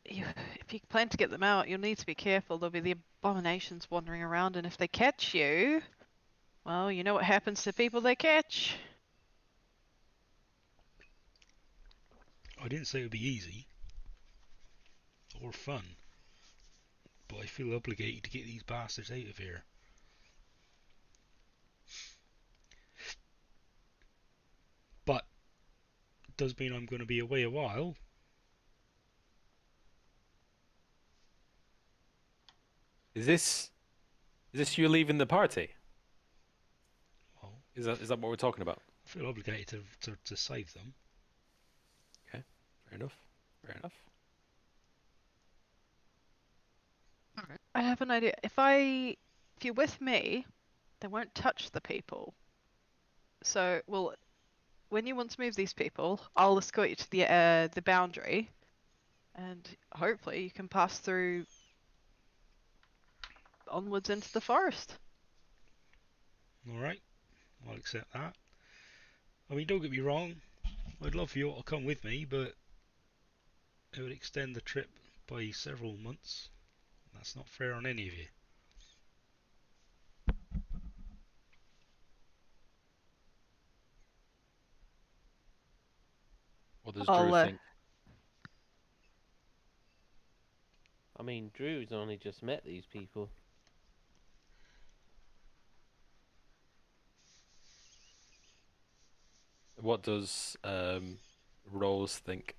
if you plan to get them out, you'll need to be careful. There'll be the abominations wandering around, and if they catch you, well, you know what happens to people they catch. I didn't say it would be easy or fun, but I feel obligated to get these bastards out of here. But it does mean I'm going to be away a while. Is this you leaving the party? Well, Is that what we're talking about? I feel obligated to save them. Fair enough. Fair enough. I have an idea. If you're with me, they won't touch the people. So, well, when you want to move these people, I'll escort you to the boundary, and hopefully you can pass through onwards into the forest. Alright, I'll accept that. I mean, don't get me wrong, I'd love for you all to come with me, but it would extend the trip by several months. That's not fair on any of you. What does I'll, Drew think? I mean, Drew's only just met these people. What does Rose think?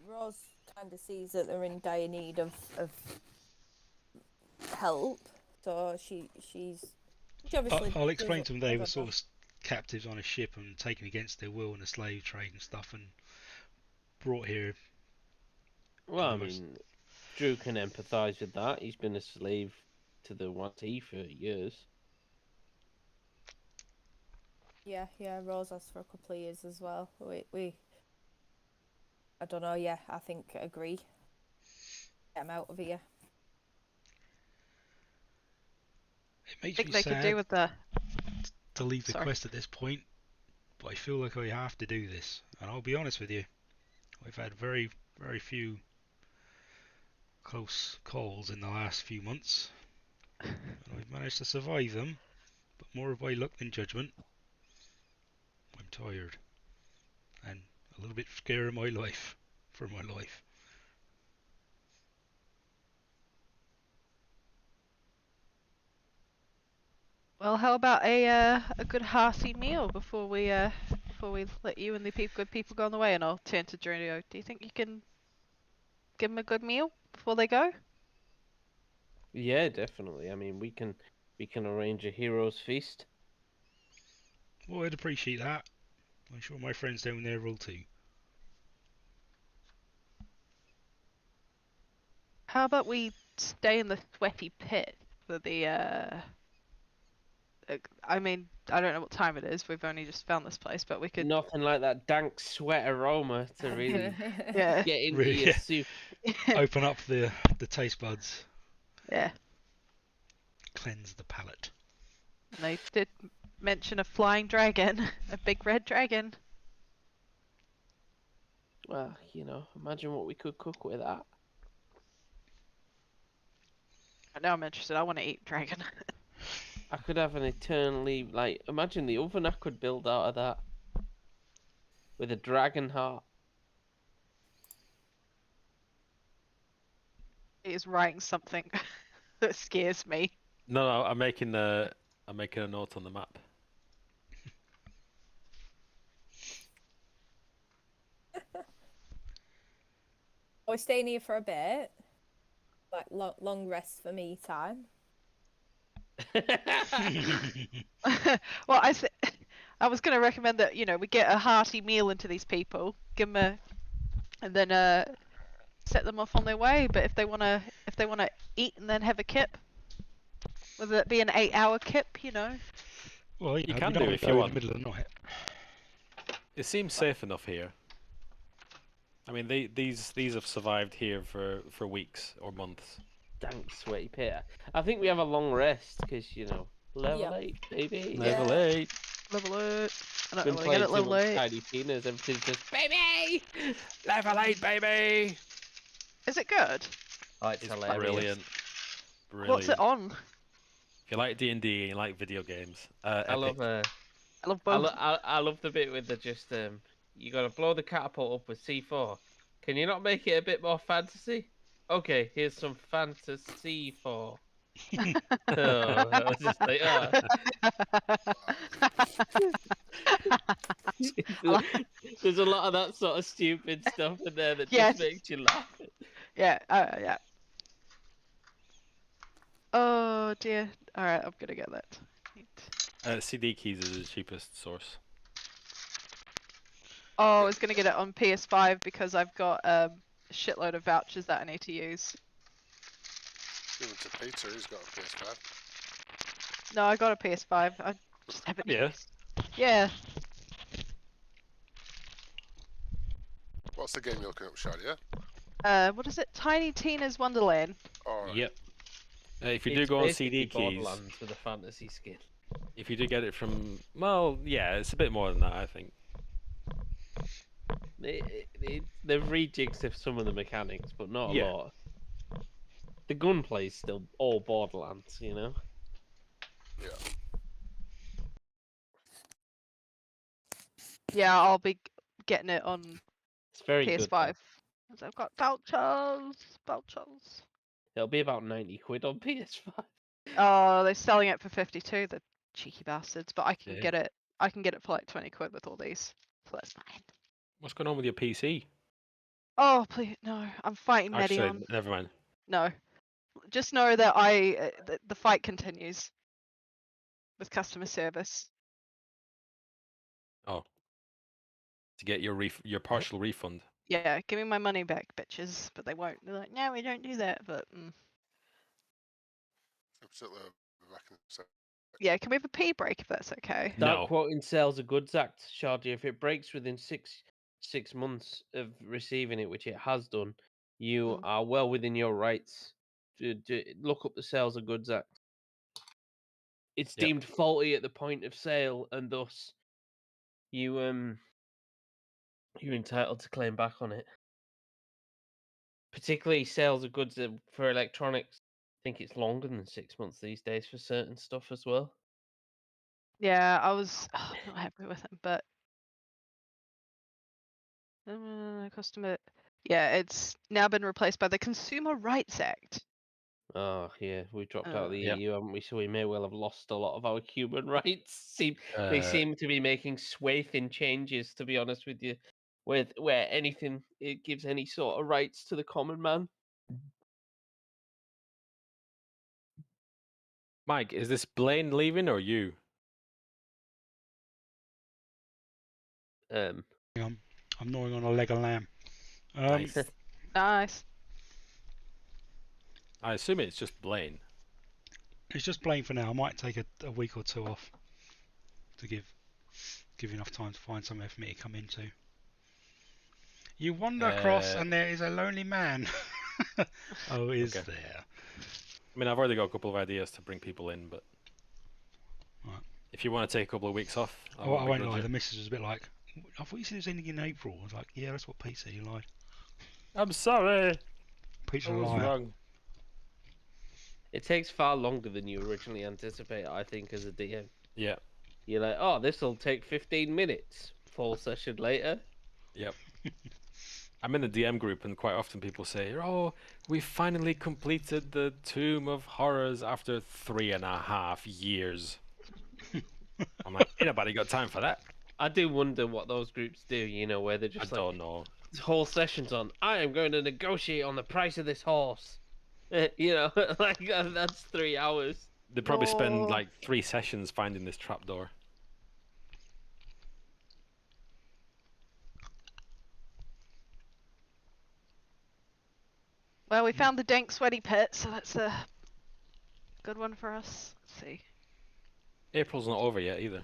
Rose kind of sees that they're in dire need of help, so she obviously. I'll explain to them they were does sort of captives on a ship and taken against their will in a slave trade and stuff, and brought here. Well, I Almost. mean, Drew can empathise with that. He's been a slave to the Wati for years. Yeah, Rose has for a couple of years as well. We I don't know, yeah, I think agree. Get them out of here. It makes think me they could do sad with the. to leave the Sorry. quest at this point, but I feel like I have to do this. And I'll be honest with you, I've had very, very few close calls in the last few months, and I've managed to survive them, but more by luck than judgment. I'm tired, and a little bit scared of my life, for my life. Well, how about a good hearty meal before we let you and the good people go on the way? And I'll turn to Druno. Do you think you can give them a good meal before they go? Yeah, definitely. I mean, we can arrange a hero's feast. Well, I'd appreciate that. I'm sure my friends down there will too. How about we stay in the sweaty pit for the I mean, I don't know what time it is. We've only just found this place, but we could. Nothing like that dank sweat aroma to really Yeah. get into Really, your yeah. soup. Open up the taste buds, Yeah. cleanse the palate. And they did mention a flying dragon, a big red dragon. Well, imagine what we could cook with that. Now I'm interested. I want to eat dragon. I could have an eternally, imagine the oven I could build out of that. With a dragon heart. He is writing something that scares me. No, I'm making a note on the map. We're staying here for a bit. Like long rest for me time. Well, I was going to recommend that we get a hearty meal into these people, give them and then set them off on their way. But if they wanna eat and then have a kip, whether it be an 8-hour kip, Well, You know, can we don't do if go you in want. the middle of the night. It seems safe enough here. I mean, these have survived here for weeks or months. Dank, sweaty pit. I think we have a long rest, because, level Yeah. 8, baby. Yeah. Level 8. Level 8. I don't Been know when I get playing it too level much 8. Tiny Tina's. Everything's just baby. Level 8, baby! Is it good? Oh, it's It's hilarious. brilliant. Brilliant. What's it on? If you like D&D and you like video games, I Epic. love I love both. I love the bit with the just you gotta blow the catapult up with C4. Can you not make it a bit more fantasy? Okay, here's some fantasy 4. Oh, I was just like, there's a lot of that sort of stupid stuff in there that Yes. just makes you laugh. Yeah, yeah. Oh dear. Alright, I'm gonna get that. CD keys is the cheapest source. Oh, I was gonna get it on PS5 because I've got a shitload of vouchers that I need to use. Even to Peter, he's got a PS5. No, I got a PS5. I just haven't. Yeah. Yeah. What's the game you're looking up, Shadia? What is it? Tiny Tina's Wonderland. Alright. Yep. If you do It's go on basically CD keys, Borderlands with a fantasy skin. if you do get it from, well, yeah, it's a bit more than that, I think. They've rejigged some of the mechanics, but not a Yeah. lot. The gunplay's still all Borderlands, you know? Yeah. Yeah, I'll be getting it on It's very good. PS5. Because I've got vouchers. Vouchers. It'll be about 90 quid on PS5. Oh, they're selling it for 52, the cheeky bastards. But I can Yeah. get it. I can get it for like 20 quid with all these. So that's fine. What's going on with your PC? Oh, please, no. I'm fighting Actually, Medion. never mind. No. Just know that the fight continues with customer service. Oh. To get your partial refund. Yeah, give me my money back, bitches. But they won't. They're like, no, we don't do that. But Absolutely. Back in a sec. yeah, can we have a pee break if that's okay? Start No. quoting Sales of Goods Act, Shardy. If it breaks within six months of receiving it, which it has done, you are well within your rights to look up the Sales of Goods Act. It's Yep. deemed faulty at the point of sale, and thus you're entitled to claim back on it. Particularly sales of goods for electronics. I think it's longer than 6 months these days for certain stuff as well. Yeah, I was not happy with it, but customer. Yeah, it's now been replaced by the Consumer Rights Act. Oh yeah, we dropped out of the Yep. EU, haven't we? So we may well have lost a lot of our human rights. They seem to be making swathing changes, to be honest with you, where anything it gives any sort of rights to the common man. Mike, is this Blaine leaving or you? I'm gnawing on a leg of lamb. Nice. Nice. I assume it's just Blaine. It's just plain for now. I might take a week or two off to give you enough time to find somewhere for me to come into. You wander across and there is a lonely man. Oh, is Okay. there? I mean, I've already got a couple of ideas to bring people in, but Right. if you want to take a couple of weeks off, I won't begrudge lie. it. The missus was a bit like, I thought you said it was ending in April. I was like, yeah, that's what Pete said. You lied. I'm sorry. Pete's I a was liar. wrong. It takes far longer than you originally anticipate, I think, as a DM. Yeah. You're like, oh, this will take 15 minutes. Full session later. Yep. I'm in the DM group, and quite often people say, "Oh, we finally completed the Tomb of Horrors after 3.5 years." I'm like, ain't nobody got time for that. I do wonder what those groups do, you know, where they're I just like, don't know. whole sessions on, I am going to negotiate on the price of this horse. You know, like that's 3 hours. They probably spend No. like 3 sessions finding this trapdoor. Well, we found the dank sweaty pit, so that's a good one for us. Let's see. April's not over yet either.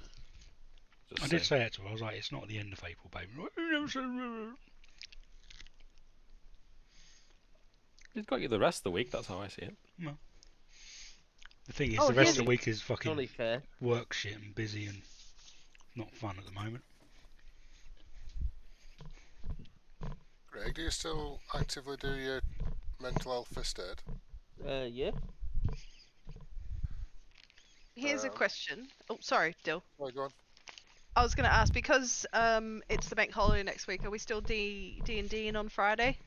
Just I did saying. say it to her. I was like, it's not the end of April, baby. It's got you the rest of the week. That's how I see it. The thing is, Oh, the rest of here's- the week is It's only fucking fair. work shit and busy and not fun at the moment. Greg, do you still actively do your mental health first aid? Yeah. Here's a question. Oh, sorry, Dill. Oh, go on. I was going to ask, because it's the bank holiday next week, are we still D&Ding on Friday?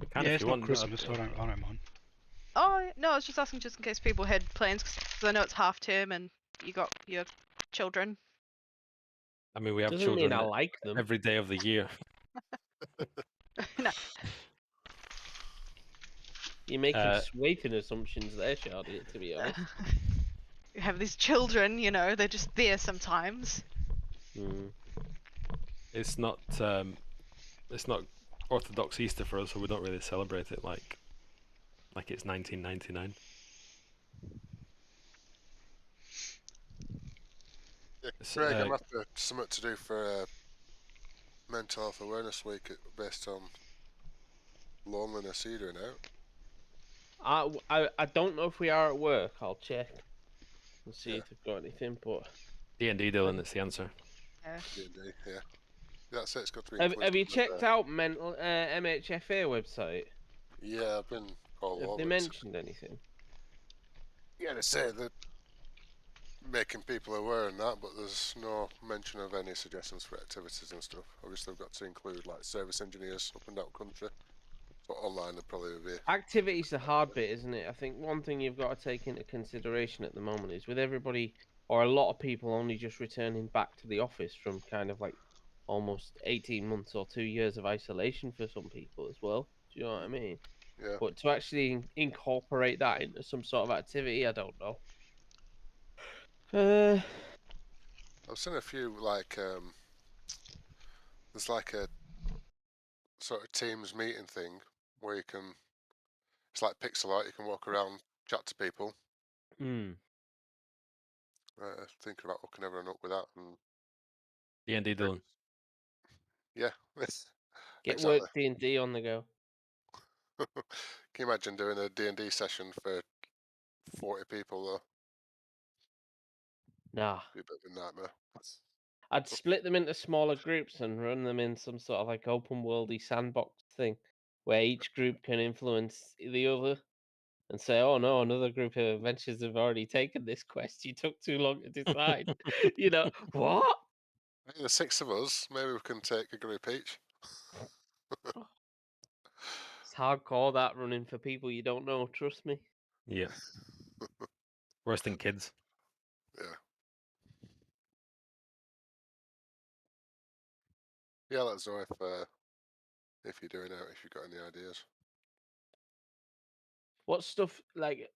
You can Yeah, if it's you not want. Christmas, so I don't mind. Oh, no, I was just asking just in case people had plans, because I know it's half term and you got your children. I mean, we have Doesn't children mean I like them. every day of the year. No. You're making Uh, sweeping assumptions there, Shardy, to be honest. You have these children, you know, they're just there sometimes. Mm. It's not Orthodox Easter for us, so we don't really celebrate it like it's 1999. Yeah, It's, Greg, I'm after something to do for Mental Health Awareness Week based on loneliness. Are you doing out? I don't know if we are at work. I'll check and see Yeah. if we've got anything. But D&D, Dylan, that's the answer. D&D, yeah. That's it. It's got to be have included. you in the- checked out MHFA website? Yeah, I've been all Have over they it. mentioned anything? Yeah, they say they're making people aware and that, but there's no mention of any suggestions for activities and stuff. Obviously, we've got to include like service engineers up and down country. So online, they'll probably be. Activity's the hard bit, isn't it? I think one thing you've got to take into consideration at the moment is with everybody, or a lot of people, only just returning back to the office from kind of like almost 18 months or 2 years of isolation for some people as well. Do you know what I mean? Yeah. But to actually incorporate that into some sort of activity, I don't know. I've seen a few like there's like a sort of Teams meeting thing where you can. It's like pixel art. You can walk around, chat to people. Thinking about hooking everyone up with that and. D&D, Dylan. Yeah. Get Exactly. work D&D on the go. Can you imagine doing a D&D session for 40 people though? Nah. Be a bit of a nightmare. I'd split them into smaller groups and run them in some sort of like open worldy sandbox thing where each group can influence the other and say, oh no, another group of adventurers have already taken this quest. You took too long to decide. You know, what? Hey, the 6 of us, maybe we can take a group each. It's hardcore that running for people you don't know, trust me. Yeah. Worse than kids. Yeah. Yeah, let us know if you're doing it, if you've got any ideas. What stuff like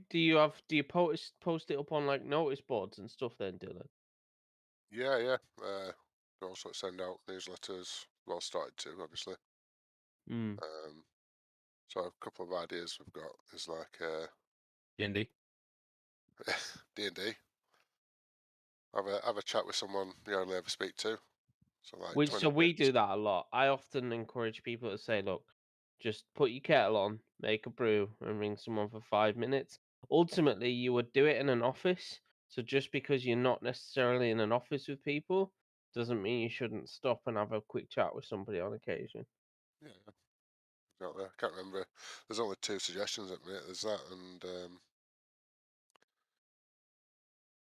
do you post it up on like notice boards and stuff then, Dylan? Yeah. We also send out newsletters. Well, started to obviously. So a couple of ideas we've got is like D&D. D&D. Have a chat with someone you only ever speak to. So like We 20 we minutes. do that a lot. I often encourage people to say, look, just put your kettle on, make a brew, and ring someone for 5 minutes. Ultimately, you would do it in an office. So just because you're not necessarily in an office with people doesn't mean you shouldn't stop and have a quick chat with somebody on occasion. Yeah, exactly. I can't remember. There's only 2 suggestions at the minute. There's that and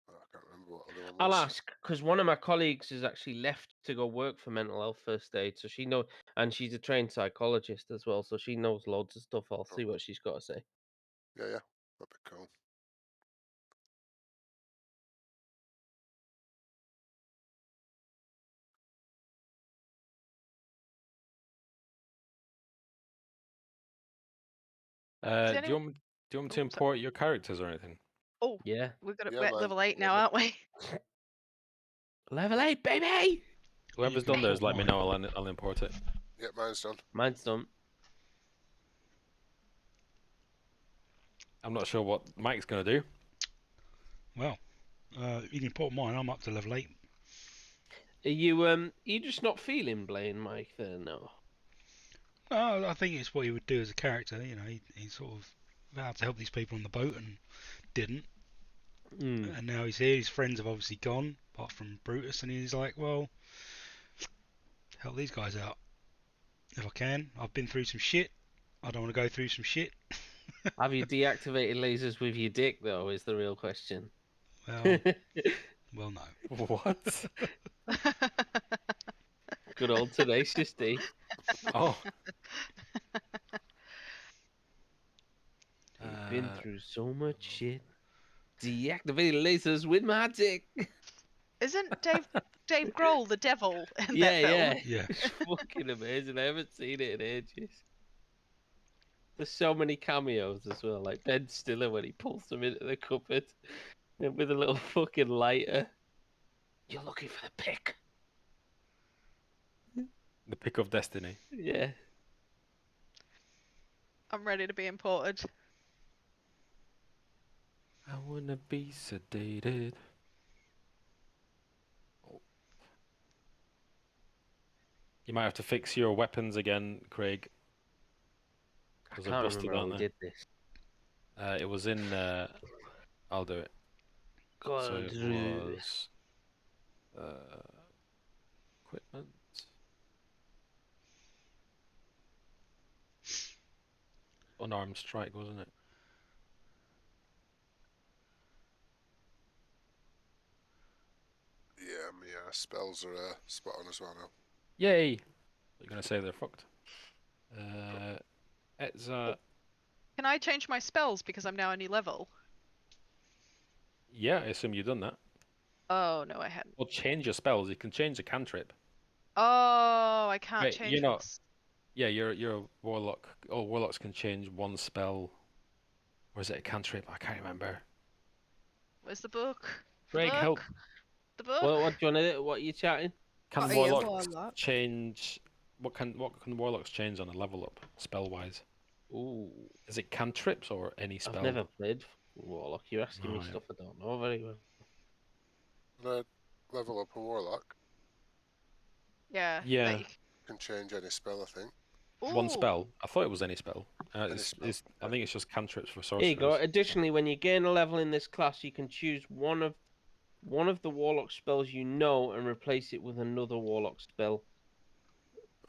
I can't remember what other one I'll was. ask because one of my colleagues has actually left to go work for mental health first aid, so she knows, and she's a trained psychologist as well, so she knows loads of stuff. I'll see what she's got to say. Yeah, that'd be cool. Do you want me to import your characters or anything? Oh, Yeah, we're Yeah, at man. level 8 now, aren't we? level 8, baby. Whoever's done theirs, let me know. I'll import it. Yep, mine's done. Mine's done. I'm not sure what Mike's going to do. Well, you can import mine. I'm up to level 8. Are you just not feeling Blaine, Mike? Then no. I think it's what he would do as a character. You know, he sort of vowed to help these people on the boat and didn't. And now he's here. His friends have obviously gone, apart from Brutus, and he's like, well, help these guys out if I can. I've been through some shit. I don't want to go through some shit. Have you deactivated lasers with your dick, though, is the real question. Well, no. What? Good old Tenacious D. Oh. You've been through so much shit. Deactivating lasers with my dick. Isn't Dave Grohl the devil in Yeah, that film? yeah. Yeah. It's fucking amazing. I haven't seen it in ages. There's so many cameos as well, like Ben Stiller when he pulls them into the cupboard and with a little fucking lighter. You're looking for the pick. The pick of destiny. Yeah. I'm ready to be imported. I wanna be sedated. Oh. You might have to fix your weapons again, Craig. I Because can't I busted remember how on we there. did this. It was in. I'll do it. God, So it was. Equipment. Unarmed strike, wasn't it? Yeah, my spells are spot on as well now. Yay! You're gonna say they're fucked. It's Can I change my spells because I'm now a new level? yeah. I assume you've done that. Oh no, I hadn't. Well, change your spells. You can change a cantrip. Oh, I can't Wait, change you're not- this. Yeah, you're a warlock. Oh, warlocks can change one spell. Or is it a cantrip? I can't remember. Where's the book? The Craig, book? help. The book? what do you want to do? What are you chatting? Can What are you, warlocks warlock? change? What can warlocks change on a level up spell wise? Ooh, Is it cantrips or any spell? I've never played Warlock. You're asking me Right. stuff I don't know very well. When I level up a warlock, Yeah. Yeah. like- you can change any spell, I think. One Ooh. spell. I thought it was any spell. Any It's, spell, it's, I yeah. think it's just cantrips for Here sorcerers. you go. Additionally, when you gain a level in this class, you can choose one of the Warlock spells you know and replace it with another Warlock spell.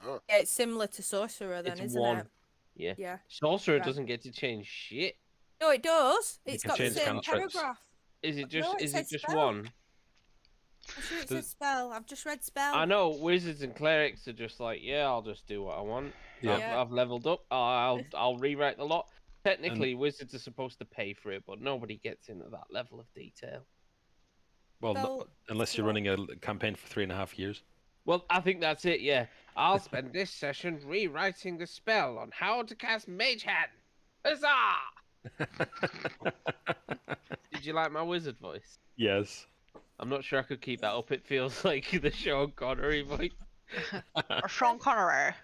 Oh, Yeah, it's similar to Sorcerer then, It's isn't one. it? Yeah. Yeah. Sorcerer Right. doesn't get to change shit. No, it does. You It's can got the change same cantrips. paragraph. Is it No, just it is it says just spell. one? I'm sure it Does- says spell. I've just read spell. I know wizards and clerics are just like, yeah, I'll just do what I want. Yeah. I've leveled up. I'll rewrite the lot. Technically, wizards are supposed to pay for it, but nobody gets into that level of detail. Well, Well, unless you're yeah. running a campaign for 3.5 years. Well, I think that's it. Yeah, I'll spend this session rewriting the spell on how to cast Mage Hand. Huzzah! Did you like my wizard voice? Yes. I'm not sure I could keep that up. It feels like the Sean Connery voice. Or Sean Connery.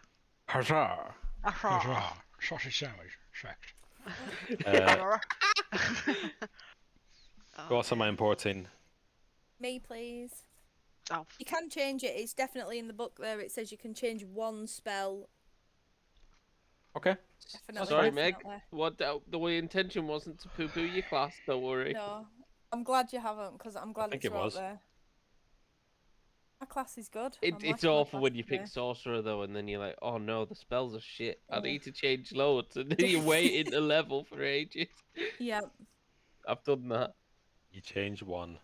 Huzzah! Aha. Sausage sandwich. Fact. What am I importing? Me, please. Oh, You can change it. It's definitely in the book there. It says you can change one spell. Okay. Definitely. Sorry, Meg. definitely. What the intention wasn't to poo-poo your class. Don't worry. No. I'm glad you haven't, because I'm glad think it's it right was. there. My class is good. It's I'm liking my awful class when you today. pick sorcerer though, and then you're like, oh no, the spells are shit. I Oh. need to change loads, and then you wait in the level for ages. Yeah. I've done that. You change one.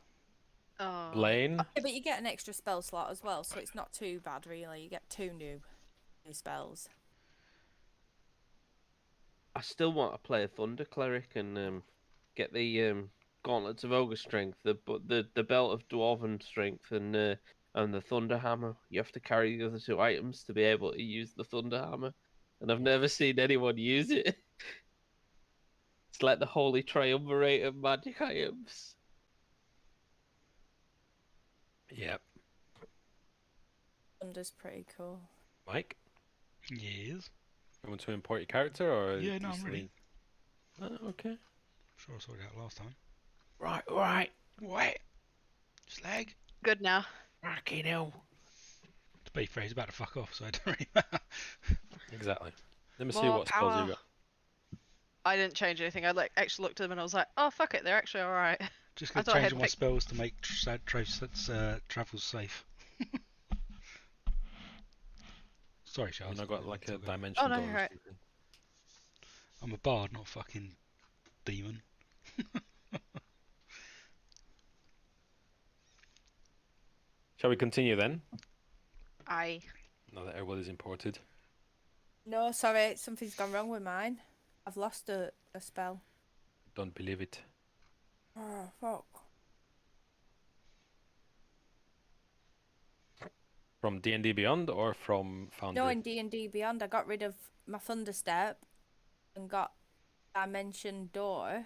oh. Blaine? Yeah, but you get an extra spell slot as well, so it's not too bad really. You get two new spells. I still want to play a Thunder Cleric and get the Gauntlets of Ogre Strength, the Belt of Dwarven Strength, and the Thunder Hammer. You have to carry the other two items to be able to use the Thunder Hammer, and I've never seen anyone use it. It's like the holy triumvirate of magic items. Yep. Thunder's pretty cool. Mike? Yes. You want to import your character or? Yeah, do no, you I'm still ready. need- okay. Sure I sorted it out last time. Right. What? Slag? Good now. Fucking hell. To be fair, he's about to fuck off, so it don't really matter. Exactly. Let me see More what spells power. you got. I didn't change anything. I actually looked at them and I was like, oh fuck it, they're actually alright. Just I gonna thought I change had all my picked. spells to make travels safe. Sorry, Have you Charles. not got like a It's okay. Oh dimension no, door you're or right. something? I'm a bard, not a fucking demon. Shall we continue then? Aye. Now that everybody's imported. No, sorry, something's gone wrong with mine. I've lost a spell. Don't believe it. Oh, fuck. From D&D Beyond or from Foundry? No, in D&D Beyond, I got rid of my Thunderstep and got Dimension Door,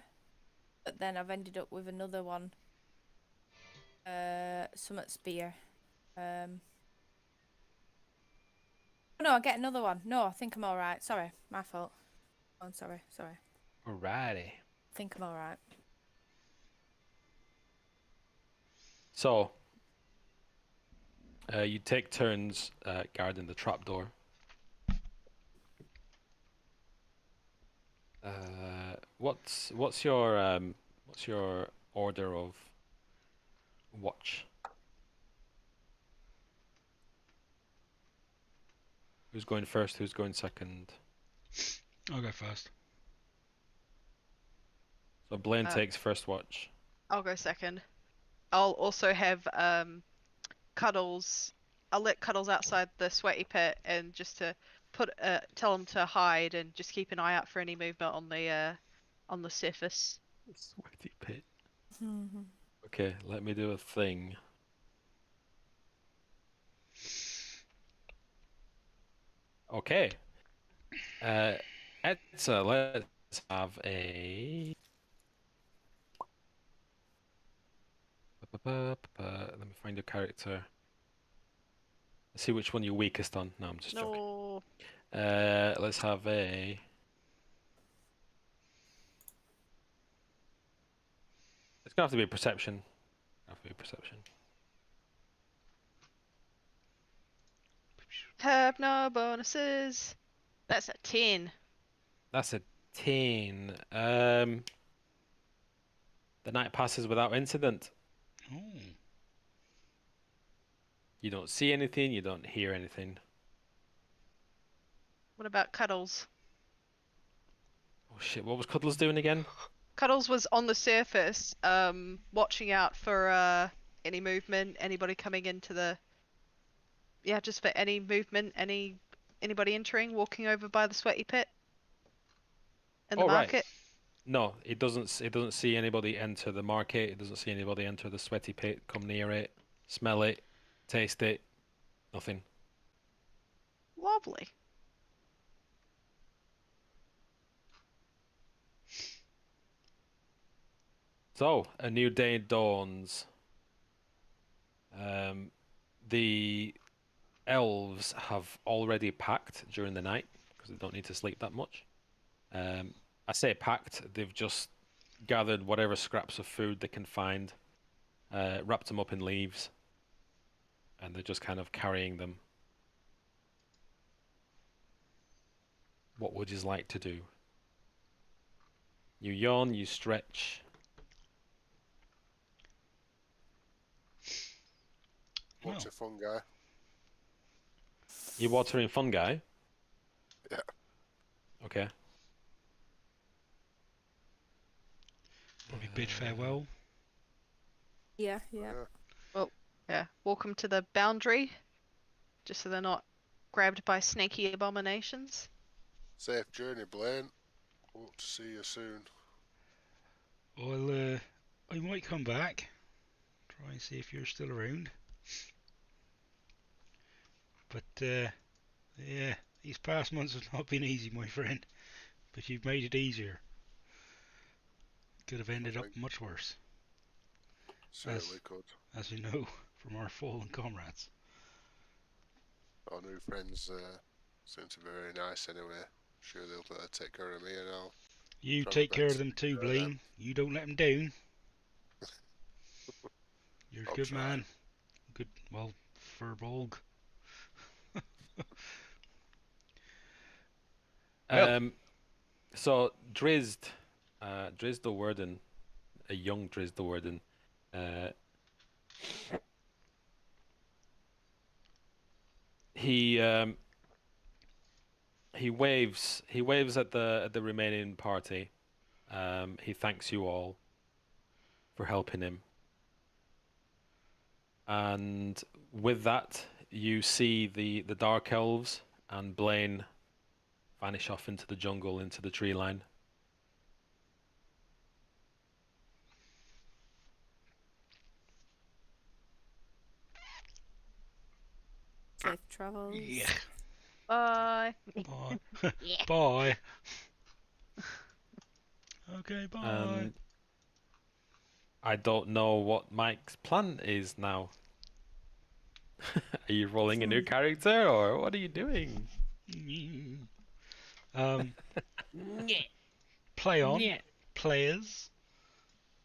but then I've ended up with another one. Summit Spear. Oh, no, I get another one. No, I think I'm alright. Sorry, my fault. Oh, I'm sorry. Alrighty. I think I'm alright. So, you take turns guarding the trapdoor. What's your order of watch? Who's going first? Who's going second? I'll go first. So Blaine Uh, takes first watch. I'll go second. I'll also have Cuddles. I'll let Cuddles outside the sweaty pit and just to tell him to hide and just keep an eye out for any movement on the surface. Sweaty pit. Okay, let me do a thing. Okay. Etza, let's have a. Let me find your character. Let's see which one you're weakest on. No, I'm just joking. No. Let's have a. It's gonna have to be a perception. Have to be perception. Have no bonuses. That's a 10. That's a 10. The night passes without incident. Oh. You don't see anything, you don't hear anything. What about Cuddles? Oh shit, what was Cuddles doing again? Cuddles was on the surface, watching out for any movement, anybody coming into the. Yeah, just for any movement, anybody entering, walking over by the sweaty pit. In the Oh, right. market. No, it doesn't see anybody enter the market, it doesn't see anybody enter the sweaty pit, come near it, smell it, taste it. Nothing. Lovely. So, a new day dawns. The elves have already packed during the night because they don't need to sleep that much. I say packed, they've just gathered whatever scraps of food they can find, wrapped them up in leaves, and they're just kind of carrying them. What would you like to do? You yawn, you stretch. Watch a fun guy. You watering fungi? Yeah. Okay. Probably bid farewell. Yeah. Yeah. Walk them to the boundary, just so they're not grabbed by snaky abominations. Safe journey, Blaine. Hope to see you soon. I might come back. Try and see if you're still around. But yeah, these past months have not been easy, my friend. But you've made it easier. Could have ended up much worse, Certainly could. as we know from our fallen comrades. Our new friends seem to be very nice anyway. Sure they'll take care of me and I'll You try my take care of best them to too, take care of them. Blaine. You don't let them down. You're a I'll good try. man. Good, well, Furbolg. Well. So Drizzt, Drizzt Do'Urden, a young Drizzt Do'Urden. He waves at the remaining party. He thanks you all for helping him. And with that, you see the Dark Elves and Blaine vanish off into the jungle, into the tree line. Safe travels. Yeah. Bye. Bye. Yeah. Bye. Okay, bye. I don't know what Mike's plan is now. Are you rolling a new character, or what are you doing? Play on, Yeah. players,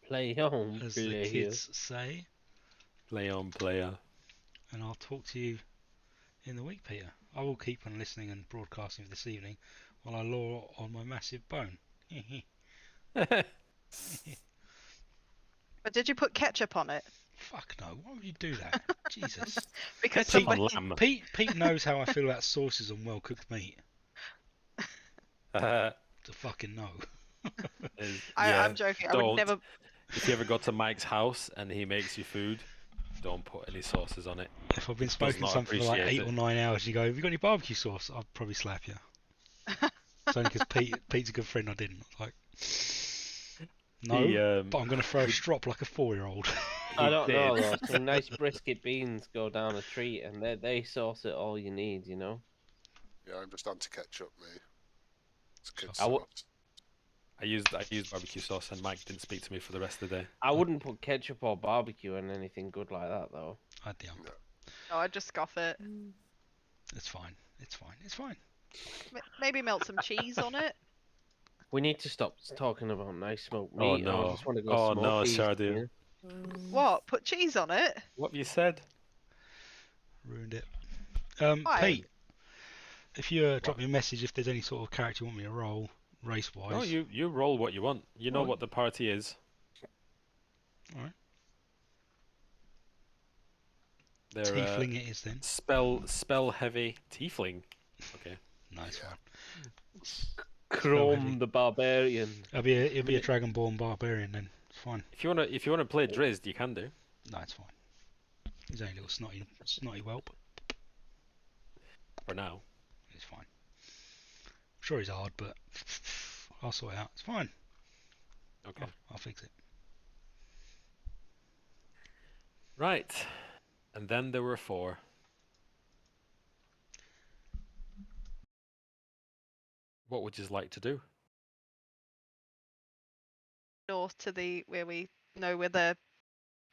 Play on, as the player. kids say. Play on, player. And I'll talk to you in the week, Peter. I will keep on listening and broadcasting for this evening while I law on my massive bone. But did you put ketchup on it? Fuck no, why would you do that? Jesus. Because Ketchup on somebody... lamb. Pete knows how I feel about sauces on well cooked meat. To fucking know. I'm joking. I would don't. never. If If you ever go to Mike's house and he makes you food, don't put any sauces on it. I've been Does smoking not something for like appreciate 8 it. or 9 hours, you go, have you got any barbecue sauce? I'll probably slap you. It's only because Pete's a good friend, I didn't. Like, no, He, but I'm going to throw a strop like a 4-year-old. I he don't know did. though. Some nice brisket beans go down a treat, and they sauce it all you need. You know. Yeah, I'm just anti-ketchup, me. It's kid I w- sauce. I used barbecue sauce, and Mike didn't speak to me for the rest of the day. I wouldn't put ketchup or barbecue on anything good like that though. I damn. No, I just scoff it. It's fine. It's fine. It's fine. Maybe melt some cheese on it. We need to stop talking about nice smoked Oh, meat. no. I just want to go Oh, smoke no, these, Shardu. yeah. What? Put cheese on it? What have you said? Ruined it. Why? Pete, if you drop me a message if there's any sort of character you want me to roll, race-wise. No, you roll what you want. You know Alright. what the party is. Alright. They're Tiefling it is then. spell heavy tiefling. Okay. Nice Yeah. one. Chrome the Barbarian. It'll be a Dragonborn barbarian then. It's fine. If you wanna play Drizzt, you can do. No, it's fine. He's only a little snotty whelp. For now. It's fine. I'm sure he's hard, but I'll sort it out. It's fine. Okay. I'll fix it. Right. And then there were 4. What would you like to do? North to the where we know where the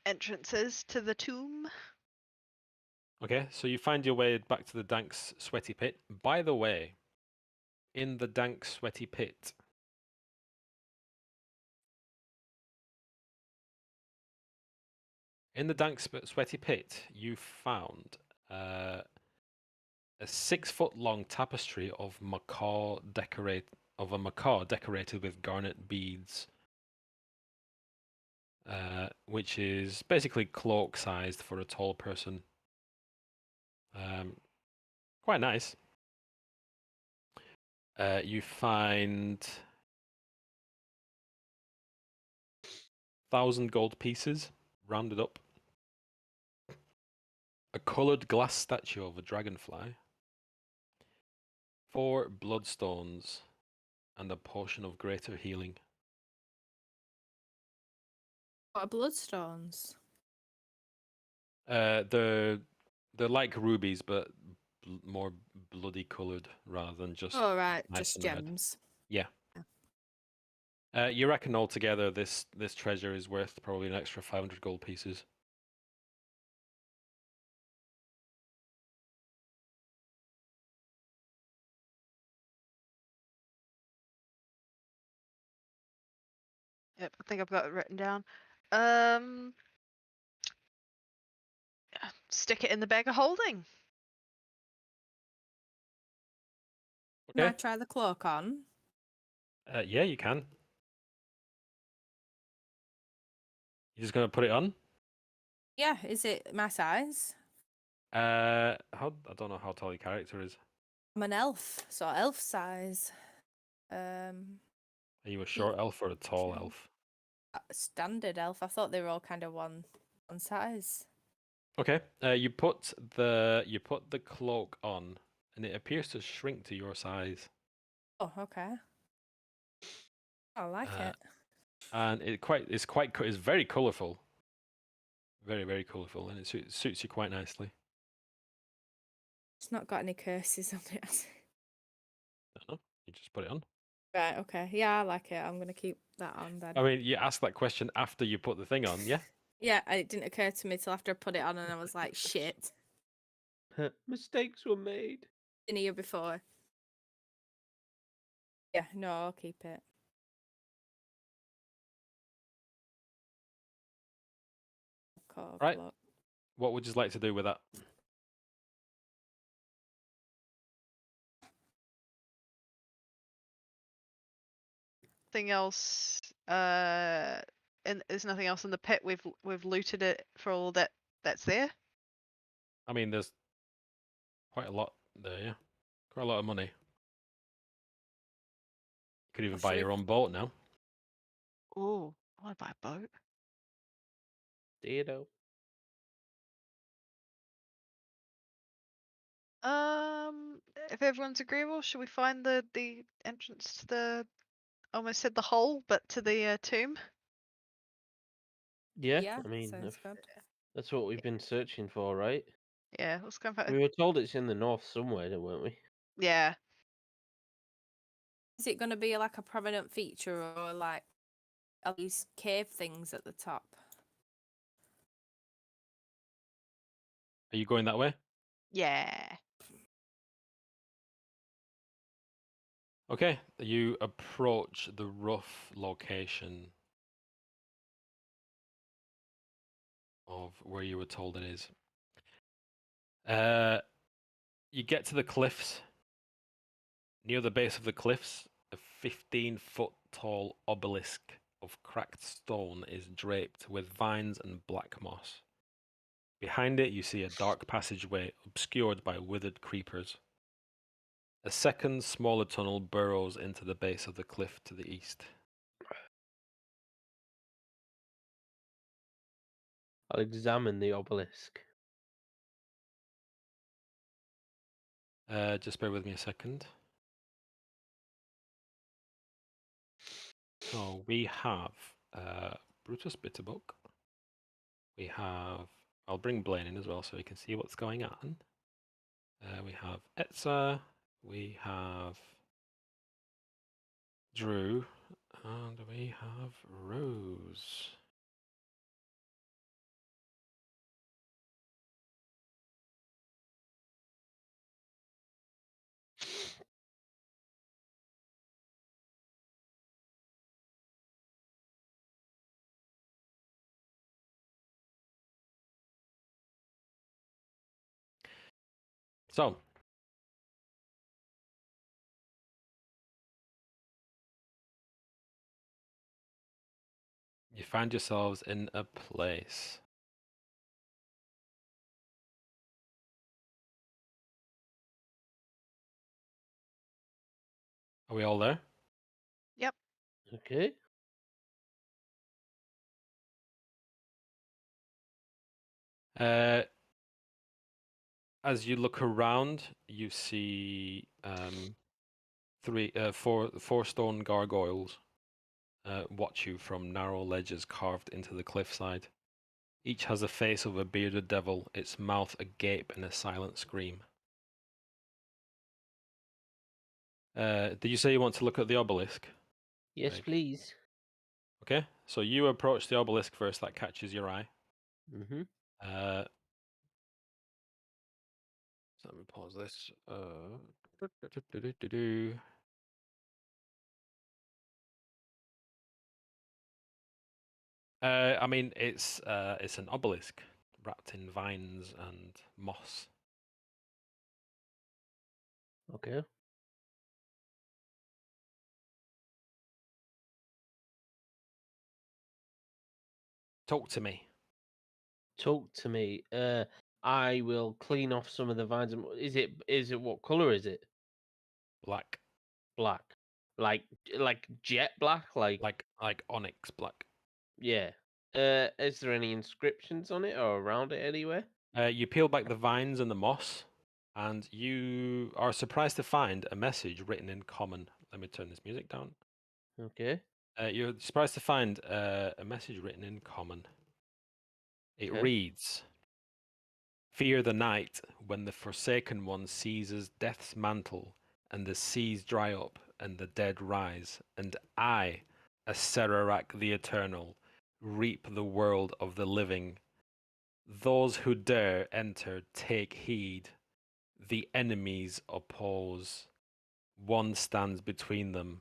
entrance is to the tomb. Okay, so you find your way back to the dank, sweaty pit. By the way, in the dank, sweaty pit, sweaty pit, you found a 6-foot-long tapestry of a macaw decorated with garnet beads, which is basically cloak-sized for a tall person. Quite nice. You find 1,000 gold pieces, rounded up. A coloured glass statue of a dragonfly. 4 bloodstones, and a potion of greater healing. What are bloodstones? They're like rubies, but more bloody coloured rather than just. Oh right, nice just and red. gems. You reckon altogether this treasure is worth probably an extra 500 gold pieces. Yep, I think I've got it written down. Stick it in the bag of holding. Can I Okay. try the cloak on? Yeah, you can. You just gonna put it on? Yeah, is it my size? I don't know how tall your character is. I'm an elf, so elf size. Are you a short elf or a tall elf? Standard elf. I thought they were all kind of one size. Okay. You put the cloak on, and it appears to shrink to your size. Oh, okay. I like Uh, it. And it's very colourful. Very, very colourful, and it suits you quite nicely. It's not got any curses on it. has it? No, you just put it on. Right, okay. Yeah, I like it. I'm gonna keep that on then. I mean, you asked that question after you put the thing on, yeah? Yeah, it didn't occur to me till after I put it on and I was like, shit. Mistakes were made. Been here before. Yeah, no, I'll keep it. Right. What would you like to do with that? Nothing else. And there's nothing else in the pit. We've looted it for all that's there. I mean, there's quite a lot there, yeah? Quite a lot of money. You could even buy your own boat now. Oh, I want to buy a boat. Ditto. If everyone's agreeable, should we find the entrance to the? I almost said the hole, but to the tomb. Yeah, Yeah, I mean, sounds good. that's what we've been searching for, right? Yeah, let's go and find. We were told it's in the north somewhere, weren't we? Yeah. Is it going to be like a prominent feature or like at least cave things at the top? Are you going that way? Yeah. Okay, you approach the rough location of where you were told it is. You get to the cliffs. Near the base of the cliffs, a 15-foot tall obelisk of cracked stone is draped with vines and black moss. Behind it, you see a dark passageway obscured by withered creepers. A second, smaller tunnel burrows into the base of the cliff to the east. I'll examine the obelisk. Just bear with me a second. So we have Brutus Bitterbook. We have. I'll bring Blaine in as well so he can see what's going on. We have Etza. We have Drew. And we have Rose. So, you find yourselves in a place. Are we all there? Yep. Okay. As you look around, you see four stone gargoyles watch you from narrow ledges carved into the cliffside. Each has the face of a bearded devil, its mouth agape in a silent scream. Did you say you want to look at the obelisk? Yes, Right. please. Okay, so you approach the obelisk first, that catches your eye. Mm-hmm. So let me pause this. I mean, it's an obelisk wrapped in vines and moss. Okay. Talk to me. Talk to me. I will clean off some of the vines. Is it what color is it? Black. Black. Like jet black? Like onyx black. Yeah. Is there any inscriptions on it or around it anywhere? You peel back the vines and the moss, and you are surprised to find a message written in common. Let me turn this music down. Okay. You're surprised to find a message written in common. It Okay. reads, "Fear the night when the Forsaken One seizes death's mantle, and the seas dry up, and the dead rise, and I, Acererak the Eternal, reap the world of the living. Those who dare enter take heed. The enemies oppose. One stands between them.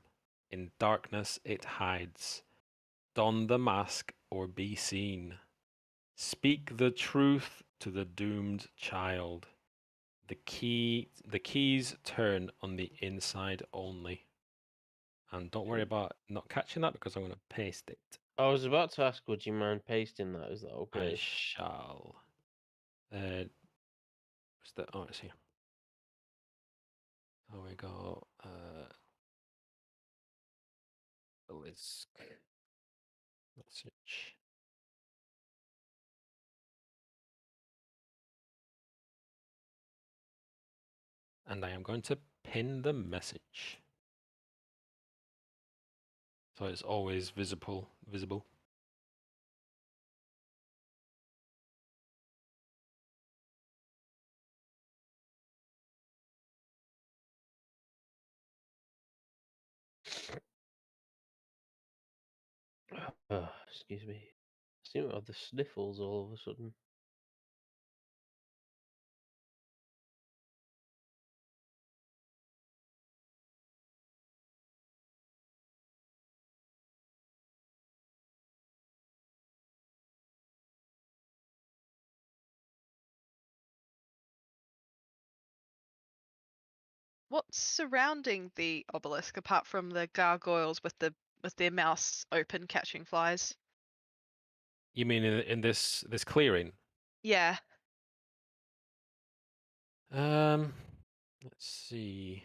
In darkness it hides. Don the mask or be seen. Speak the truth to the doomed child. The keys turn on the inside only." And don't worry about not catching that because I'm going to paste it. I was about to ask, would you mind pasting that? Is that I okay? shall. Oh, it's here. There we go. Obelisk message. And I am going to pin the message, so it's always visible. Excuse me. I seem to have the sniffles all of a sudden. What's surrounding the obelisk apart from the gargoyles with their mouths open catching flies? You mean in this clearing? Yeah. Let's see.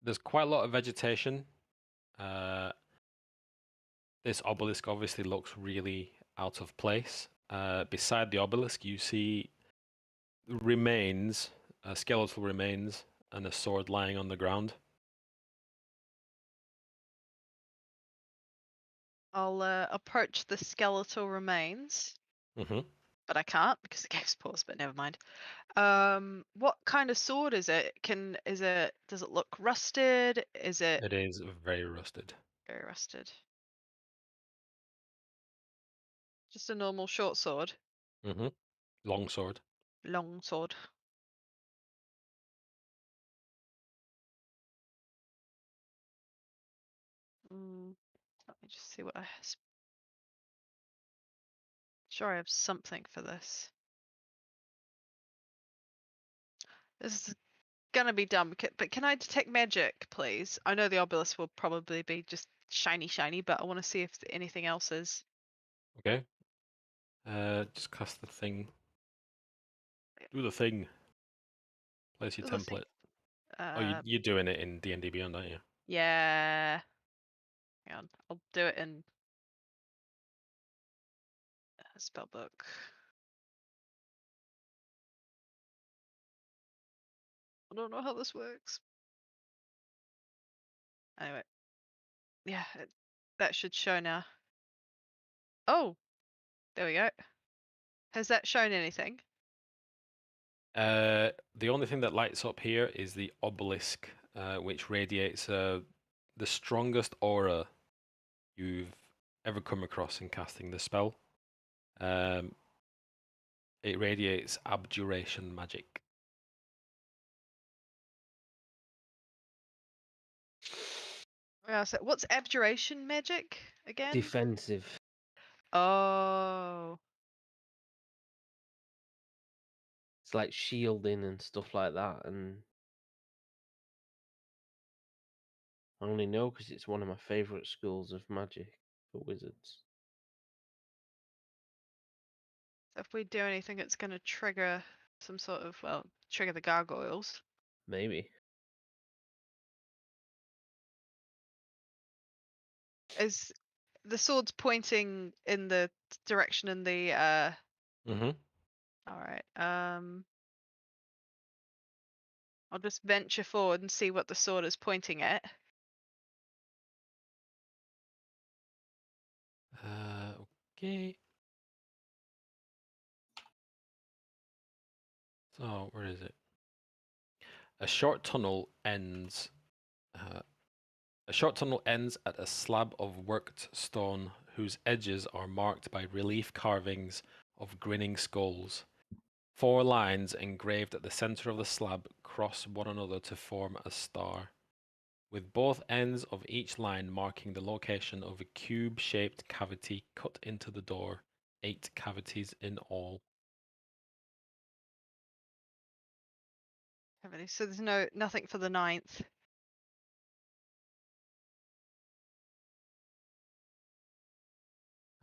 There's quite a lot of vegetation. This obelisk obviously looks really out of place. Beside the obelisk, you see remains, skeletal remains, and a sword lying on the ground. I'll approach the skeletal remains, Mm-hmm. but I can't because the game's paused. But never mind. What kind of sword is it? Does it look rusted? Is it It is very rusted. very rusted? Just a normal short sword. Mm-hmm. Long sword. Long sword. Let me just see what I. Sure, I have something for this. This is gonna be dumb, but can I detect magic, please? I know the obelisk will probably be just shiny, but I want to see if anything else is. Okay. Just cast the thing. Do the thing. Place your Do the thing. template. Oh, you're doing it in D&D Beyond, aren't you? Yeah. Hang on, I'll do it in spellbook. I don't know how this works. Anyway, yeah, that should show now. Oh, there we go. Has that shown anything? The only thing that lights up here is the obelisk, which radiates the strongest aura you've ever come across in casting the spell. It radiates abjuration magic. So what's abjuration magic again? Defensive. Oh. It's like shielding and stuff like that, and I only know because it's one of my favourite schools of magic for wizards. If we do anything, it's going to trigger some sort of, well, trigger the gargoyles. Maybe. Is the sword's pointing in the direction in the Mm-hmm. all right. I'll just venture forward and see what the sword is pointing at. Okay. So where is it? A short tunnel ends. A short tunnel ends at a slab of worked stone whose edges are marked by relief carvings of grinning skulls. 4 lines engraved at the center of the slab cross one another to form a star, with both ends of each line marking the location of a cube-shaped cavity cut into the door. 8 cavities in all. So there's nothing for the 9th.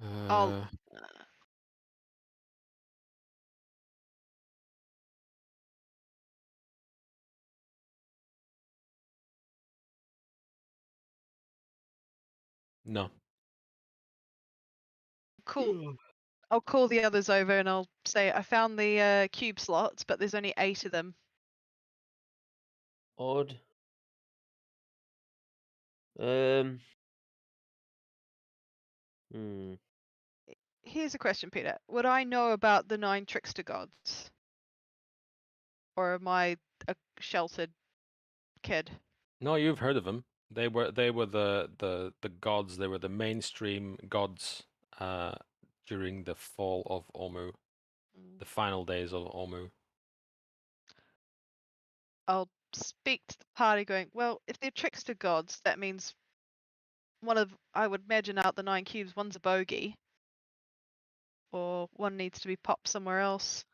Uh, no. Cool. I'll call the others over and I'll say I found the cube slots, but there's only 8 of them. Odd. Here's a question, Peter. Would I know about the 9 trickster gods? Or am I a sheltered kid? No, you've heard of them. They were the gods. They were the mainstream gods during the fall of Omu, the final days of Omu. I'll speak to the party going, well, if they're trickster gods, that means I would imagine out the 9 cubes, one's a bogey. Or one needs to be popped somewhere else.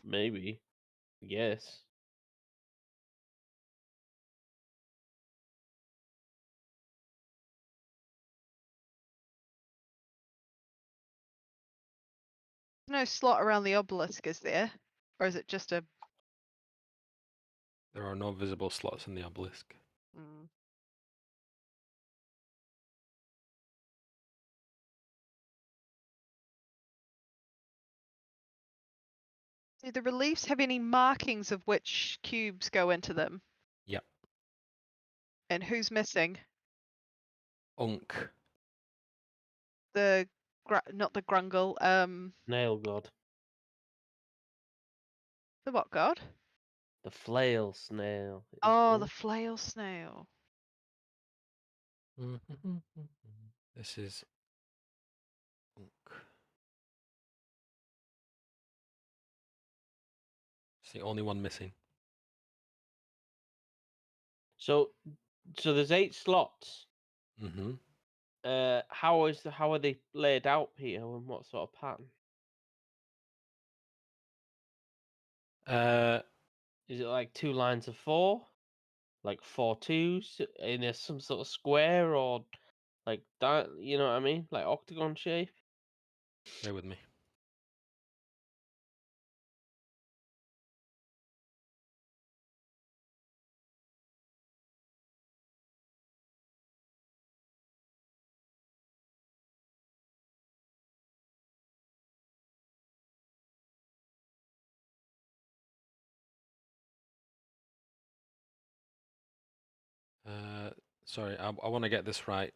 Maybe. Yes. No slot around the obelisk, is there? Or is it just a... There are no visible slots in the obelisk. Do the reliefs have any markings of which cubes go into them? Yep. And who's missing? Unk. Not the grungle, Nail god. the what god? The flail snail. is Oh, the Unk. flail snail. This is Unk. It's the only one missing. So there's 8 slots. Mm-hmm. How are they laid out, Peter, and what sort of pattern? Is it like 2 lines of 4? Like 4 twos in some sort of square, or like that, you know what I mean? Like octagon shape? Bear with me. Sorry, I want to get this right.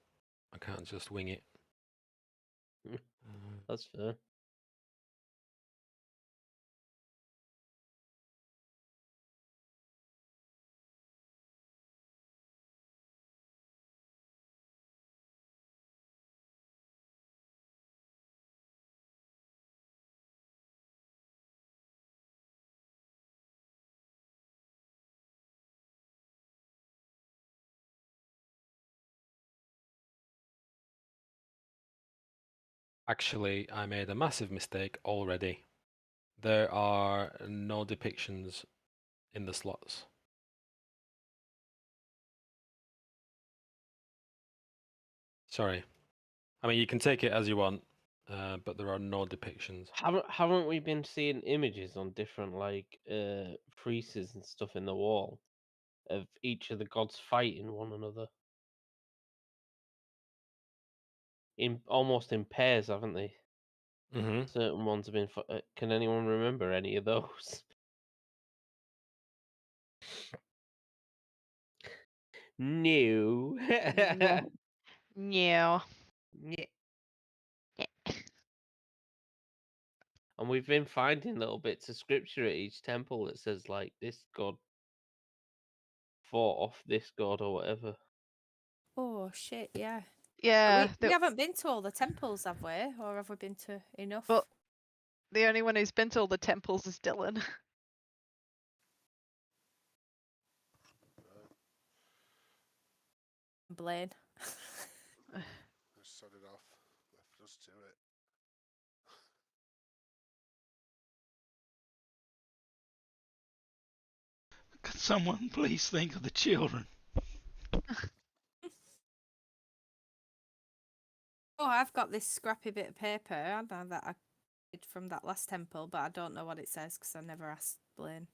I can't just wing it. That's fair. Actually, I made a massive mistake already. There are no depictions in the slots. Sorry. I mean, you can take it as you want, but there are no depictions. Haven't we been seeing images on different like friezes and stuff in the wall of each of the gods fighting one another? In almost in pairs, haven't they? Mm-hmm. Certain ones have been. Can anyone remember any of those? No. Yeah. Yeah. Yeah. Yeah. And we've been finding little bits of scripture at each temple that says like this god fought off this god or whatever. Oh shit, yeah. Yeah. We haven't been to all the temples, have we? Or have we been to enough? Well, the only one who's been to all the temples is Dylan. Blaine. Just sod it off. Left us to it. Could someone please think of the children? Oh, I've got this scrappy bit of paper that I did from that last temple, but I don't know what it says because I never asked Blaine.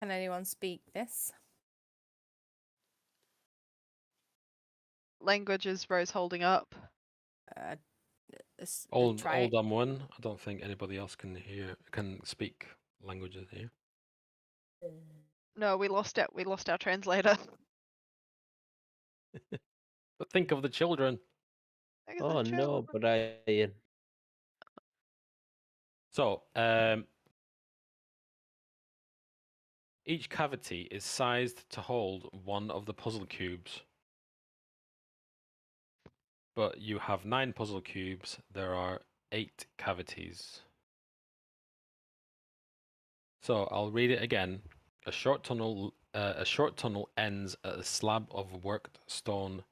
Can anyone speak this? Language is Rose holding up. Old Try it. dumb one. I don't think anybody else can speak languages here. No, we lost it. We lost our translator. But think of the children. Think of the Oh no, children. Brian. So, each cavity is sized to hold one of the puzzle cubes. But you have 9 puzzle cubes. There are 8 cavities. So I'll read it again. A short tunnel ends at a slab of worked stone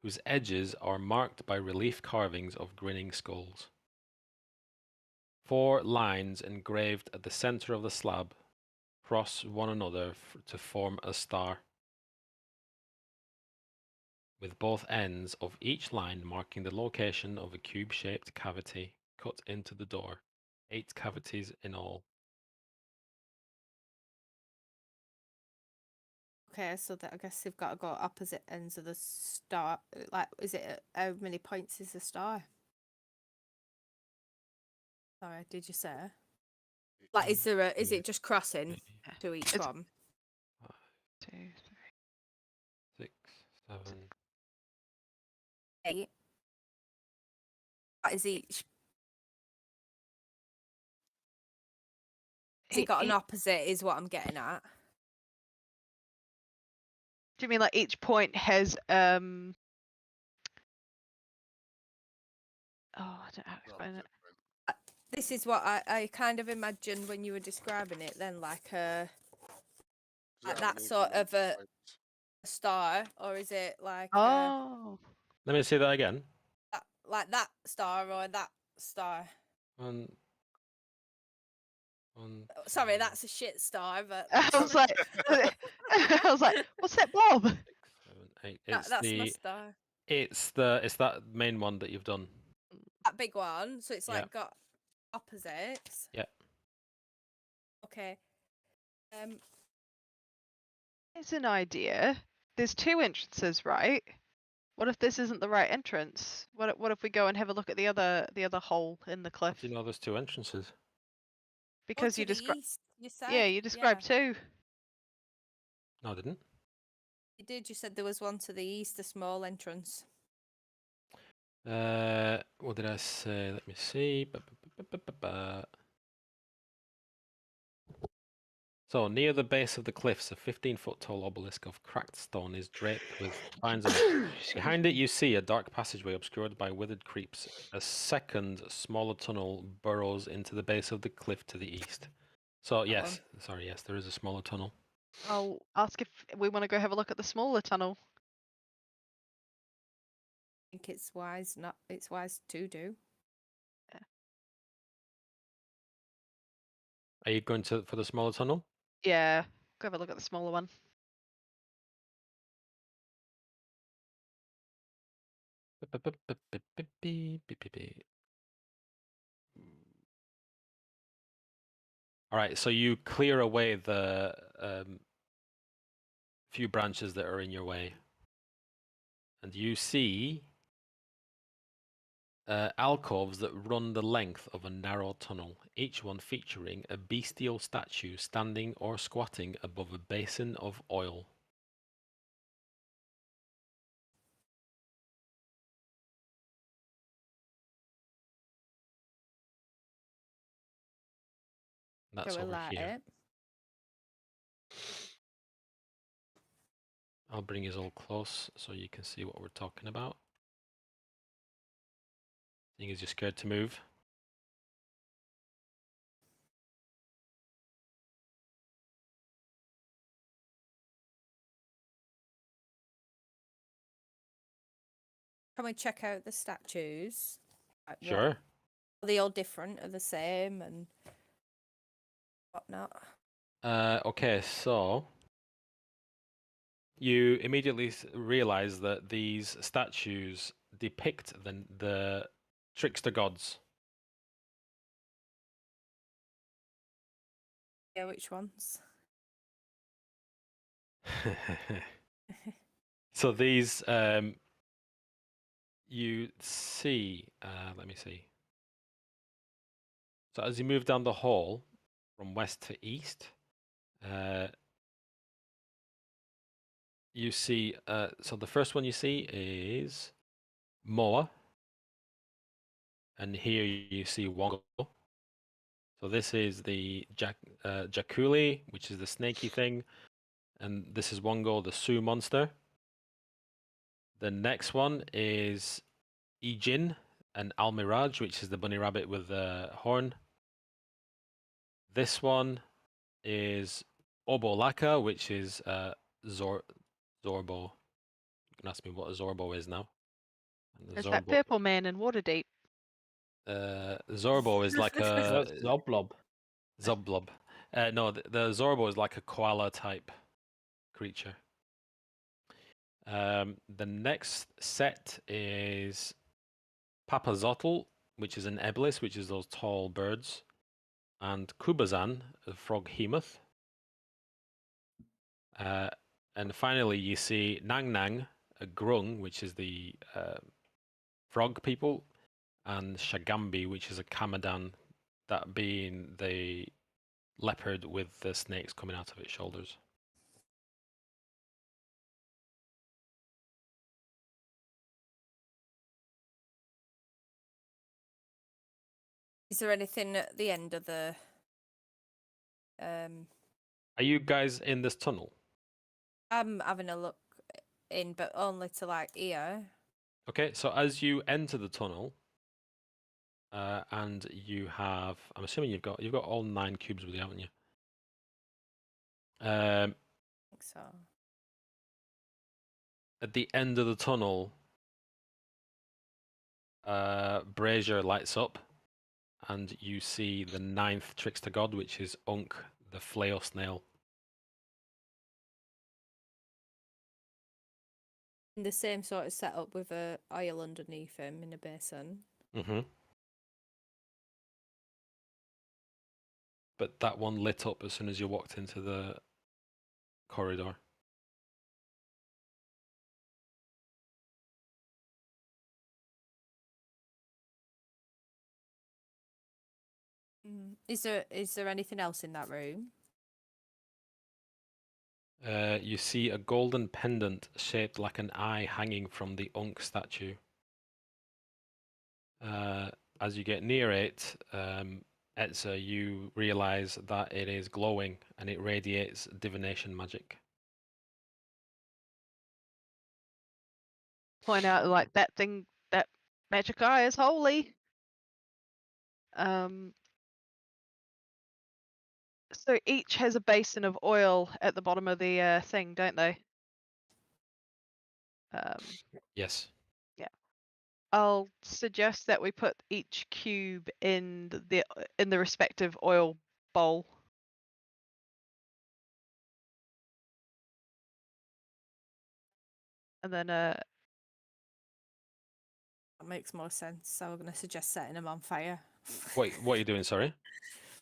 whose edges are marked by relief carvings of grinning skulls. 4 lines engraved at the center of the slab cross one another to form a star, with both ends of each line marking the location of a cube-shaped cavity cut into the door. 8 cavities in all. Okay, so I guess they've got to go opposite ends of the star. Like, is it how many points is the star? Sorry, did you say? Like, is it just crossing to each It's- one? 5, 2, 3. 6, 7. 8. What is each? Has it got an opposite? Is what I'm getting at. Do you mean like each point has Oh, I don't know how to explain it. This is what I kind of imagined when you were describing it. Then, like Does it have that an sort equal of a points? star, or is it like Oh. Let me say that again. like that star or that star? One, Sorry, 2, that's a shit star, but I was like, what's that, Bob? 6, 7, 8. It's that's my star. it's that main one that you've done. That big one. So it's Yeah. like got opposites. Yeah. Okay. Here's an idea. There's 2 entrances, right? What if this isn't the right entrance? What if we go and have a look at the other hole in the cliff? Do you know there's 2 entrances? Because you to the described. east, you said. Yeah, you described 2. No, I didn't. You did. You said there was one to the east, a small entrance. What did I say? Let me see. So, near the base of the cliffs, a 15-foot tall obelisk of cracked stone is draped with vines. Behind it, you see a dark passageway obscured by withered creeps. A second, smaller tunnel burrows into the base of the cliff to the east. So, yes, there is a smaller tunnel. I'll ask if we want to go have a look at the smaller tunnel. think it's wise not. It's wise to do. Are you going for the smaller tunnel? Yeah, go have a look at the smaller one. All right, so you clear away the few branches that are in your way, and you see alcoves that run the length of a narrow tunnel, each one featuring a bestial statue standing or squatting above a basin of oil. That's Shall we over light here. it? I'll bring you all close so you can see what we're talking about. Seeing as you're scared to move. Can we check out the statues? Like, what- Sure. Are they all different? Are the same and whatnot? Okay, so you immediately realize that these statues depict the trickster gods. Yeah, which ones? So these you see, let me see. So as you move down the hall from west to east, you see, so the first one you see is Moa, and here you see Wongo. So this is the Jakuli, which is the snaky thing, and this is Wongo, the Sioux monster. The next one is Ijin and Almiraj, which is the bunny rabbit with the horn. This one is Obolaka, which is Zorbo. You can ask me what a Zorbo is now. And the Is that purple man in Waterdeep? Zorbo is like That's a Zoblob. Zoblob. No, the Zorbo is like a koala type creature. The next set is Papazotl, which is an Eblis, which is those tall birds, and Kubazan, a frog hemoth. And finally, you see Nang Nang, a grung, which is the frog people, and Shagambi, which is a Kamadan, that being the leopard with the snakes coming out of its shoulders. Is there anything at the end of the Are you guys in this tunnel? I'm having a look in, but only to like here. Okay, so as you enter the tunnel, and you have, I'm assuming you've got all 9 cubes with you, haven't you? I think so. At the end of the tunnel, Brazier lights up, and you see the 9th trickster god, which is Unk, the flail snail. In the same sort of setup with a oil underneath him in a basin. Mm-hmm. But that one lit up as soon as you walked into the corridor. Is there anything else in that room? You see a golden pendant shaped like an eye hanging from the Unk statue. As you get near it, Etza, you realize that it is glowing and it radiates divination magic. Point out like that thing, that magic eye is holy. So each has a basin of oil at the bottom of the thing, don't they? Yes. Yeah. I'll suggest that we put each cube in the respective oil bowl. And then That makes more sense. So we're going to suggest setting them on fire. Wait, what are you doing? Sorry.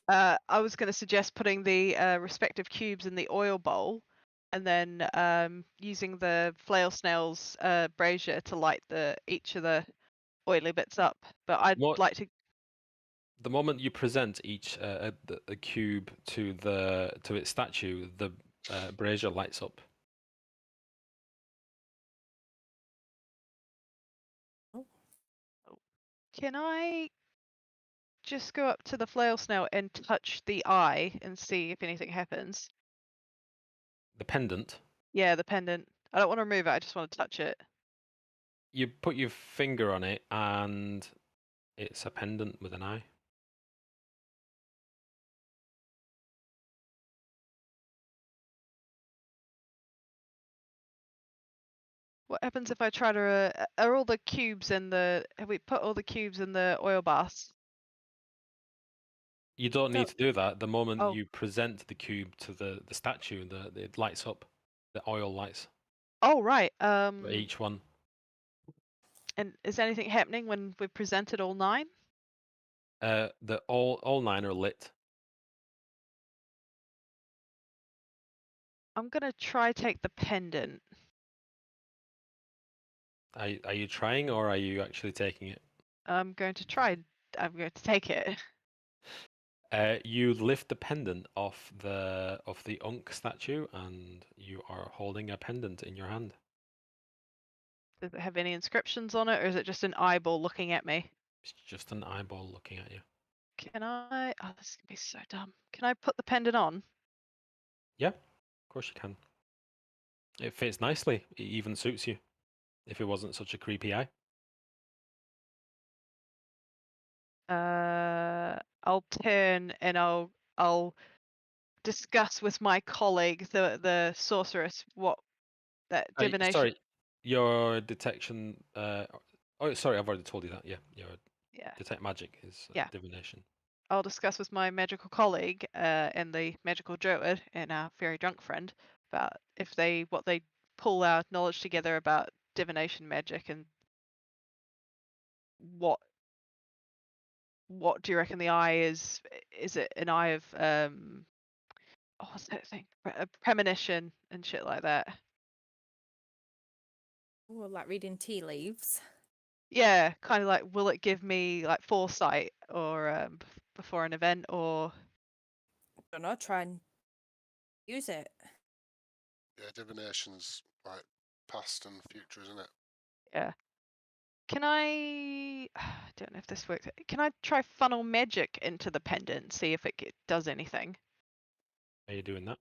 I was going to suggest putting the respective cubes in the oil bowl, and then using the flail snail's brazier to light each of the oily bits up. But I'd What- like to. The moment you present each a cube to its statue, the brazier lights up. Can I just go up to the flail snail and touch the eye and see if anything happens? The pendant. Yeah, the pendant. I don't want to remove it. I just want to touch it. You put your finger on it, and it's a pendant with an eye. What happens if I try to? Are all the cubes in the? Have we put all the cubes in the oil bath? You don't need No. to do that. The moment Oh. you present the cube to the statue, it lights up. The oil lights Oh right. for each one. And is anything happening when we presented all 9? All 9 are lit. I'm gonna try take the pendant. Are you trying, or are you actually taking it? I'm going to try. I'm going to take it. You lift the pendant off the Unk statue, and you are holding a pendant in your hand. Does it have any inscriptions on it, or is it just an eyeball looking at me? It's just an eyeball looking at you. Can I? Oh, this is gonna be so dumb. Can I put the pendant on? Yeah, of course you can. It fits nicely. It even suits you. If it wasn't such a creepy eye. I'll turn and I'll discuss with my colleague, the sorceress, what that divination. Sorry, your detection. Oh, sorry, I've already told you that. Yeah, your Yeah. detect magic is Yeah. divination. I'll discuss with my magical colleague and the magical druid and our very drunk friend about what they pull our knowledge together about divination magic, and what do you reckon the eye is? Is it an eye of what's that thing? A premonition and shit like that. Oh, like reading tea leaves. Yeah, kind of like, will it give me like foresight or before an event, or I don't know, try and use it. Yeah, divination's like past and future, isn't it? can I don't know if this works. Can I try funnel magic into the pendant, see if it does anything? Are you doing that?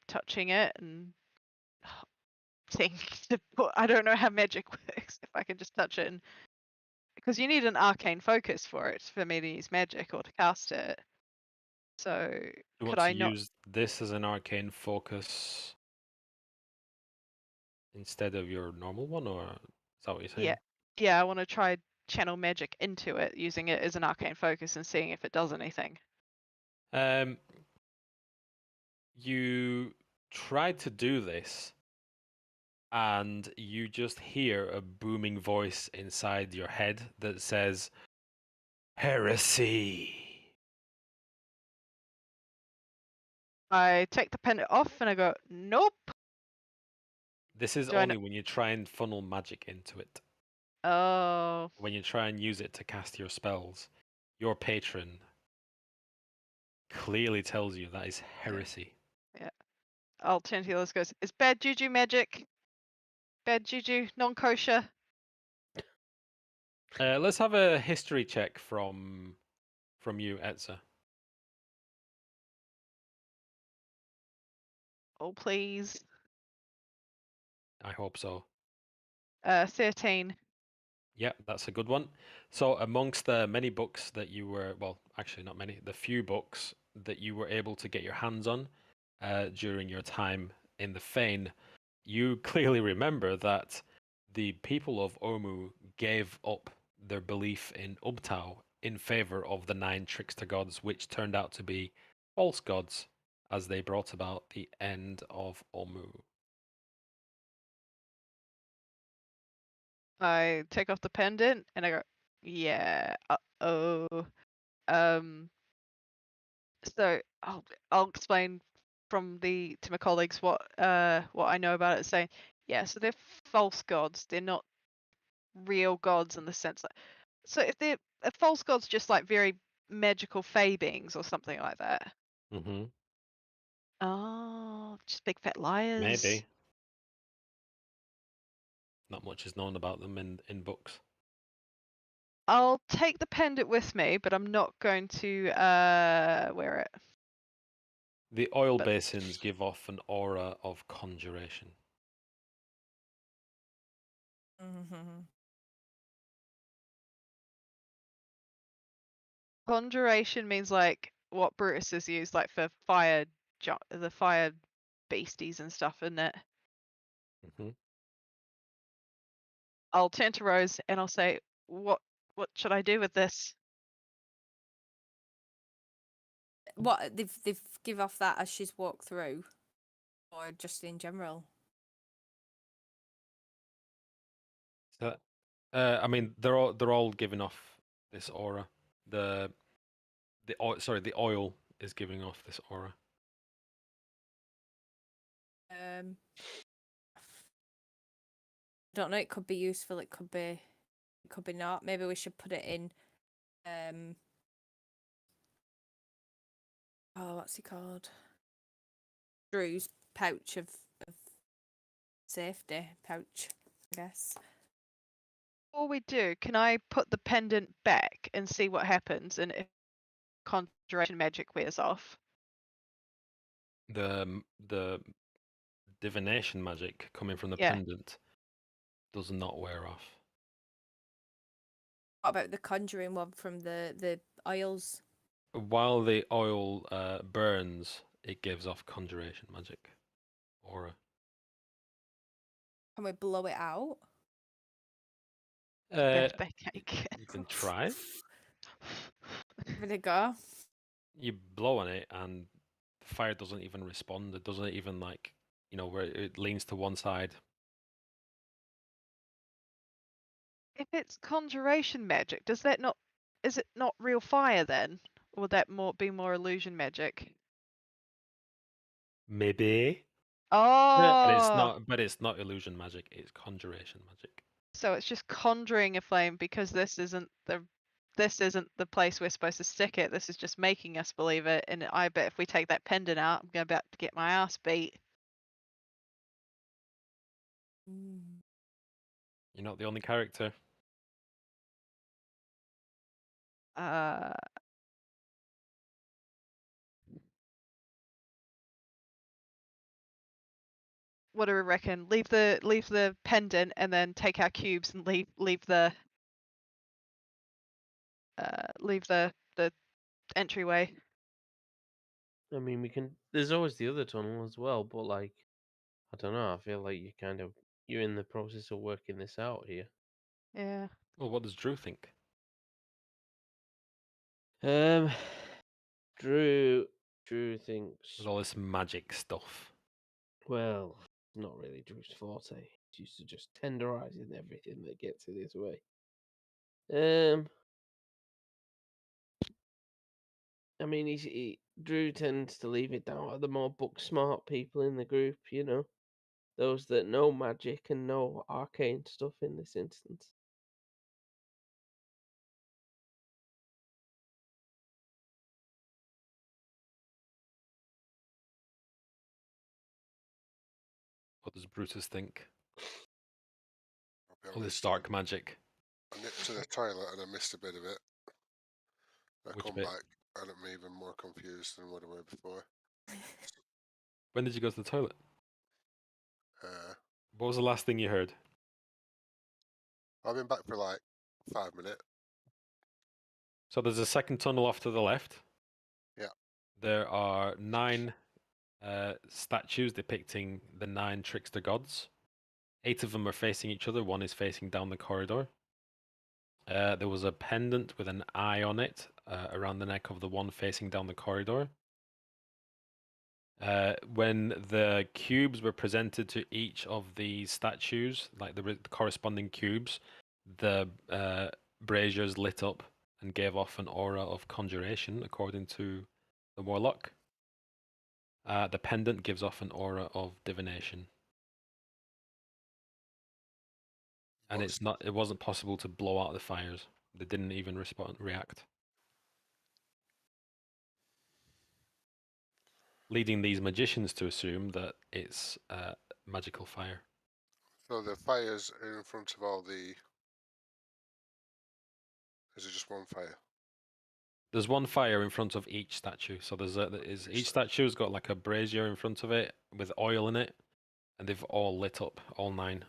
Touching it and think to put. I don't know how magic works. If I can just touch it, because you need an arcane focus for me to use magic or to cast it. So You could want I to not? use this as an arcane focus instead of your normal one, or is that what you're saying? Yeah, I want to try channel magic into it, using it as an arcane focus and seeing if it does anything. You tried to do this, and you just hear a booming voice inside your head that says, "Heresy." I take the pendant off and I go, nope. This is Do I only when you try and funnel magic into it. Oh, When you try and use it to cast your spells, your patron clearly tells you that is heresy. I'll turn to the others. Goes, it's bad juju magic. Bad juju, non-kosher. Let's have a history check from you, Etza. Oh please. I hope so. 13. Yeah, that's a good one. So amongst the many books that you were, well, actually not many, the few books that you were able to get your hands on during your time in the Fane, you clearly remember that the people of Omu gave up their belief in Ubtao in favor of the 9 trickster gods, which turned out to be false gods, as they brought about the end of Omu. I take off the pendant and I go, yeah, uh-oh. So I'll explain to my colleagues what I know about it. Saying, yeah, so they're false gods. They're not real gods in the sense that. So if they're false gods, just like very magical fae beings or something like that. Mm-hmm. Oh, just big fat liars. Maybe. Not much is known about them in books. I'll take the pendant with me, but I'm not going to wear it. The oil But- basins give off an aura of conjuration. Mm-hmm. Conjuration means like what Brutus has used, like for fire, the fire beasties and stuff, isn't it? Mm-hmm. I'll turn to Rose and I'll say, what should I do with this? What they've give off that as she's walked through, or just in general? So, I mean, they're all giving off this aura. The oil is giving off this aura. I don't know. It could be useful. It could be not. Maybe we should put it in. Oh, what's he called? Drew's pouch of safety pouch, I guess. Before we do, can I put the pendant back and see what happens and if conjuration magic wears off? The divination magic coming from the Yeah. pendant does not wear off. What about the conjuring one from the oils? While the oil burns, it gives off conjuration magic aura. Can we blow it out? Birthday cake. You can try. Give it a go. You blow on it, and the fire doesn't even respond. It doesn't even where it leans to one side. If it's conjuration magic, is it not real fire then? Or would that be more illusion magic? Maybe. Oh, But it's not illusion magic. It's conjuration magic. so it's just conjuring a flame because this isn't the place we're supposed to stick it. This is just making us believe it. And I bet if we take that pendant out, I'm about to get my ass beat. You're not the only character. What do we reckon? Leave the pendant and then take our cubes and leave the entryway. I mean, we can. There's always the other tunnel as well, but like, I don't know. I feel like you're in the process of working this out here. Yeah. Well, what does Drew think? Drew thinks. With all this magic stuff. Well, not really Drew's forte. He's used to just tenderizing everything that gets in his way. I mean, Drew tends to leave it down to the more book smart people in the group, those that know magic and know arcane stuff in this instance. What does Brutus think? I'll be All this honest, dark magic. I nipped to the toilet and I missed a bit of it. I Which come bit? back and I'm even more confused than what I were before. When did you go to the toilet? What was the last thing you heard? I've been back for like 5 minutes. So there's a second tunnel off to the left. Yeah. There are 9 statues depicting the 9 trickster gods 8 of them are facing each other. 1 is facing down the corridor. There was a pendant with an eye on it around the neck of the one facing down the corridor. When the cubes were presented to each of the statues, like the corresponding cubes, the braziers lit up and gave off an aura of conjuration, according to the warlock. The pendant gives off an aura of divination. And What's- it wasn't possible to blow out the fires. They didn't even react. Leading these magicians to assume that it's magical fire. So the fires are in front of all the. Is it just one fire? There's one fire in front of each statue. So each statue's got like a brazier in front of it with oil in it, and they've all lit up, all 9.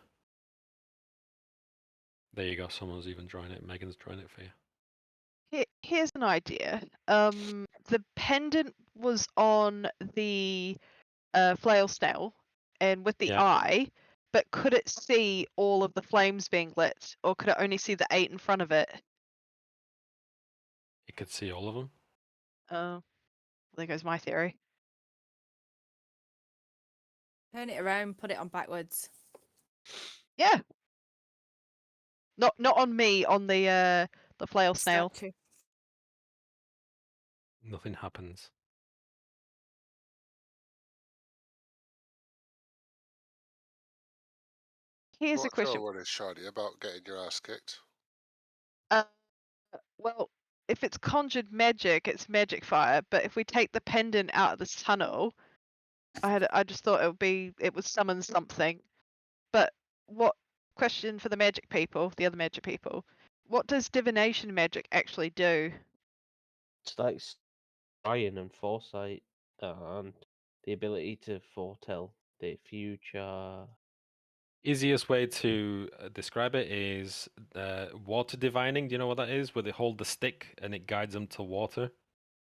There you go. Someone's even drawing it. Megan's drawing it for you. Here's an idea. The pendant was on the flail snail, and with the Yeah. eye, but could it see all of the flames being lit, or could it only see the 8 in front of it? You could see all of them. There goes my theory. Turn it around, put it on backwards. Yeah. Not on me, on the flail snail. Statue. Nothing happens. Here's a What's question. your worry, Shardy, about getting your ass kicked? Well, if it's conjured magic, it's magic fire. But if we take the pendant out of this tunnel, I just thought it would summon something. But question for the magic people, the other magic people, what does divination magic actually do? It's like scrying and foresight and the ability to foretell the future. Easiest way to describe it is water divining. Do you know what that is? Where they hold the stick and it guides them to water.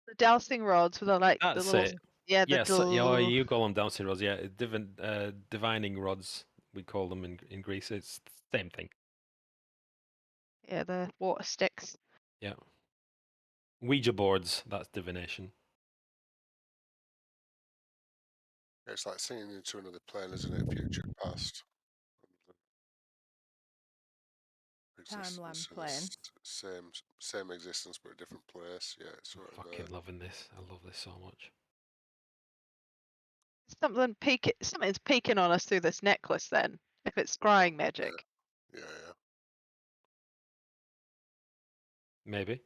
The dowsing rods with the That's little it. yeah, the Yes, you call them dowsing rods. Yeah, divining rods. We call them in Greece. It's the same thing. yeah, the water sticks. Yeah. Ouija boards. That's divination. It's like seeing into another plane, isn't it? Future, past. Timeline plane. Same existence, but a different place. Yeah, it's sort of. Fucking loving this. I love this so much. Something's peeking on us through this necklace then, if it's scrying magic. Yeah. Maybe.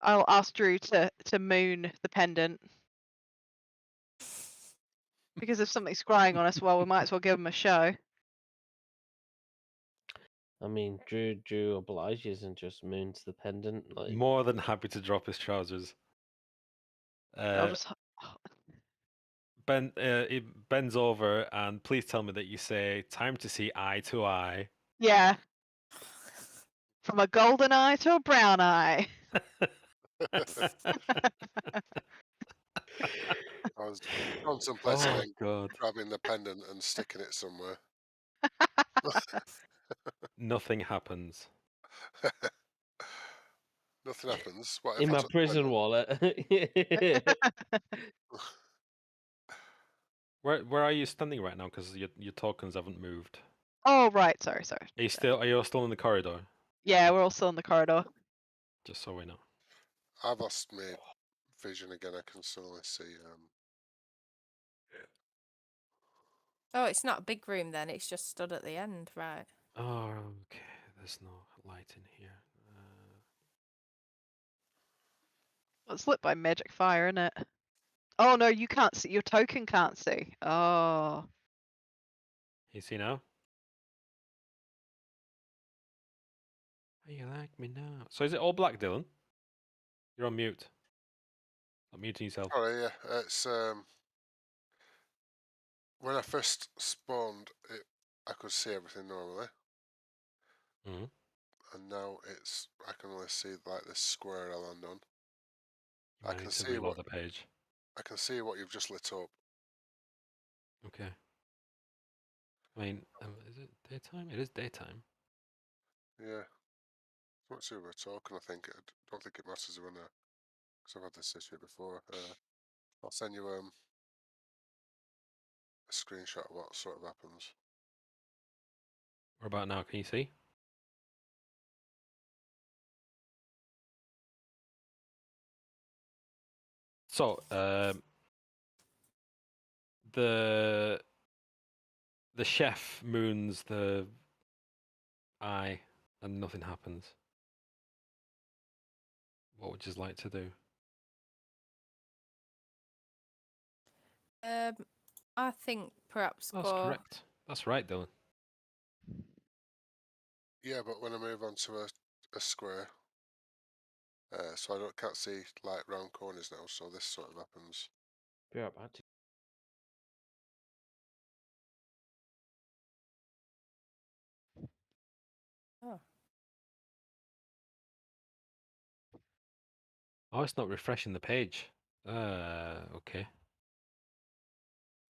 I'll ask Drew to moon the pendant. Because if something's scrying on us, well, we might as well give him a show. I mean, Drew obliges and just moons the pendant. Like, More than happy to drop his trousers. I'll just He bends over and please tell me that you say, "Time to see eye to eye." yeah. From a golden eye to a brown eye. I was contemplating Oh then God! grabbing the pendant and sticking it somewhere. Nothing happens. Nothing happens. What if in I my took the prison pendant? wallet. Where are you standing right now? Because your tokens haven't moved. Oh right, sorry. Are you still in the corridor? Yeah, we're all still in the corridor. Just so we know. I've lost my vision again. I can still only see. Oh, it's not a big room then. It's just stood at the end, right? Oh, okay. There's no light in here. Well, it's lit by magic fire, isn't it? Oh no, you can't see. Your token can't see. Oh. You see now? How you like me now? So is it all black, Dylan? You're on mute. Stop muting yourself. Sorry, yeah. It's when I first spawned, I could see everything normally, Mhm. and now I can only see like this square I land on. You I might can need to see reload the page. I can see what you've just lit up. Okay. I mean, is it daytime? It is daytime. Yeah. What's who we're talking? I think I don't think it matters when because I've had this issue before. I'll send you a screenshot of what sort of happens. What about now? Can you see? So, the chef moons the eye, and nothing happens. What would you like to do? I think perhaps That's go. correct. That's right, Dylan. Yeah, but when I move on to a square, so can't see light round corners now. So this sort of happens. Be right back. Oh, Oh, it's not refreshing the page. Okay.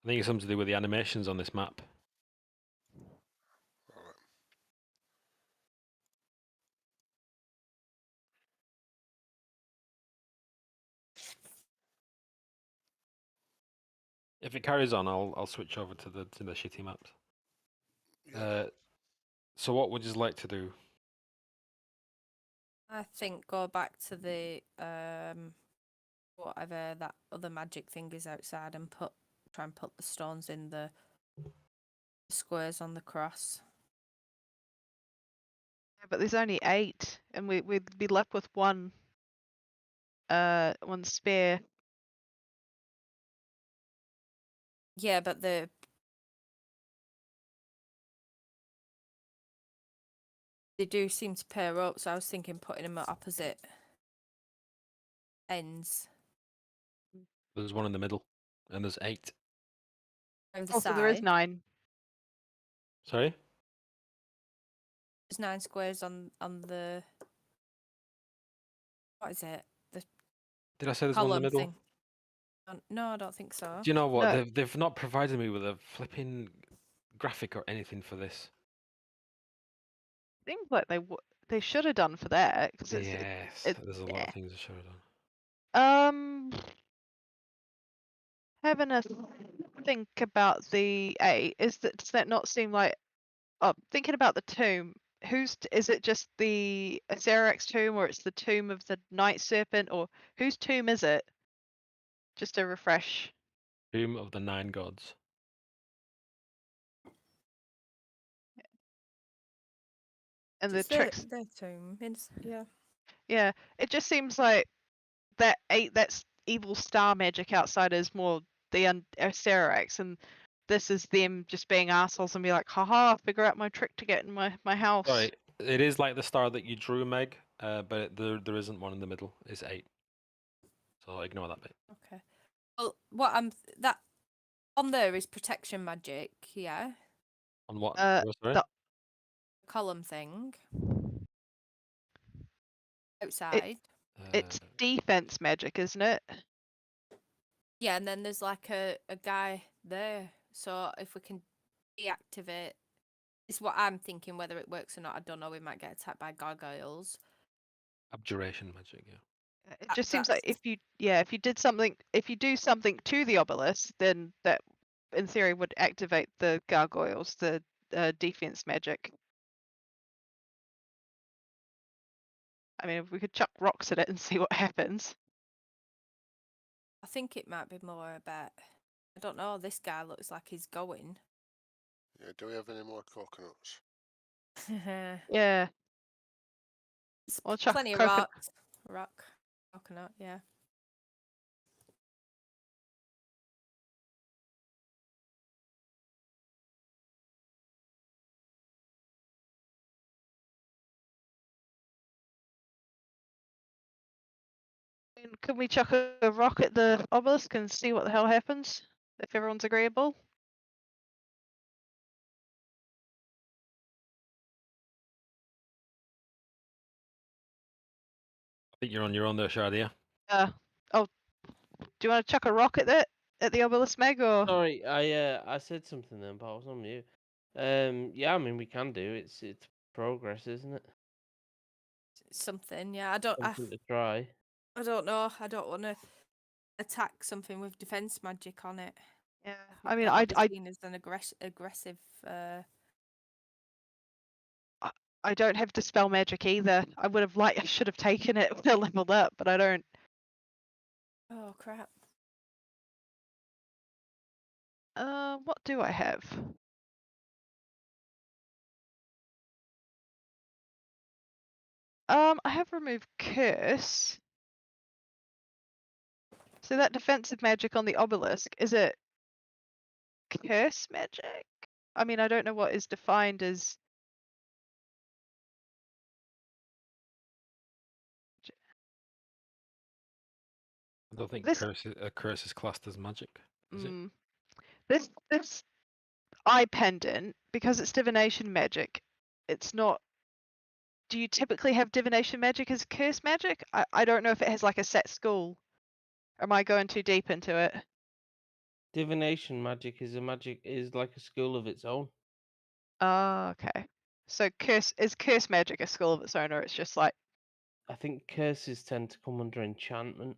I think it's something to do with the animations on this map. All right. If it carries on, I'll switch over to the shitty maps. Yeah. So what would you like to do? I think go back to the whatever that other magic thing is outside and try and put the stones in the squares on the cross. Yeah, but there's only 8, and we'd be left with one spare. Yeah, but they do seem to pair up, so I was thinking putting them at opposite ends. There's one in the middle, and there's 8. Over the Also, side. there is 9. Sorry? There's 9 squares on the. What is it? The Did I say there's one in the column middle? thing. No, I don't think so. Do you know what? No. They've not provided me with a flipping graphic or anything for this. Seems like they should have done for that, because Yes, there's a lot yeah. of things I should have done. Having a think about the 8, does that not seem like? Oh, thinking about the tomb. Is it just the Acererak's tomb, or it's the tomb of the Night Serpent, or whose tomb is it? Just to refresh. Tomb of the 9 Gods. And the It's tricks. their tomb. Yeah. Yeah, it just seems like that 8, that's evil star magic outside, is more the Acererak's, and this is them just being assholes and be like, haha, figure out my trick to get in my house. Sorry, it is like the star that you drew, Meg, but there isn't one in the middle. It's 8. So ignore that bit. Okay. Well, that on there is protection magic. Yeah. On what? Uh, Sorry? the- Column thing. Outside. It's defense magic, isn't it? Yeah, and then there's like a guy there. So if we can deactivate, it's what I'm thinking. Whether it works or not, I don't know. We might get attacked by gargoyles. Abjuration magic, yeah. It just seems like if you do something to the obelisk, then that in theory would activate the gargoyles, the defense magic. I mean, if we could chuck rocks at it and see what happens. I think it might be more about. I don't know. This guy looks like he's going. Yeah. Do we have any more coconuts? Yeah. Well, chuck Plenty of coconut. coconut, yeah. Can we chuck a rock at the obelisk and see what the hell happens? If everyone's agreeable? I think you're on your own there, Shardia. Oh, do you want to chuck a rock at the obelisk, Meg, or? Sorry, I said something then, but I was on mute. Yeah, I mean we can do. It's progress, isn't it? Something, yeah. I don't. Something to try. I don't know. I don't want to attack something with defense magic on it. Yeah. think I mean, that'll I be seen as an aggressive. I don't have dispel magic either. I should have taken it when I leveled up, but I don't. Oh crap! What do I have? I have removed curse. So that defensive magic on the obelisk, is it curse magic? I mean, I don't know what is defined as. I don't think This- a curse is classed as magic. Is it? This eye pendant, because it's divination magic, it's not. Do you typically have divination magic as curse magic? I don't know if it has like a set school. Am I going too deep into it? Divination magic is like a school of its own. Oh, okay. So curse magic a school of its own, or it's just like I think curses tend to come under enchantment.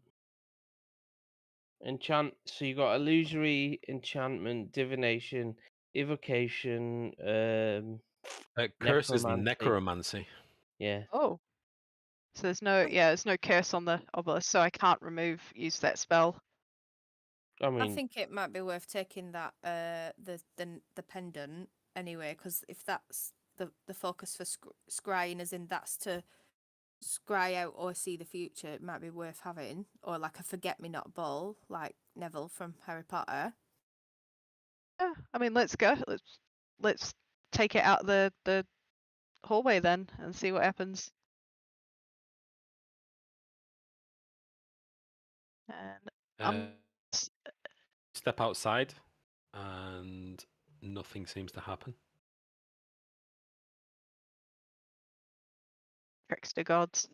So you got illusory, enchantment, divination, evocation, Curse is necromancy. necromancy. Yeah. oh. So there's no curse on the obelisk, so I can't use that spell. I mean, I think it might be worth taking that the pendant anyway, because if that's the focus for scrying, as in that's to scry out or see the future, it might be worth having, or like a forget-me-not ball, like Neville from Harry Potter. Yeah, I mean, let's go. Let's take it out the hallway then and see what happens. And Step outside, and nothing seems to happen. trickster gods.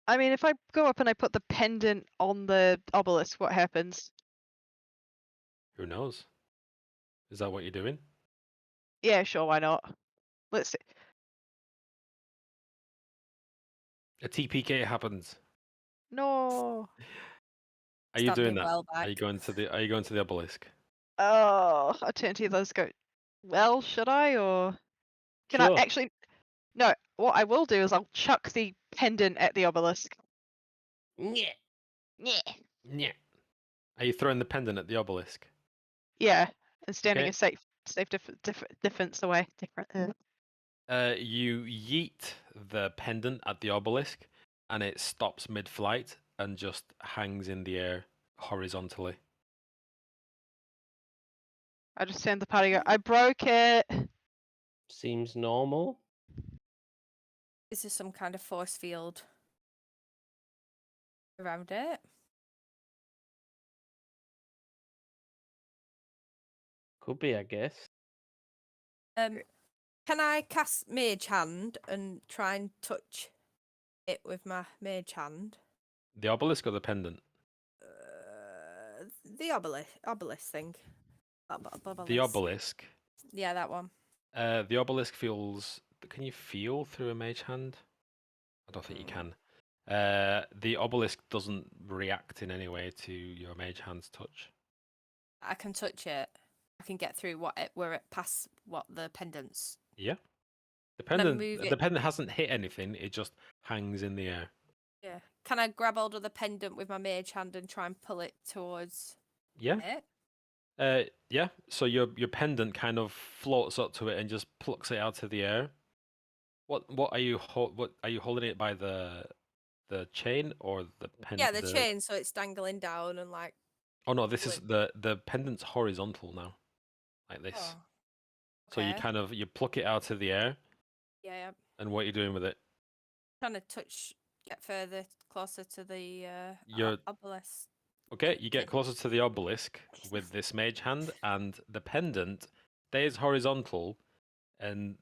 I mean, if I go up and I put the pendant on the obelisk, what happens? Who knows? Is that what you're doing? Yeah, sure, why not? Let's see. A TPK happens. No. Are you doing Standing that? well Are you back. going to the obelisk? Oh, alternative, let's go. Well, should I, or can Sure. I actually? No, what I will do is I'll chuck the pendant at the obelisk. Yeah. Yeah. Yeah. Are you throwing the pendant at the obelisk? Yeah, and standing Okay. a safe defense away. You yeet the pendant at the obelisk, and it stops mid-flight and just hangs in the air horizontally. I just send the party. Go, I broke it. Seems normal. Is there some kind of force field around it? Could be, I guess. Can I cast Mage Hand and try and touch it with my Mage Hand? The obelisk or the pendant? The obelisk thing. The obelisk. Yeah, that one. The obelisk feels. Can you feel through a mage hand? I don't think you can. The obelisk doesn't react in any way to your mage hand's touch. I can touch it. I can get through past what the pendants. Yeah. The Can I pendant. move The it? pendant hasn't hit anything. It just hangs in the air. Yeah. Can I grab hold of the pendant with my Mage Hand and try and pull it towards Yeah. it? Yeah. So your pendant kind of floats up to it and just plucks it out of the air. What are you holding it by the chain or the pendant? Yeah, the chain, so it's dangling down and like. Oh no, this is the pendant's horizontal now, like this. Oh, So you okay. you pluck it out of the air, Yeah. and what are you doing with it? Trying to get further, closer to the You're- obelisk. Okay, you get closer to the obelisk with this mage hand, and the pendant stays horizontal, and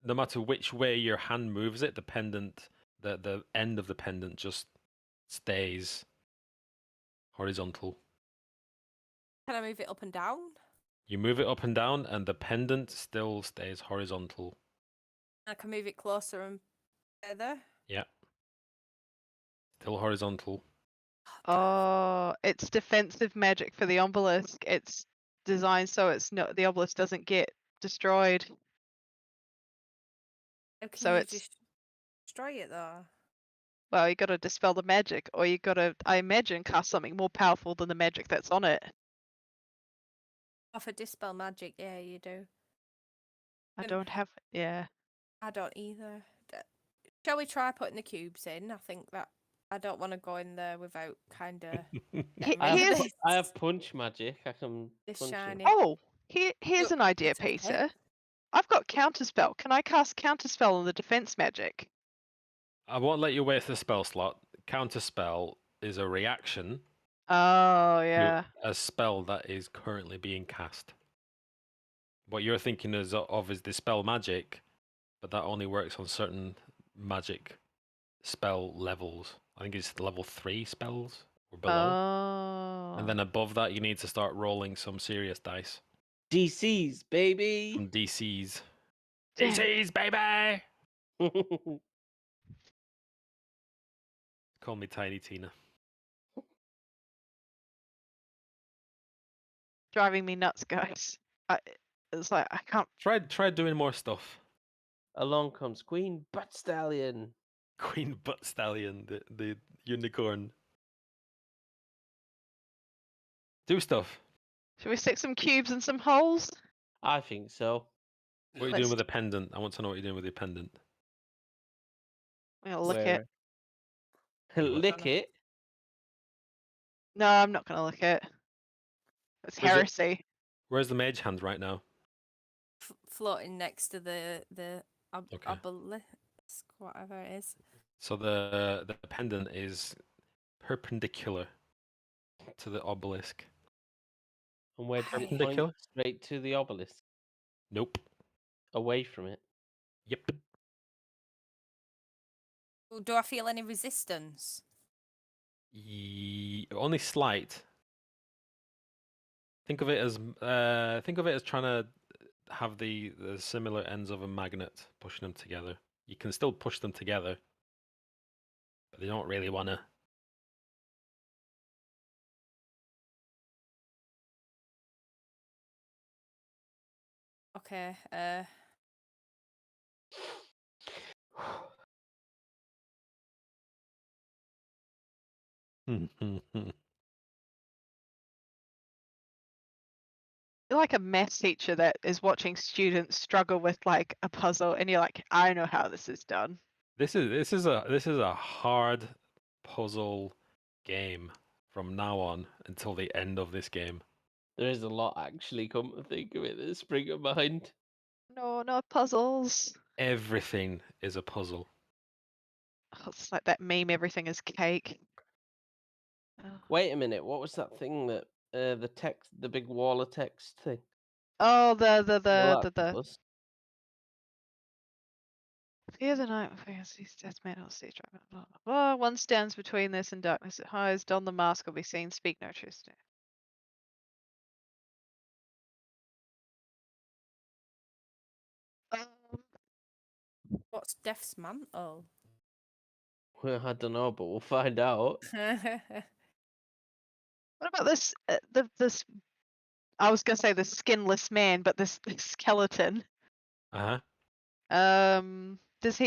no matter which way your hand moves it, the pendant, the end of the pendant just stays horizontal. Can I move it up and down? You move it up and down, and the pendant still stays horizontal. I can move it closer and further. Yeah. Still horizontal. Oh, it's defensive magic for the obelisk. It's designed so it's not the obelisk doesn't get destroyed. How can So you it's destroy it though? well, you got to dispel the magic, or you got to, I imagine, cast something more powerful than the magic that's on it. Oh, for dispel magic, yeah, you do. I Um, don't have, yeah. I don't either. Shall we try putting the cubes in? I think that I don't want to go in there without kind of getting I rid of have, this. I have punch magic. I can This punch him. shiny. Oh, here's Look, an idea, it's okay. Peter. I've got counterspell. Can I cast counterspell on the defense magic? I won't let you waste the spell slot. Counterspell is a reaction Oh, to yeah. a spell that is currently being cast. What you're thinking of is dispel magic, but that only works on certain magic spell levels. I think it's level 3 spells or below. Oh. And then above that, you need to start rolling some serious dice. DCs, baby. Some DCs. Damn. DCs, baby! Call me Tiny Tina. Driving me nuts, guys. It's like, I can't. Try doing more stuff. Along comes Queen Butt Stallion. Queen Butt Stallion, the unicorn. Do stuff. Should we stick some cubes in some holes? I think so. What are you Let's doing with the pendant? I want to know what you're doing with your pendant. I'm gonna lick it. You what? Lick it. No, I'm not gonna lick it. It's Where's it? heresy. Where's the mage hand right now? Floating next to the Okay. obelisk, whatever it is. So the pendant is perpendicular to the obelisk. And where does it point? Perpendicular? Straight to the obelisk. Nope. Away from it. Yep. Do I feel any resistance? Only slight. Think of it as trying to have the similar ends of a magnet, pushing them together. You can still push them together, but they don't really want to. Okay. You're like a maths teacher that is watching students struggle with like a puzzle, and you're like, I know how this is done. This is a hard puzzle game from now on until the end of this game. There is a lot actually, come to think of it, that's spring to mind. No, not puzzles. Everything is a puzzle. Oh, it's like that meme, everything is cake. Oh. Wait a minute, what was that thing that the text, the big wall of text thing? Oh, Well, the that was- Fear the night, fancies, death metal, stage driver, blah, blah, blah. One stands between this and darkness. It hides, don the mask, will be seen, speak no truth. What's Death's mantle? Well, I don't know, but we'll find out. What about this? This I was gonna say the skinless man, but this skeleton. Uh-huh. Does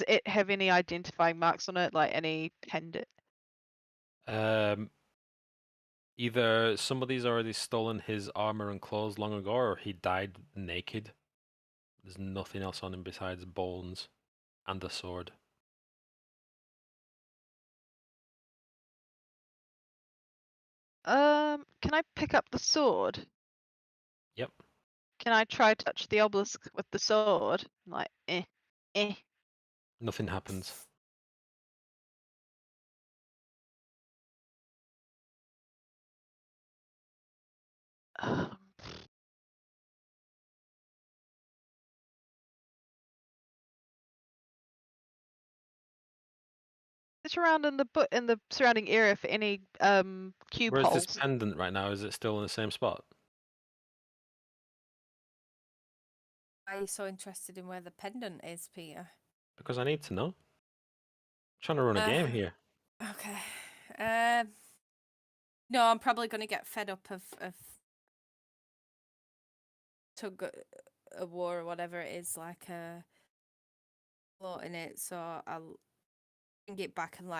it have any identifying marks on it, like any pendant? Either somebody's already stolen his armor and clothes long ago, or he died naked. There's nothing else on him besides bones and a sword. Can I pick up the sword? Yep. Can I try touch the obelisk with the sword? Like, eh. Nothing happens. Um, Search around in the surrounding area for any cube Where's holes. this pendant right now? Is it still in the same spot? Why are you so interested in where the pendant is, Peter? Because I need to know. I'm trying to run a game Uh, here. Okay. No, I'm probably going to get fed up of tug a war or whatever it is, like floating it. So I'll bring it back and like